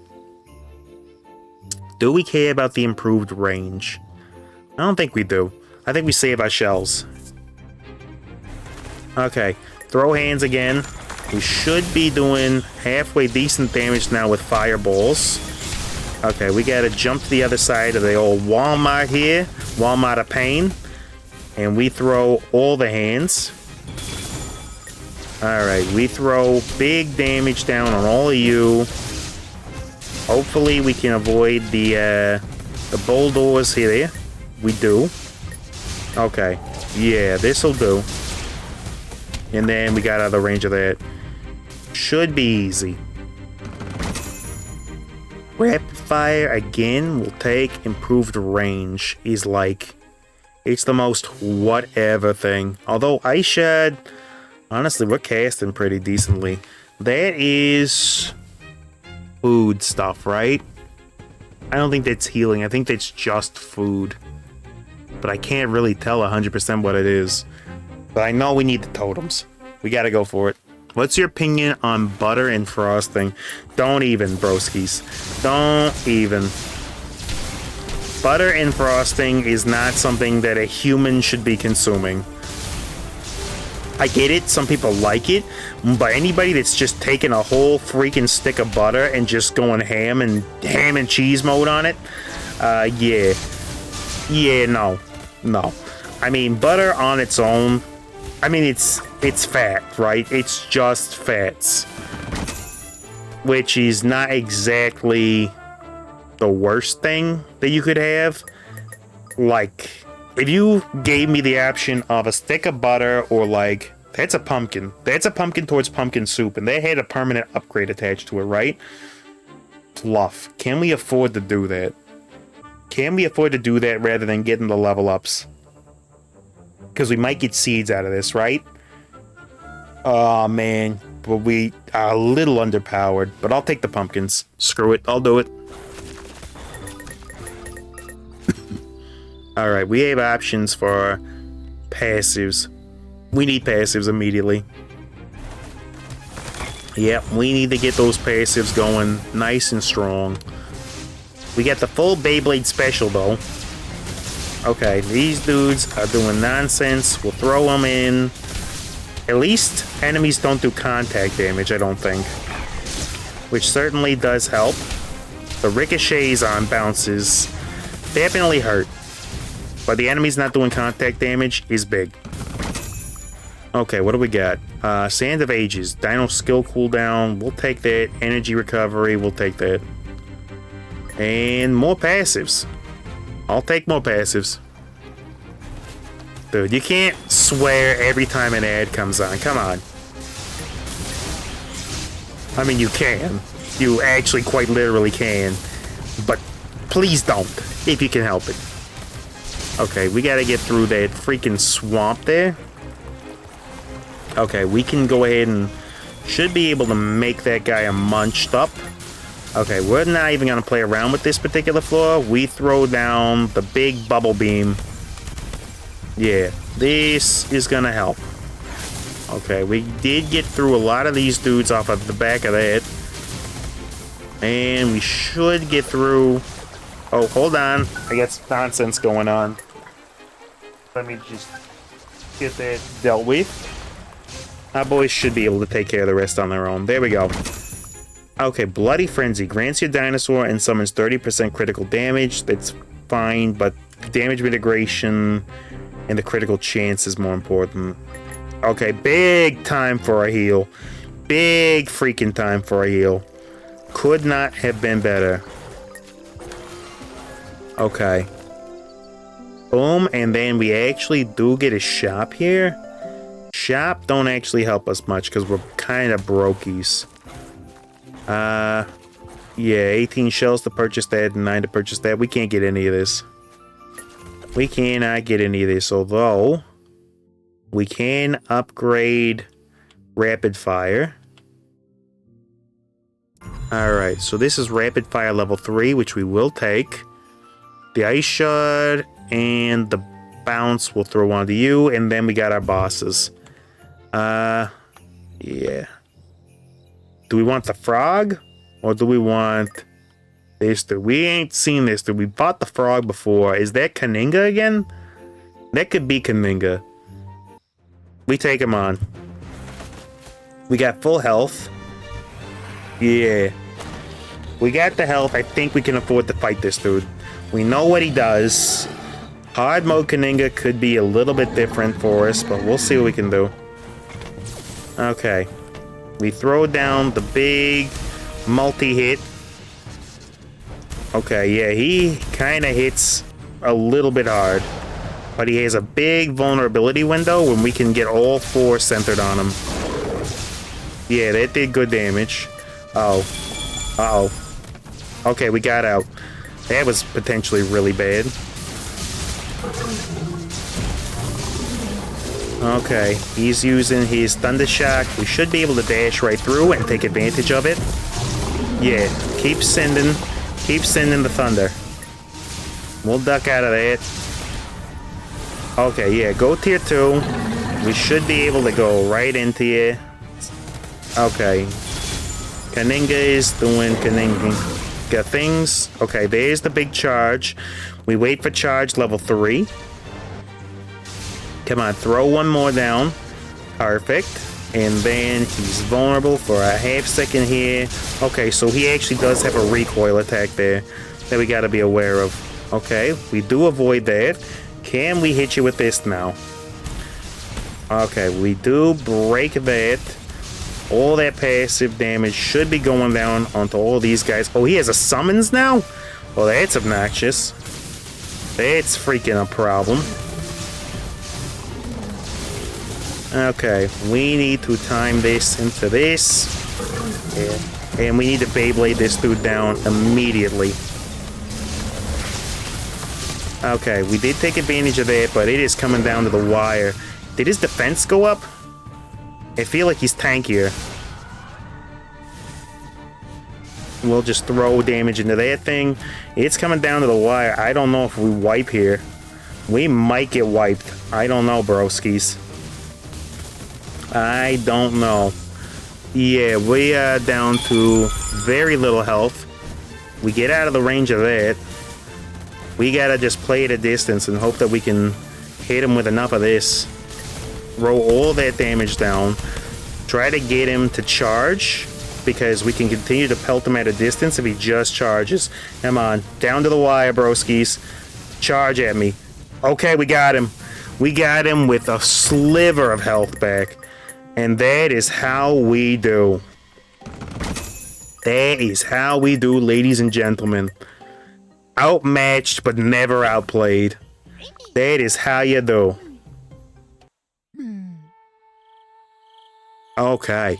Do we care about the improved range? I don't think we do. I think we save our shells. Okay. Throw hands again. We should be doing halfway decent damage now with Fireballs. Okay, we gotta jump to the other side of the old Walmart here. Walmart of pain. And we throw all the hands. Alright, we throw big damage down on all of you. Hopefully we can avoid the bulldozers here. We do. Okay. Yeah, this'll do. And then we got out of the range of that. Should be easy. Rapid fire again will take improved range. Is like, it's the most whatever thing. Although Ice Shard, honestly, we're casting pretty decently. That is food stuff, right? I don't think that's healing. I think that's just food. But I can't really tell 100% what it is. But I know we need the totems. We gotta go for it. What's your opinion on butter and frosting? Don't even, broskies. Don't even. Butter and frosting is not something that a human should be consuming. I get it, some people like it, but anybody that's just taking a whole freaking stick of butter and just going ham and cheese mode on it, yeah. Yeah, no. No. I mean, butter on its own, I mean, it's fat, right? It's just fats. Which is not exactly the worst thing that you could have. Like, if you gave me the option of a stick of butter or like, that's a pumpkin. That's a pumpkin towards pumpkin soup, and they had a permanent upgrade attached to it, right? Fluff. Can we afford to do that? Can we afford to do that rather than getting the level ups? Because we might get seeds out of this, right? Oh, man. But we are a little underpowered. But I'll take the pumpkins. Screw it. I'll do it. Alright, we have options for passives. We need passives immediately. Yep, we need to get those passives going nice and strong. We got the full Beyblade special, though. Okay, these dudes are doing nonsense. We'll throw them in. At least enemies don't do contact damage, I don't think. Which certainly does help. The ricochets on bounces definitely hurt. But the enemies not doing contact damage is big. Okay, what do we got? Sand of Ages. Dino skill cooldown. We'll take that. Energy recovery. We'll take that. And more passives. I'll take more passives. Dude, you can't swear every time an ad comes on. Come on. I mean, you can. You actually quite literally can. But please don't, if you can help it. Okay, we gotta get through that freaking swamp there. Okay, we can go ahead and should be able to make that guy a munched up. Okay, we're not even gonna play around with this particular floor. We throw down the big bubble beam. Yeah, this is gonna help. Okay, we did get through a lot of these dudes off of the back of that. And we should get through... Oh, hold on. I got some nonsense going on. Let me just get that dealt with. Our boys should be able to take care of the rest on their own. There we go. Okay, Bloody Frenzy. Grants your dinosaur and summons 30% critical damage. That's fine, but damage mitigation and the critical chance is more important. Okay, big time for a heal. Big freaking time for a heal. Could not have been better. Okay. Boom, and then we actually do get a shop here. Shop don't actually help us much because we're kind of brokies. Yeah, 18 shells to purchase that and 9 to purchase that. We can't get any of this. We cannot get any of this, although we can upgrade rapid fire. Alright, so this is rapid fire level 3, which we will take. The ice shard and the bounce will throw onto you, and then we got our bosses. Yeah. Do we want the frog? Or do we want this dude? We ain't seen this dude. We bought the frog before. Is that Kaninga again? That could be Kaninga. We take him on. We got full health. Yeah. We got the health. I think we can afford to fight this dude. We know what he does. Hard mode Kaninga could be a little bit different for us, but we'll see what we can do. Okay. We throw down the big multi-hit. Okay, yeah, he kind of hits a little bit hard. But he has a big vulnerability window when we can get all 4 centered on him. Yeah, that did good damage. Oh. Uh-oh. Okay, we got out. That was potentially really bad. Okay, he's using his Thunder Shock. We should be able to dash right through and take advantage of it. Yeah, keep sending the thunder. We'll duck out of that. Okay, yeah, go tier 2. We should be able to go right into you. Okay. Kaninga is doing Kaninga things. Okay, there's the big charge. We wait for charge level 3. Come on, throw one more down. Perfect. And then he's vulnerable for a half second here. Okay, so he actually does have a recoil attack there that we gotta be aware of. Okay, we do avoid that. Can we hit you with this now? Okay, we do break that. All that passive damage should be going down onto all these guys. Oh, he has a summons now? Well, that's obnoxious. That's freaking a problem. Okay, we need to time this into this. Yeah. And we need to Beyblade this dude down immediately. Okay, we did take advantage of that, but it is coming down to the wire. Did his defense go up? I feel like he's tankier. We'll just throw damage into that thing. It's coming down to the wire. I don't know if we wipe here. We might get wiped. I don't know, broskies. I don't know. Yeah, we are down to very little health. We get out of the range of that. We gotta just play at a distance and hope that we can hit him with enough of this. Roll all that damage down. Try to get him to charge, because we can continue to pelt him at a distance if he just charges. Come on, down to the wire, broskies. Charge at me. Okay, we got him. We got him with a sliver of health back. And that is how we do. That is how we do, ladies and gentlemen. Outmatched, but never outplayed. That is how you do. Okay.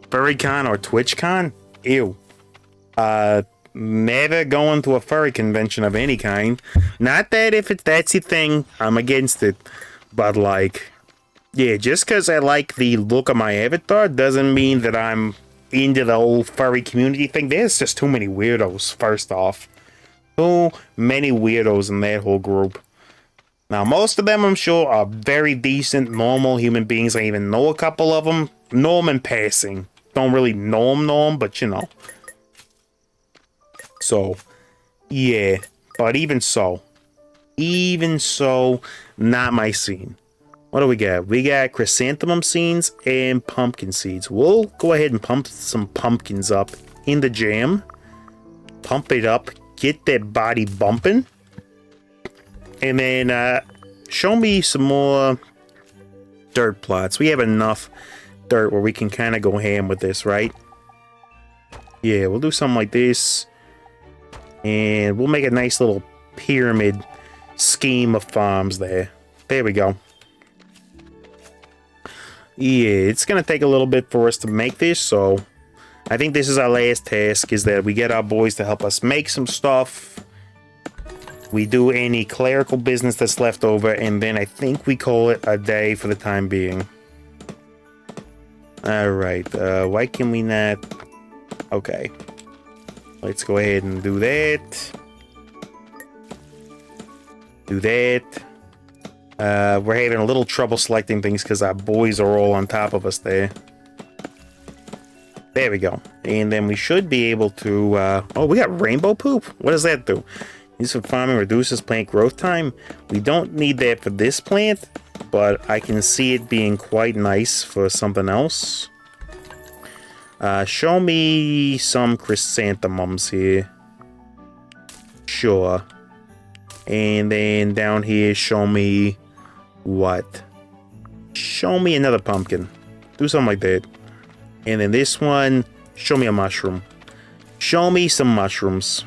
FurryCon or TwitchCon? Ew. Never going to a furry convention of any kind. Not that if that's your thing, I'm against it. But like, yeah, just because I like the look of my avatar doesn't mean that I'm into the whole furry community thing. There's just too many weirdos, first off. Too many weirdos in that whole group. Now, most of them, I'm sure, are very decent, normal human beings. I even know a couple of them. Know them in passing. Don't really know them, but you know. So, yeah. But even so, not my scene. What do we got? We got chrysanthemum seeds and pumpkin seeds. We'll go ahead and pump some pumpkins up in the jam. Pump it up. Get that body bumping. And then show me some more dirt plots. We have enough dirt where we can kind of go ham with this, right? Yeah, we'll do something like this. And we'll make a nice little pyramid scheme of farms there. There we go. Yeah, it's going to take a little bit for us to make this, so I think this is our last task, is that we get our boys to help us make some stuff. We do any clerical business that's left over, and then I think we call it a day for the time being. Alright, why can we not... Okay. Let's go ahead and do that. Do that. We're having a little trouble selecting things because our boys are all on top of us there. There we go. And then we should be able to... oh, we got rainbow poop? What does that do? Use for farming reduces plant growth time. We don't need that for this plant, but I can see it being quite nice for something else. Show me some chrysanthemums here. Sure. And then down here, show me what? Show me another pumpkin. Do something like that. And then this one, show me a mushroom. Show me some mushrooms.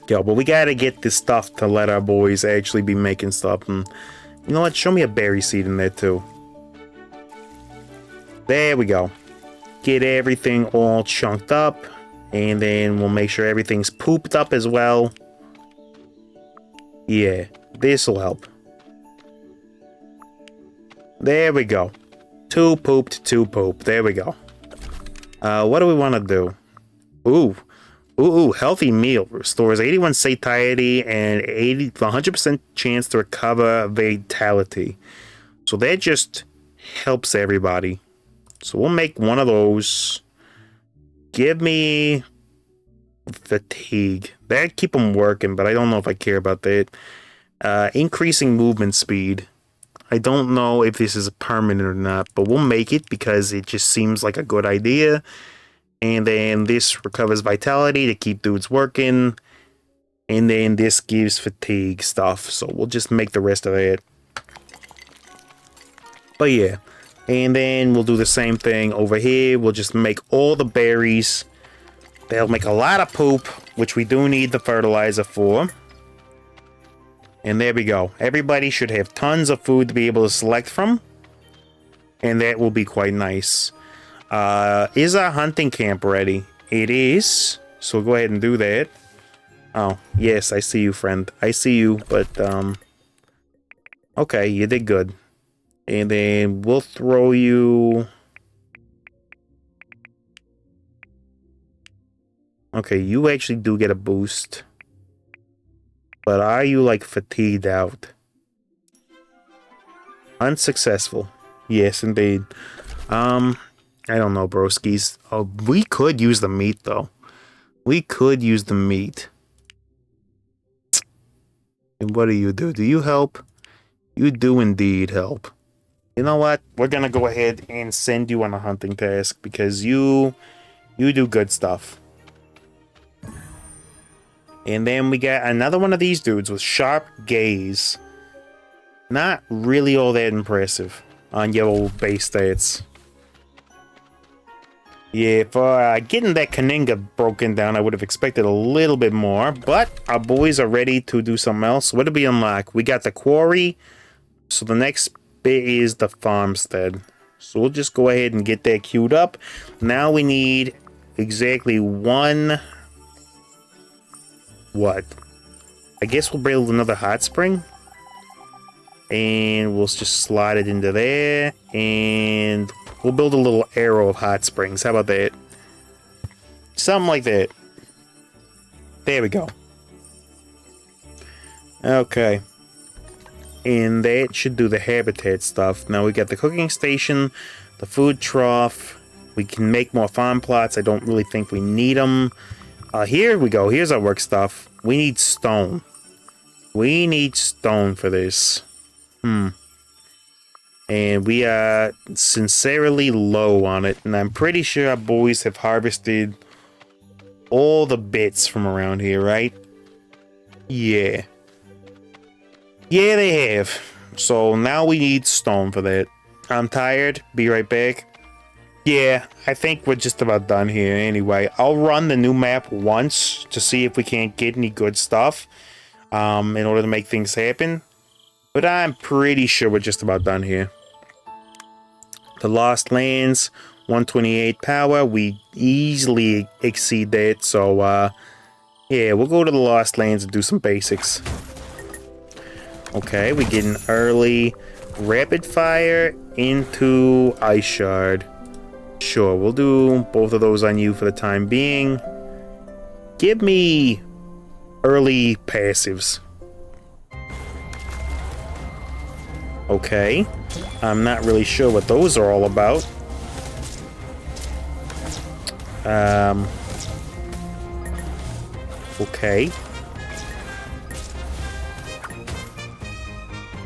Yo, but we gotta get this stuff to let our boys actually be making stuff. And you know what? Show me a berry seed in there too. There we go. Get everything all chunked up. And then we'll make sure everything's pooped up as well. Yeah, this'll help. There we go. Two pooped, two poop. There we go. What do we want to do? Ooh, healthy meal. Restores 81 satiety and 100% chance to recover vitality. So that just helps everybody. So we'll make one of those. Give me fatigue. That'd keep them working, but I don't know if I care about that. Increasing movement speed. I don't know if this is permanent or not, but we'll make it because it just seems like a good idea. And then this recovers vitality to keep dudes working. And then this gives fatigue stuff. So we'll just make the rest of it. But yeah. And then we'll do the same thing over here. We'll just make all the berries. They'll make a lot of poop, which we do need the fertilizer for. And there we go. Everybody should have tons of food to be able to select from. And that will be quite nice. Is our hunting camp ready? It is. So we'll go ahead and do that. Oh, yes, I see you, friend. I see you, but, okay, you did good. And then we'll throw you... Okay, you actually do get a boost. But are you, like, fatigued out? Unsuccessful. Yes, indeed. I don't know, broskies. Oh, we could use the meat, though. We could use the meat. And what do you do? Do you help? You do indeed help. You know what? We're gonna go ahead and send you on a hunting task because you do good stuff. And then we got another one of these dudes with sharp gaze. Not really all that impressive on your base stats. Yeah, for getting that Kaninga broken down, I would have expected a little bit more. But our boys are ready to do something else. What did we unlock? We got the quarry. So the next bit is the farmstead. So we'll just go ahead and get that queued up. Now we need exactly one... What? I guess we'll build another hot spring. And we'll just slide it into there. And we'll build a little arrow of hot springs. How about that? Something like that. There we go. Okay. And that should do the habitat stuff. Now we got the cooking station, the food trough. We can make more farm plots. I don't really think we need them. Here we go. Here's our work stuff. We need stone. We need stone for this. And we are sincerely low on it. And I'm pretty sure our boys have harvested all the bits from around here, right? Yeah. Yeah, they have. So now we need stone for that. I'm tired. Be right back. Yeah, I think we're just about done here anyway. I'll run the new map once to see if we can't get any good stuff in order to make things happen. But I'm pretty sure we're just about done here. The Lost Lands, 128 power. We easily exceed that. So, yeah, we'll go to the Lost Lands and do some basics. Okay, we get an early rapid fire into Ice Shard. Sure, we'll do both of those on you for the time being. Give me early passives. Okay. I'm not really sure what those are all about. Okay.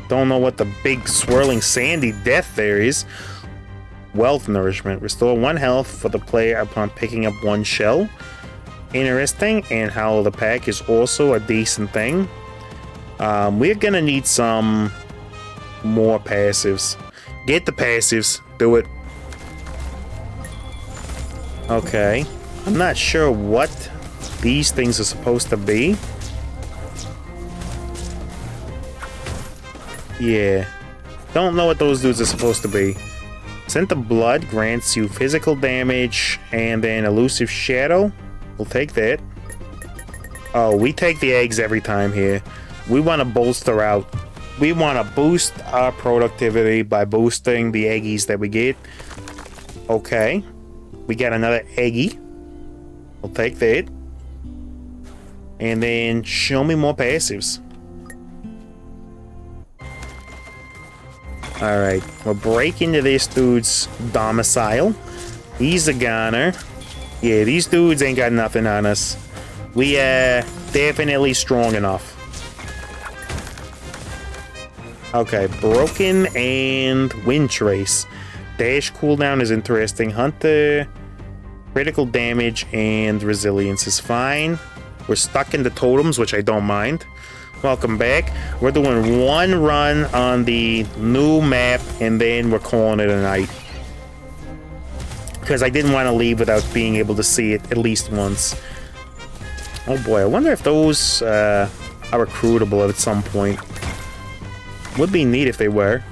Don't know what the big swirling sandy death there is. Wealth nourishment. Restore 1 health for the player upon picking up 1 shell. Interesting. And Howl the Pack is also a decent thing. We're gonna need some more passives. Get the passives. Do it. Okay. I'm not sure what these things are supposed to be. Yeah. Don't know what those dudes are supposed to be. Scent of Blood grants you physical damage and then Elusive Shadow. We'll take that. Oh, we take the eggs every time here. We want to bolster out. We want to boost our productivity by boosting the eggies that we get. Okay. We got another eggie. We'll take that. And then show me more passives. Alright, we'll break into this dude's domicile. He's a goner. Yeah, these dudes ain't got nothing on us. We definitely strong enough. Okay, Broken and Wind Trace. Dash cooldown is interesting. Hunter, critical damage, and resilience is fine. We're stuck in the totems, which I don't mind. Welcome back. We're doing 1 run on the new map, and then we're calling it a night. Because I didn't want to leave without being able to see it at least once. Oh boy, I wonder if those are recruitable at some point. Would be neat if they were.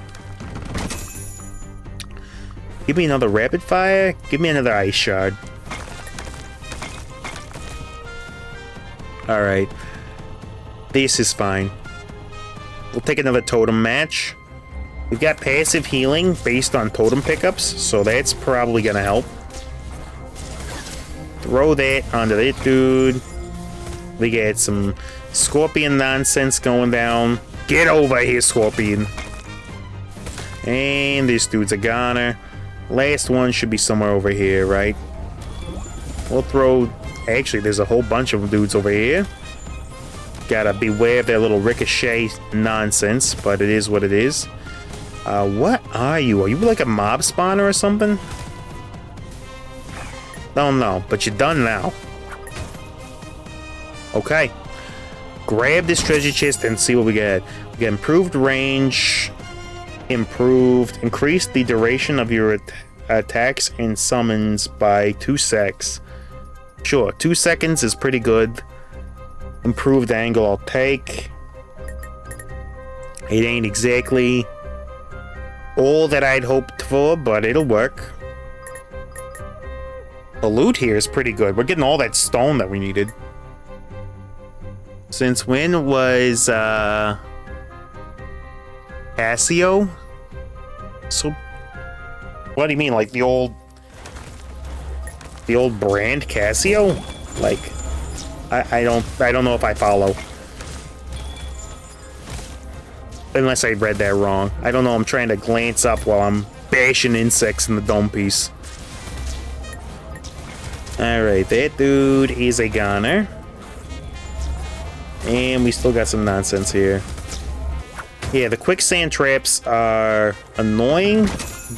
Give me another rapid fire. Give me another ice shard. Alright. This is fine. We'll take another totem match. We've got passive healing based on totem pickups, so that's probably gonna help. Throw that onto that dude. We get some Scorpion nonsense going down. Get over here, Scorpion. And this dude's a goner. Last one should be somewhere over here, right? We'll throw... Actually, there's a whole bunch of dudes over here. Gotta beware of their little ricochet nonsense, but it is what it is. What are you? Are you like a mob spawner or something? Don't know, but you're done now. Okay. Grab this treasure chest and see what we get. We get improved range, increase the duration of your attacks and summons by 2 seconds. Sure, 2 seconds is pretty good. Improved angle I'll take. It ain't exactly all that I'd hoped for, but it'll work. The loot here is pretty good. We're getting all that stone that we needed. Since when was Casio? So what do you mean, like the old brand Casio? Like I don't know if I follow. Unless I read that wrong. I don't know, I'm trying to glance up while I'm bashing insects in the dome piece. Alright, that dude is a goner. And we still got some nonsense here. Yeah, the quicksand traps are annoying,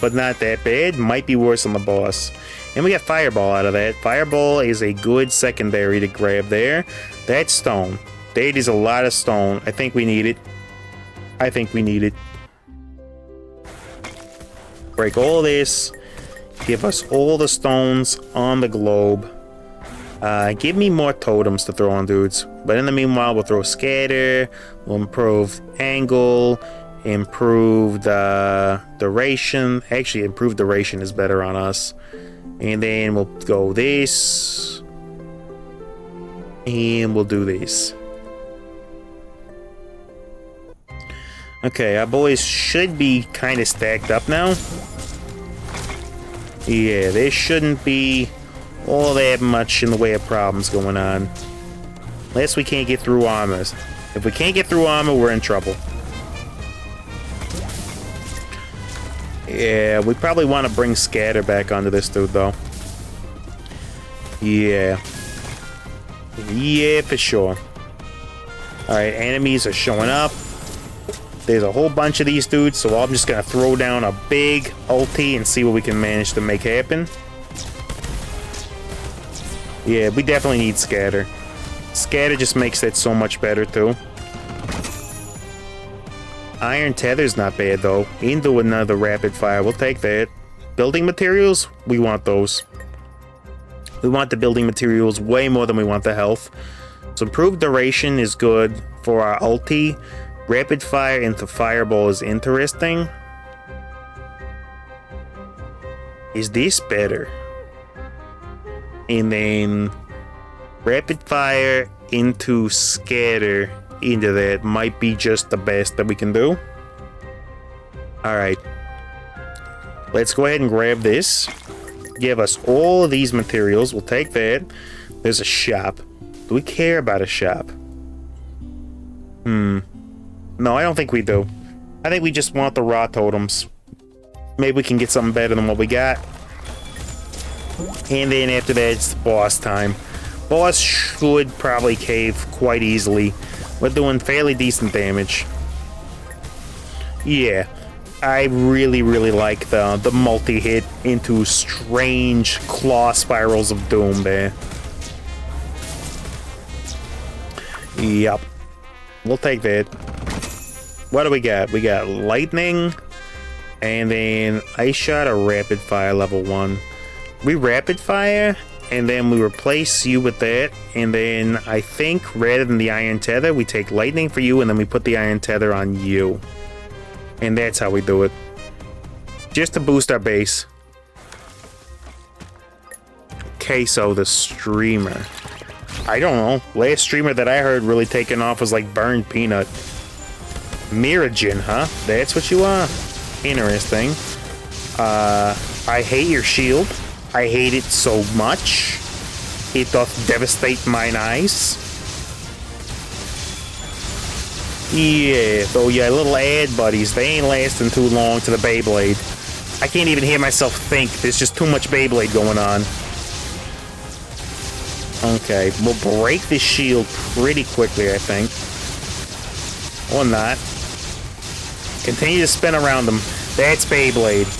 but not that bad. Might be worse on the boss. And we got Fireball out of that. Fireball is a good secondary to grab there. That's stone. That is a lot of stone. I think we need it. I think we need it. Break all this. Give us all the stones on the globe. Give me more totems to throw on dudes. But in the meanwhile, we'll throw Scatter. We'll improve angle. Improve the duration. Actually, improved duration is better on us. And then we'll go this. And we'll do this. Okay, our boys should be kind of stacked up now. Yeah, there shouldn't be all that much in the way of problems going on. Unless we can't get through armors. If we can't get through armor, we're in trouble. Yeah, we probably want to bring Scatter back onto this dude, though. Yeah. Yeah, for sure. Alright, enemies are showing up. There's a whole bunch of these dudes, so I'm just gonna throw down a big ulti and see what we can manage to make happen. Yeah, we definitely need scatter. Scatter just makes it so much better too. Iron tether's not bad though. Into another rapid fire, we'll take that. Building materials, we want those. We want the building materials way more than we want the health. So improved duration is good for our ulti. Rapid fire into fireball is interesting. Is this better? And then rapid fire into scatter into that might be just the best that we can do. Alright. Let's go ahead and grab this. Give us all of these materials. We'll take that. There's a shop. Do we care about a shop? No, I don't think we do. I think we just want the raw totems. Maybe we can get something better than what we got. And then after that, it's boss time. Boss should probably cave quite easily. We're doing fairly decent damage. Yeah. I really, really like the multi-hit into strange claw spirals of doom there. Yep. We'll take that. What do we got? We got lightning, and then ice shot or rapid fire level 1. We rapid fire, and then we replace you with that, and then I think rather than the iron tether, we take lightning for you, and then we put the iron tether on you. And that's how we do it. Just to boost our base. Okay, so the streamer. I don't know. Last streamer that I heard really taking off was like Burned Peanut. Mirajin, huh? That's what you are? Interesting. I hate your shield. I hate it so much. It doth devastate mine eyes. Yeah, though yeah, little ad buddies, they ain't lasting too long to the Beyblade. I can't even hear myself think. There's just too much Beyblade going on. Okay, we'll break the shield pretty quickly, I think. Or not. Continue to spin around them. That's Beyblade.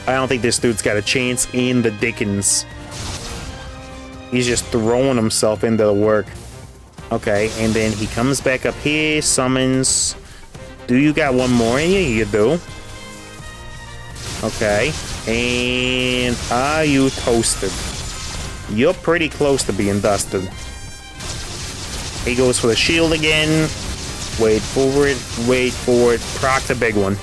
I don't think this dude's got a chance in the dickens. He's just throwing himself into the work. Okay, and then he comes back up here, summons. Do you got one more in you? You do. Okay, and are you toasted? You're pretty close to being dusted. He goes for the shield again. Wait for it, wait for it. Proc the big one.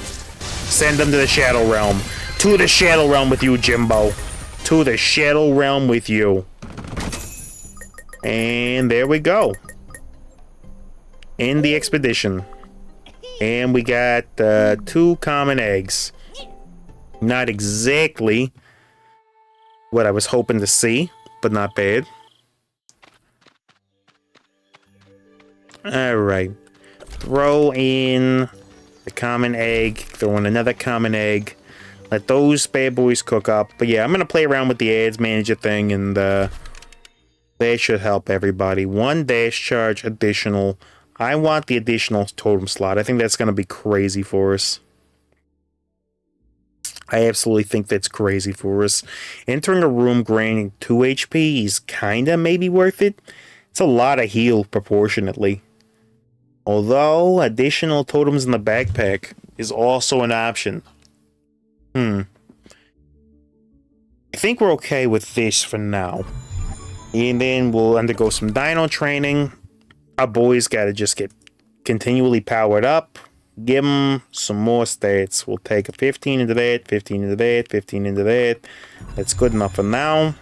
Send him to the Shadow Realm. To the Shadow Realm with you, Jimbo. To the Shadow Realm with you. And there we go. End the expedition. And we got 2 common eggs. Not exactly what I was hoping to see, but not bad. Alright. Throw in the common egg. Throw in another common egg. Let those bad boys cook up. But yeah, I'm going to play around with the ads manager thing, and that should help everybody. 1 dash charge additional. I want the additional totem slot. I think that's going to be crazy for us. I absolutely think that's crazy for us. Entering a room granting 2 HP is kind of maybe worth it. It's a lot of heal proportionately. Although additional totems in the backpack is also an option. I think we're okay with this for now. And then we'll undergo some dino training. Our boys gotta just get continually powered up. Give them some more stats. We'll take a 15 into that, 15 into that, 15 into that. That's good enough for now.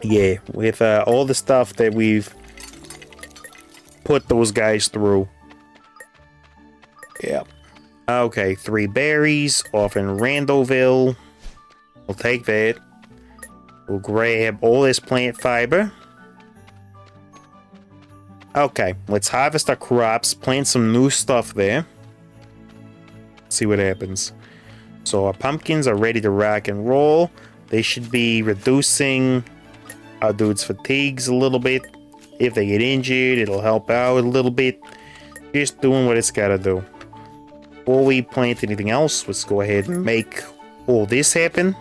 Yeah, with all the stuff that we've put those guys through. Yeah. Okay, 3 berries off in Randallville. We'll take that. We'll grab all this plant fiber. Okay, let's harvest our crops, plant some new stuff there. See what happens. So our pumpkins are ready to rock and roll. They should be reducing our dude's fatigues a little bit. If they get injured, it'll help out a little bit. Just doing what it's gotta do. Before we plant anything else, let's go ahead and make all this happen.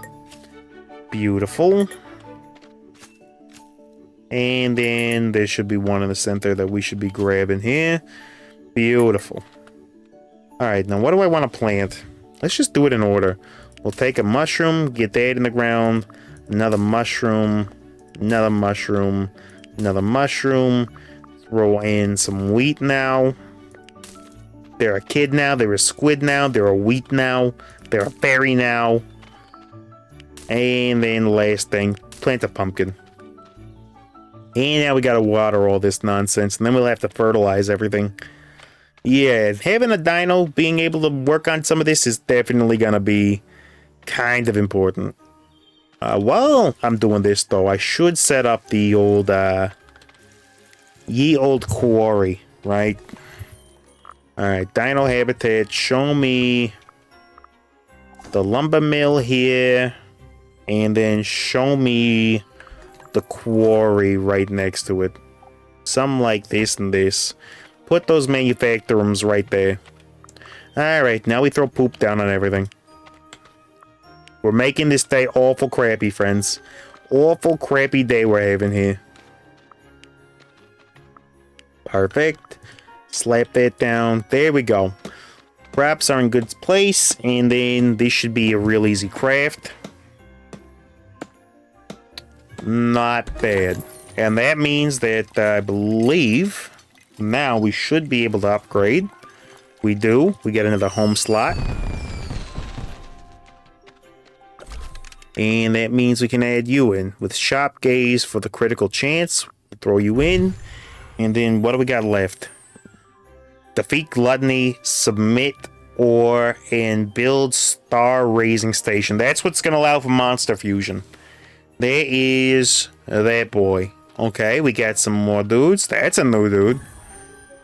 Beautiful. And then there should be one in the center that we should be grabbing here. Beautiful. Alright, now what do I want to plant? Let's just do it in order. We'll take a mushroom, get that in the ground, another mushroom, another mushroom, another mushroom. Throw in some wheat now. They're a kid now, they're a squid now, they're a wheat now, they're a berry now. And then the last thing, plant a pumpkin. And now we gotta water all this nonsense, and then we'll have to fertilize everything. Yeah, having a dino, being able to work on some of this is definitely gonna be kind of important. While I'm doing this, though, I should set up the old, ye old quarry, right? Alright, dino habitat, show me the lumber mill here, and then show me the quarry right next to it. Something like this and this. Put those manufacturers right there. Alright, now we throw poop down on everything. We're making this day awful crappy, friends. Awful crappy day we're having here. Perfect. Slap that down. There we go. Crops are in good place, and then this should be a real easy craft. Not bad. And that means that I believe now we should be able to upgrade. We do. We get another home slot. And that means we can add you in with sharp gaze for the critical chance. Throw you in. And then what do we got left? Defeat gluttony, submit, or and build star raising station. That's what's going to allow for monster fusion. There is that boy. Okay, we got some more dudes. That's a new dude.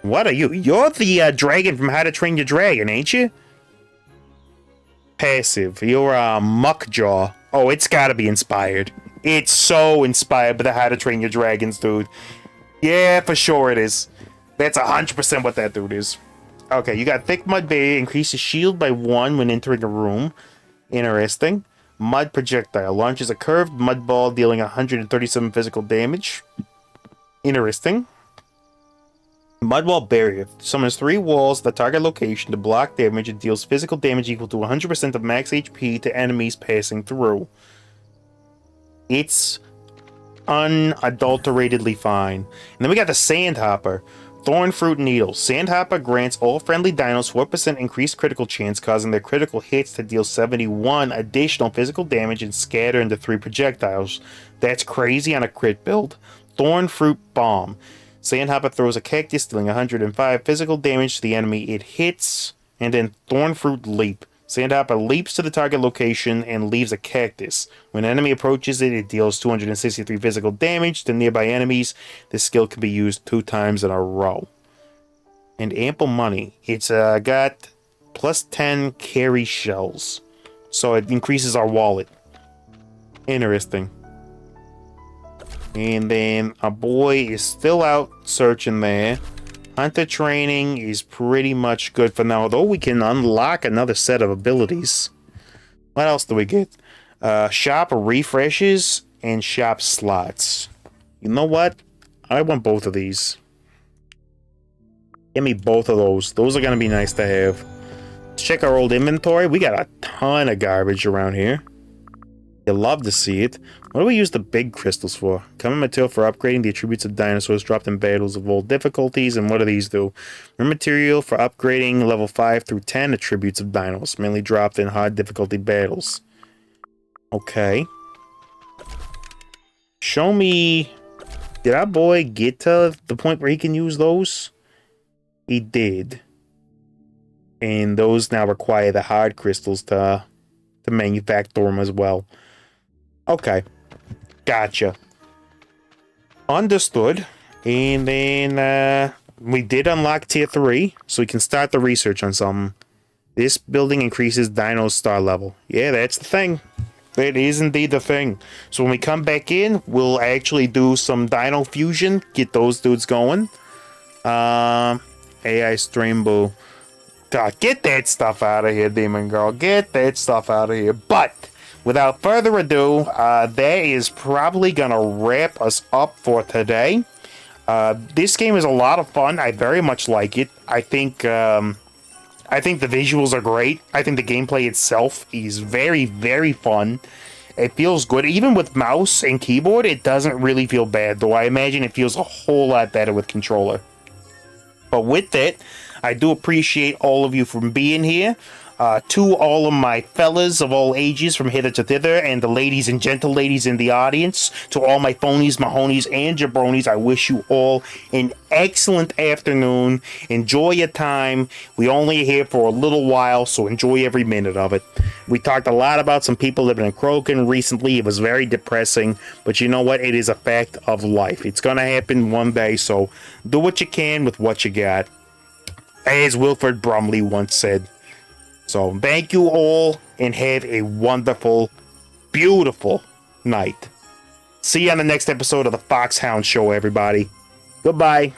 What are you? You're the dragon from How to Train Your Dragon, ain't you? Passive. You're a Muckjaw. Oh, it's got to be inspired. It's so inspired by the How to Train Your Dragons, dude. Yeah, for sure it is. That's 100% what that dude is. Okay, you got Thick Mud Barrier. Increases shield by 1 when entering a room. Interesting. Mud Projectile. Launches a curved mud ball dealing 137 physical damage. Interesting. Mud Wall Barrier. Summons 3 walls at the target location to block damage and deals physical damage equal to 100% of max HP to enemies passing through. It's unadulteratedly fine. And then we got the Sandhopper. Thorn Fruit Needle. Sandhopper grants all friendly dinos 4% increased critical chance, causing their critical hits to deal 71 additional physical damage and scatter into 3 projectiles. That's crazy on a crit build. Thorn Fruit Bomb. Sandhopper throws a cactus, dealing 105 physical damage to the enemy it hits. And then Thorn Fruit Leap. Sandhopper leaps to the target location and leaves a cactus. When an enemy approaches it, it deals 263 physical damage to nearby enemies. This skill can be used 2 times in a row. And Ample Money. It's got plus 10 carry shells. So it increases our wallet. Interesting. And then our boy is still out searching there. Hunter training is pretty much good for now, though we can unlock another set of abilities. What else do we get? Shop refreshes and shop slots. You know what? I want both of these. Give me both of those. Those are going to be nice to have. Let's check our old inventory. We got a ton of garbage around here. You love to see it. What do we use the big crystals for? Common material for upgrading the attributes of dinosaurs dropped in battles of all difficulties. And what do these do? Rare material for upgrading level 5 through 10 attributes of dinos, mainly dropped in hard difficulty battles. Okay. Show me... Did our boy get to the point where he can use those? He did. And those now require the hard crystals to manufacture them as well. Okay. Gotcha. Understood. And then we did unlock tier 3, so we can start the research on something. This building increases Dino's star level. Yeah, that's the thing. It is indeed the thing. So when we come back in, we'll actually do some Dino Fusion, get those dudes going. AI Stream Boo. God, get that stuff out of here, Demon Girl. Get that stuff out of here. But without further ado, that is probably gonna wrap us up for today. This game is a lot of fun. I very much like it. I think the visuals are great. I think the gameplay itself is very, very fun. It feels good. Even with mouse and keyboard, it doesn't really feel bad, though I imagine it feels a whole lot better with controller. But with that, I do appreciate all of you for being here. To all of my fellas of all ages from hither to thither, and the ladies and gentle ladies in the audience, to all my phonies, mahonies, and jabronis, I wish you all an excellent afternoon. Enjoy your time. We only here for a little while, so enjoy every minute of it. We talked a lot about some people living in Croken recently. It was very depressing, but you know what? It is a fact of life. It's gonna happen one day, so do what you can with what you got. As Wilford Brumley once said. So thank you all and have a wonderful, beautiful night. See you on the next episode of the Foxhound Show, everybody. Goodbye.